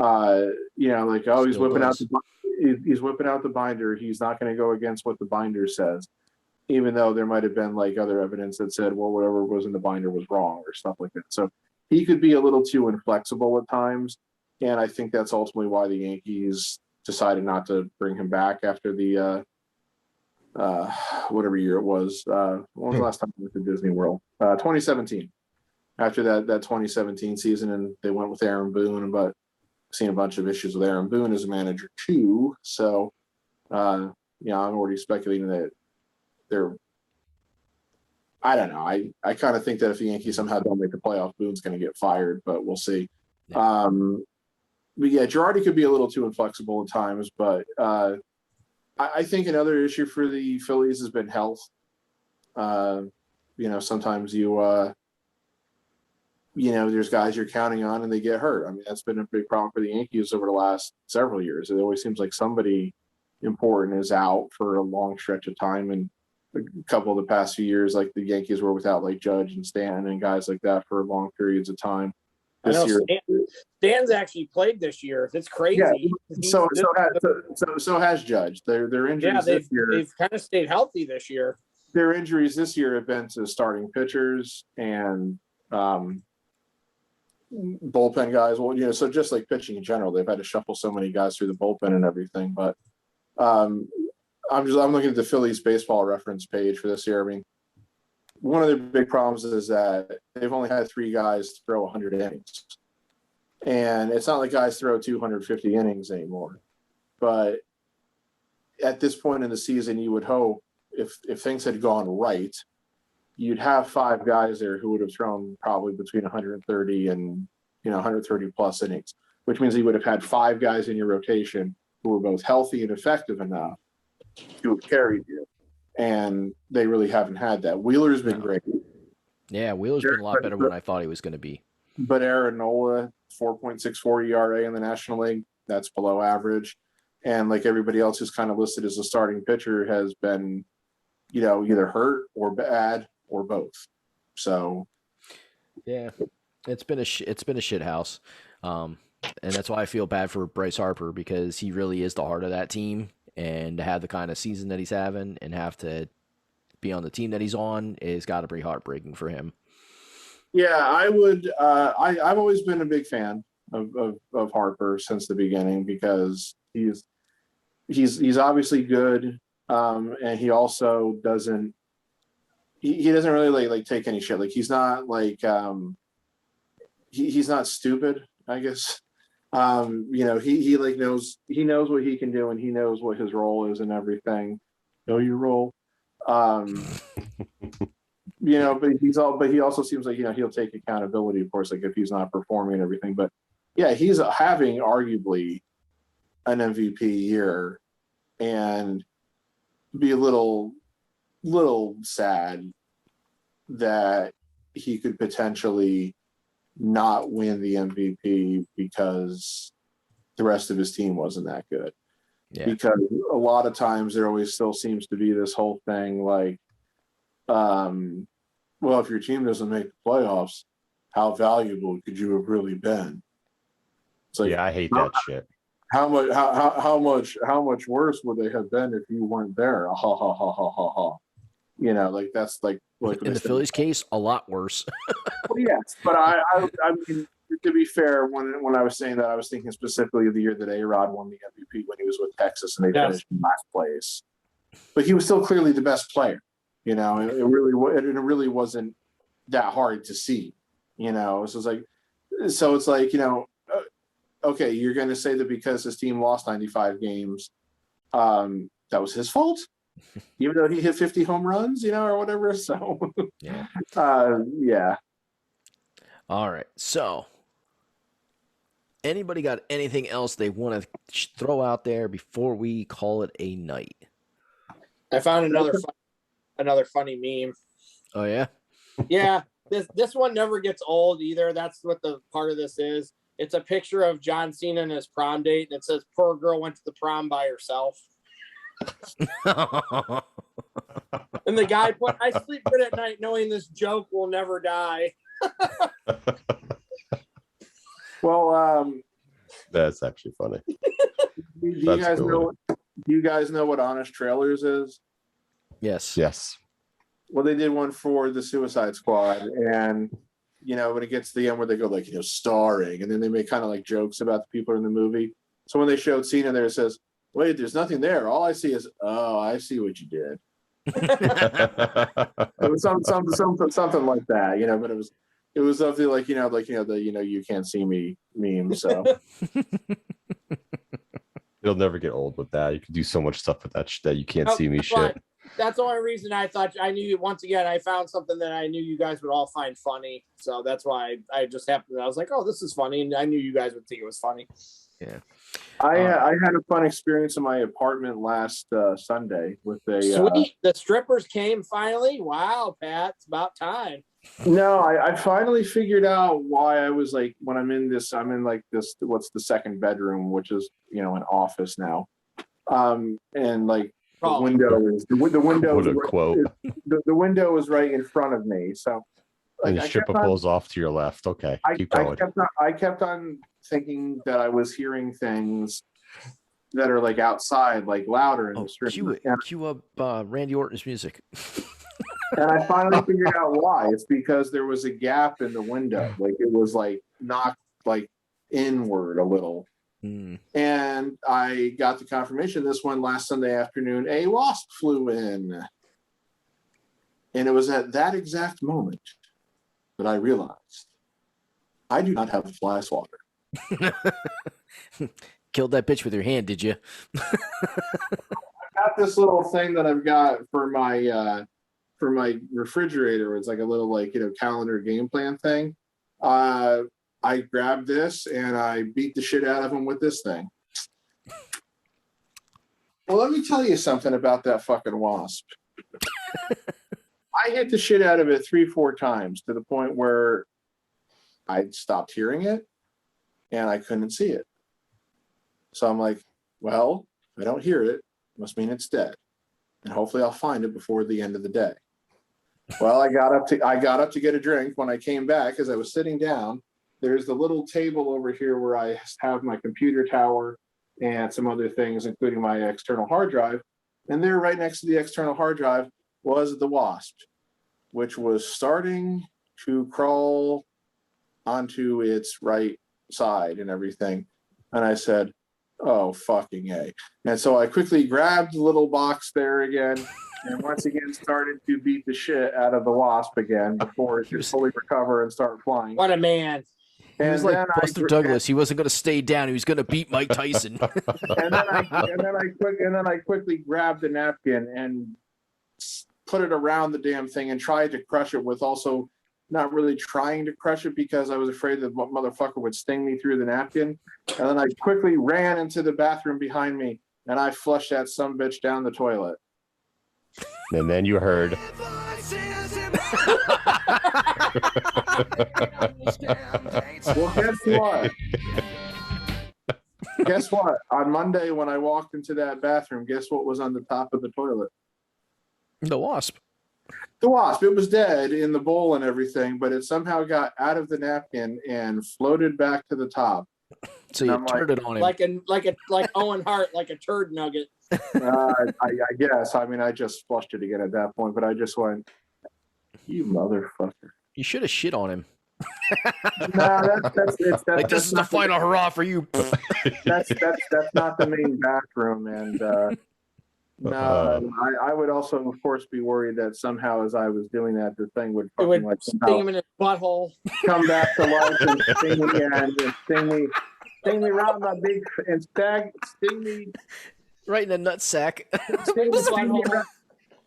You know, like, oh, he's whipping out the binder. He's not going to go against what the binder says, even though there might have been like other evidence that said, well, whatever was in the binder was wrong or stuff like that. So he could be a little too inflexible at times, and I think that's ultimately why the Yankees decided not to bring him back after the whatever year it was. When was the last time we went to Disney World? 2017. After that 2017 season, and they went with Aaron Boone, but I've seen a bunch of issues with Aaron Boone as a manager too. So, I'm already speculating that I don't know. I kind of think that if the Yankees somehow don't make the playoffs, Boone's going to get fired, but we'll see. Yeah. But yeah, Girardi could be a little too inflexible at times, but I think another issue for the Phillies has been health. Sometimes there's guys you're counting on and they get hurt. I mean, that's been a big problem for the Yankees over the last several years. It always seems like somebody important is out for a long stretch of time. And a couple of the past few years, like the Yankees were without like Judge and Stanton and guys like that for long periods of time. This year, Stan's actually played this year. It's crazy. Yeah, so has Judge. Their injuries this year. They've kind of stayed healthy this year. Their injuries this year have been to starting pitchers and bullpen guys. Well, so just like pitching in general, they've had to shuffle so many guys through the bullpen and everything. But I'm looking at the Phillies baseball reference page for this year. I mean, one of the big problems is that they've only had 3 guys throw 100 innings. And it's not like guys throw 250 innings anymore. But at this point in the season, you would hope if things had gone right, you'd have 5 guys there who would have thrown probably between 130 and 130 plus innings, which means you would have had 5 guys in your rotation who were both healthy and effective enough to have carried you. And they really haven't had that. Wheeler's been great. Yeah, Wheeler's been a lot better than I thought he was going to be. But Aaron Nola, 4.64 ERA in the National League, that's below average. And like everybody else who's kind of listed as a starting pitcher has been, either hurt or bad or both. So, yeah, it's been a shit house, and that's why I feel bad for Bryce Harper, because he really is the heart of that team, and to have the kind of season that he's having and have to be on the team that he's on is got to be heartbreaking for him. Yeah, I would. I've always been a big fan of Harper since the beginning, because he's obviously good, and he also doesn't. He doesn't really like take any shit. Like he's not like he's not stupid, I guess. He like knows what he can do, and he knows what his role is and everything. Know your role. But he also seems like he'll take accountability, of course, like if he's not performing and everything. But yeah, he's having arguably an MVP year, and be a little sad that he could potentially not win the MVP because the rest of his team wasn't that good. Yeah. Because a lot of times there always still seems to be this whole thing like, well, if your team doesn't make the playoffs, how valuable could you have really been? It's like, yeah, I hate that shit. How much worse would they have been if you weren't there? Ha ha ha ha ha ha. Like that's like in the Phillies case, a lot worse. Well, yes, but I mean, to be fair, when I was saying that, I was thinking specifically of the year that A-Rod won the MVP when he was with Texas and they finished in last place. But he was still clearly the best player. It really wasn't that hard to see. So it's like okay, you're going to say that because his team lost 95 games, that was his fault, even though he hit 50 home runs, or whatever. So yeah. Yeah. All right. So anybody got anything else they want to throw out there before we call it a night? I found another funny meme. Oh yeah? Yeah. This one never gets old either. That's what the part of this is. It's a picture of John Cena and his prom date, and it says, "Poor girl went to the prom by herself." And the guy put, I sleep good at night knowing this joke will never die. Well, That's actually funny. do you guys know what Honest Trailers is? Yes. Yes. Well, they did one for the Suicide Squad, and when it gets to the end where they go like, starring, and then they make kind of like jokes about the people in the movie. So when they showed Cena there, it says, "Wait, there's nothing there. All I see is, oh, I see what you did." It was something like that, but it was something like the you can't see me meme. So You'll never get old with that. You can do so much stuff with that you can't see me shit. That's the only reason I thought I knew. Once again, I found something that I knew you guys would all find funny. So that's why I just happened. I was like, "Oh, this is funny," and I knew you guys would think it was funny. Yeah. I had a fun experience in my apartment last Sunday with a sweet. The strippers came finally. Wow, Pat, it's about time. No, I finally figured out why I was like, when I'm in this, what's the second bedroom, which is an office now, and like. The window is the window. What a quote. The window is right in front of me. So, and the stripper pulls off to your left. Okay, keep going. I kept on thinking that I was hearing things that are like outside, like louder in the strip. Cue up Randy Orton's music. And I finally figured out why. It's because there was a gap in the window. Like it was like knocked like inward a little. And I got the confirmation this one last Sunday afternoon, a wasp flew in. And it was at that exact moment that I realized I do not have a fly swatter. Killed that bitch with your hand, did you? I've got this little thing that I've got for my refrigerator. It's like a little calendar game plan thing. I grabbed this and I beat the shit out of him with this thing. Well, let me tell you something about that fucking wasp. I hit the shit out of it 3-4 times to the point where I stopped hearing it and I couldn't see it. So I'm like, well, if I don't hear it, must mean it's dead. And hopefully I'll find it before the end of the day. Well, I got up to get a drink. When I came back, as I was sitting down, there's the little table over here where I have my computer tower and some other things, including my external hard drive. And there, right next to the external hard drive, was the wasp, which was starting to crawl onto its right side and everything. And I said, oh, fucking A. And so I quickly grabbed the little box there again and once again started to beat the shit out of the wasp again before it could fully recover and start flying. What a man. He was like Buster Douglas. He wasn't going to stay down. He was going to beat Mike Tyson. and then I quickly grabbed the napkin and put it around the damn thing and tried to crush it with also not really trying to crush it because I was afraid that motherfucker would sting me through the napkin. And then I quickly ran into the bathroom behind me and I flushed that sumbitch down the toilet. And then you heard. Well, guess what? On Monday when I walked into that bathroom, guess what was on the top of the toilet? The wasp. The wasp. It was dead in the bowl and everything, but it somehow got out of the napkin and floated back to the top. So you turned it on him like Owen Hart, like a turd nugget. I guess. I mean, I just flushed it again at that point, but I just went, "You motherfucker!" You should have shit on him. No, that's this is the final hurrah for you. That's not the main bathroom, and no, I would also, of course, be worried that somehow, as I was doing that, the thing would sting him in his butthole, come back to life and sting me and sting me around my big and sting me right in the nutsack.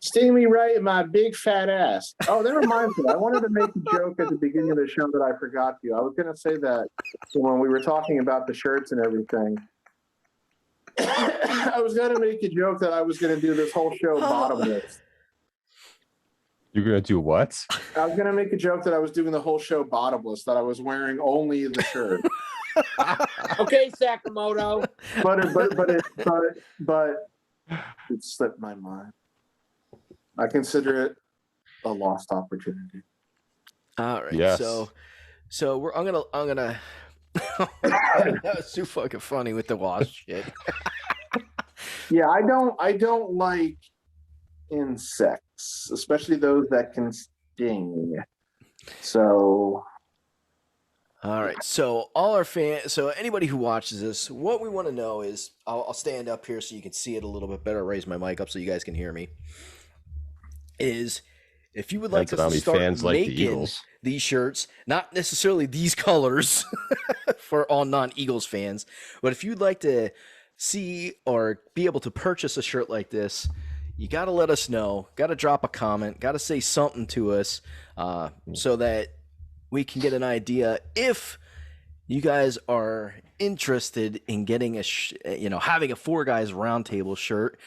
Sting me right in my big fat ass. Oh, that reminds me. I wanted to make a joke at the beginning of the show that I forgot to. I was going to say that when we were talking about the shirts and everything. I was going to make a joke that I was going to do this whole show bottomless. You're going to do what? I was going to make a joke that I was doing the whole show bottomless, that I was wearing only the shirt. Okay, Sakamoto. But it slipped my mind. I consider it a lost opportunity. All right. Yes. So I'm gonna that was too fucking funny with the wasp shit. Yeah, I don't like insects, especially those that can sting. So All right. So all our fans, so anybody who watches this, what we want to know is, I'll stand up here so you can see it a little bit better. Raise my mic up so you guys can hear me. Is if you would like Depends us on how to many start fans like the making Eagles. these shirts, not necessarily these colors for all non-Eagles fans, but if you'd like to see or be able to purchase a shirt like this, you got to let us know. Got to drop a comment. Got to say something to us so that we can get an idea if you guys are interested in getting having a Four Guys Roundtable shirt.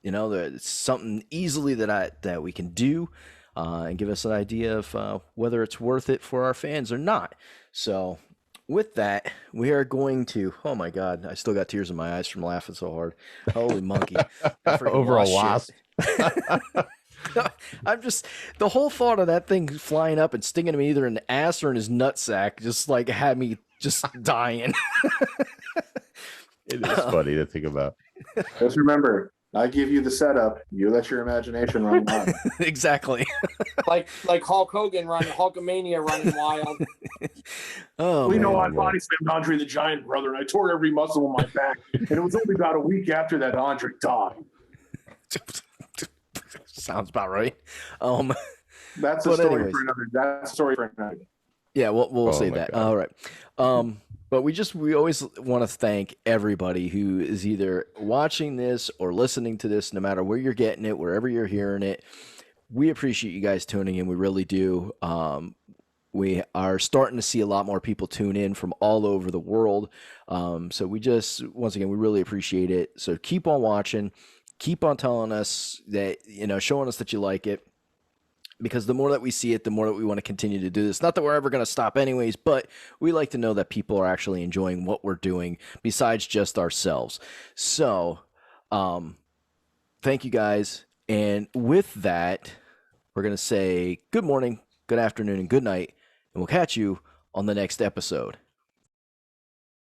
It's something easily that we can do and give us an idea of whether it's worth it for our fans or not. So with that, we are going to, oh my God, I still got tears in my eyes from laughing so hard. Holy monkey. Over a wasp. I'm just, the whole thought of that thing flying up and stinging him either in the ass or in his nutsack just like had me just dying. It is funny to think about. just remember, I give you the setup. You let your imagination run wild. Exactly. like Hulk Hogan running, Hulkamania running wild. Oh, well, man. I body slammed Andre the Giant, brother, and I tore every muscle in my back. And it was only about a week after that Andre died. Sounds about right. That's a story for another. That's a story for another. Yeah, we'll say that. God. All right. But we always want to thank everybody who is either watching this or listening to this, no matter where you're getting it, wherever you're hearing it. We appreciate you guys tuning in. We really do. We are starting to see a lot more people tune in from all over the world. So once again, we really appreciate it. So keep on watching. Keep on telling us that, showing us that you like it. Because the more that we see it, the more that we want to continue to do this. Not that we're ever going to stop anyways, but we like to know that people are actually enjoying what we're doing besides just ourselves. So, thank you guys. And with that, we're going to say good morning, good afternoon, and good night. And we'll catch you on the next episode.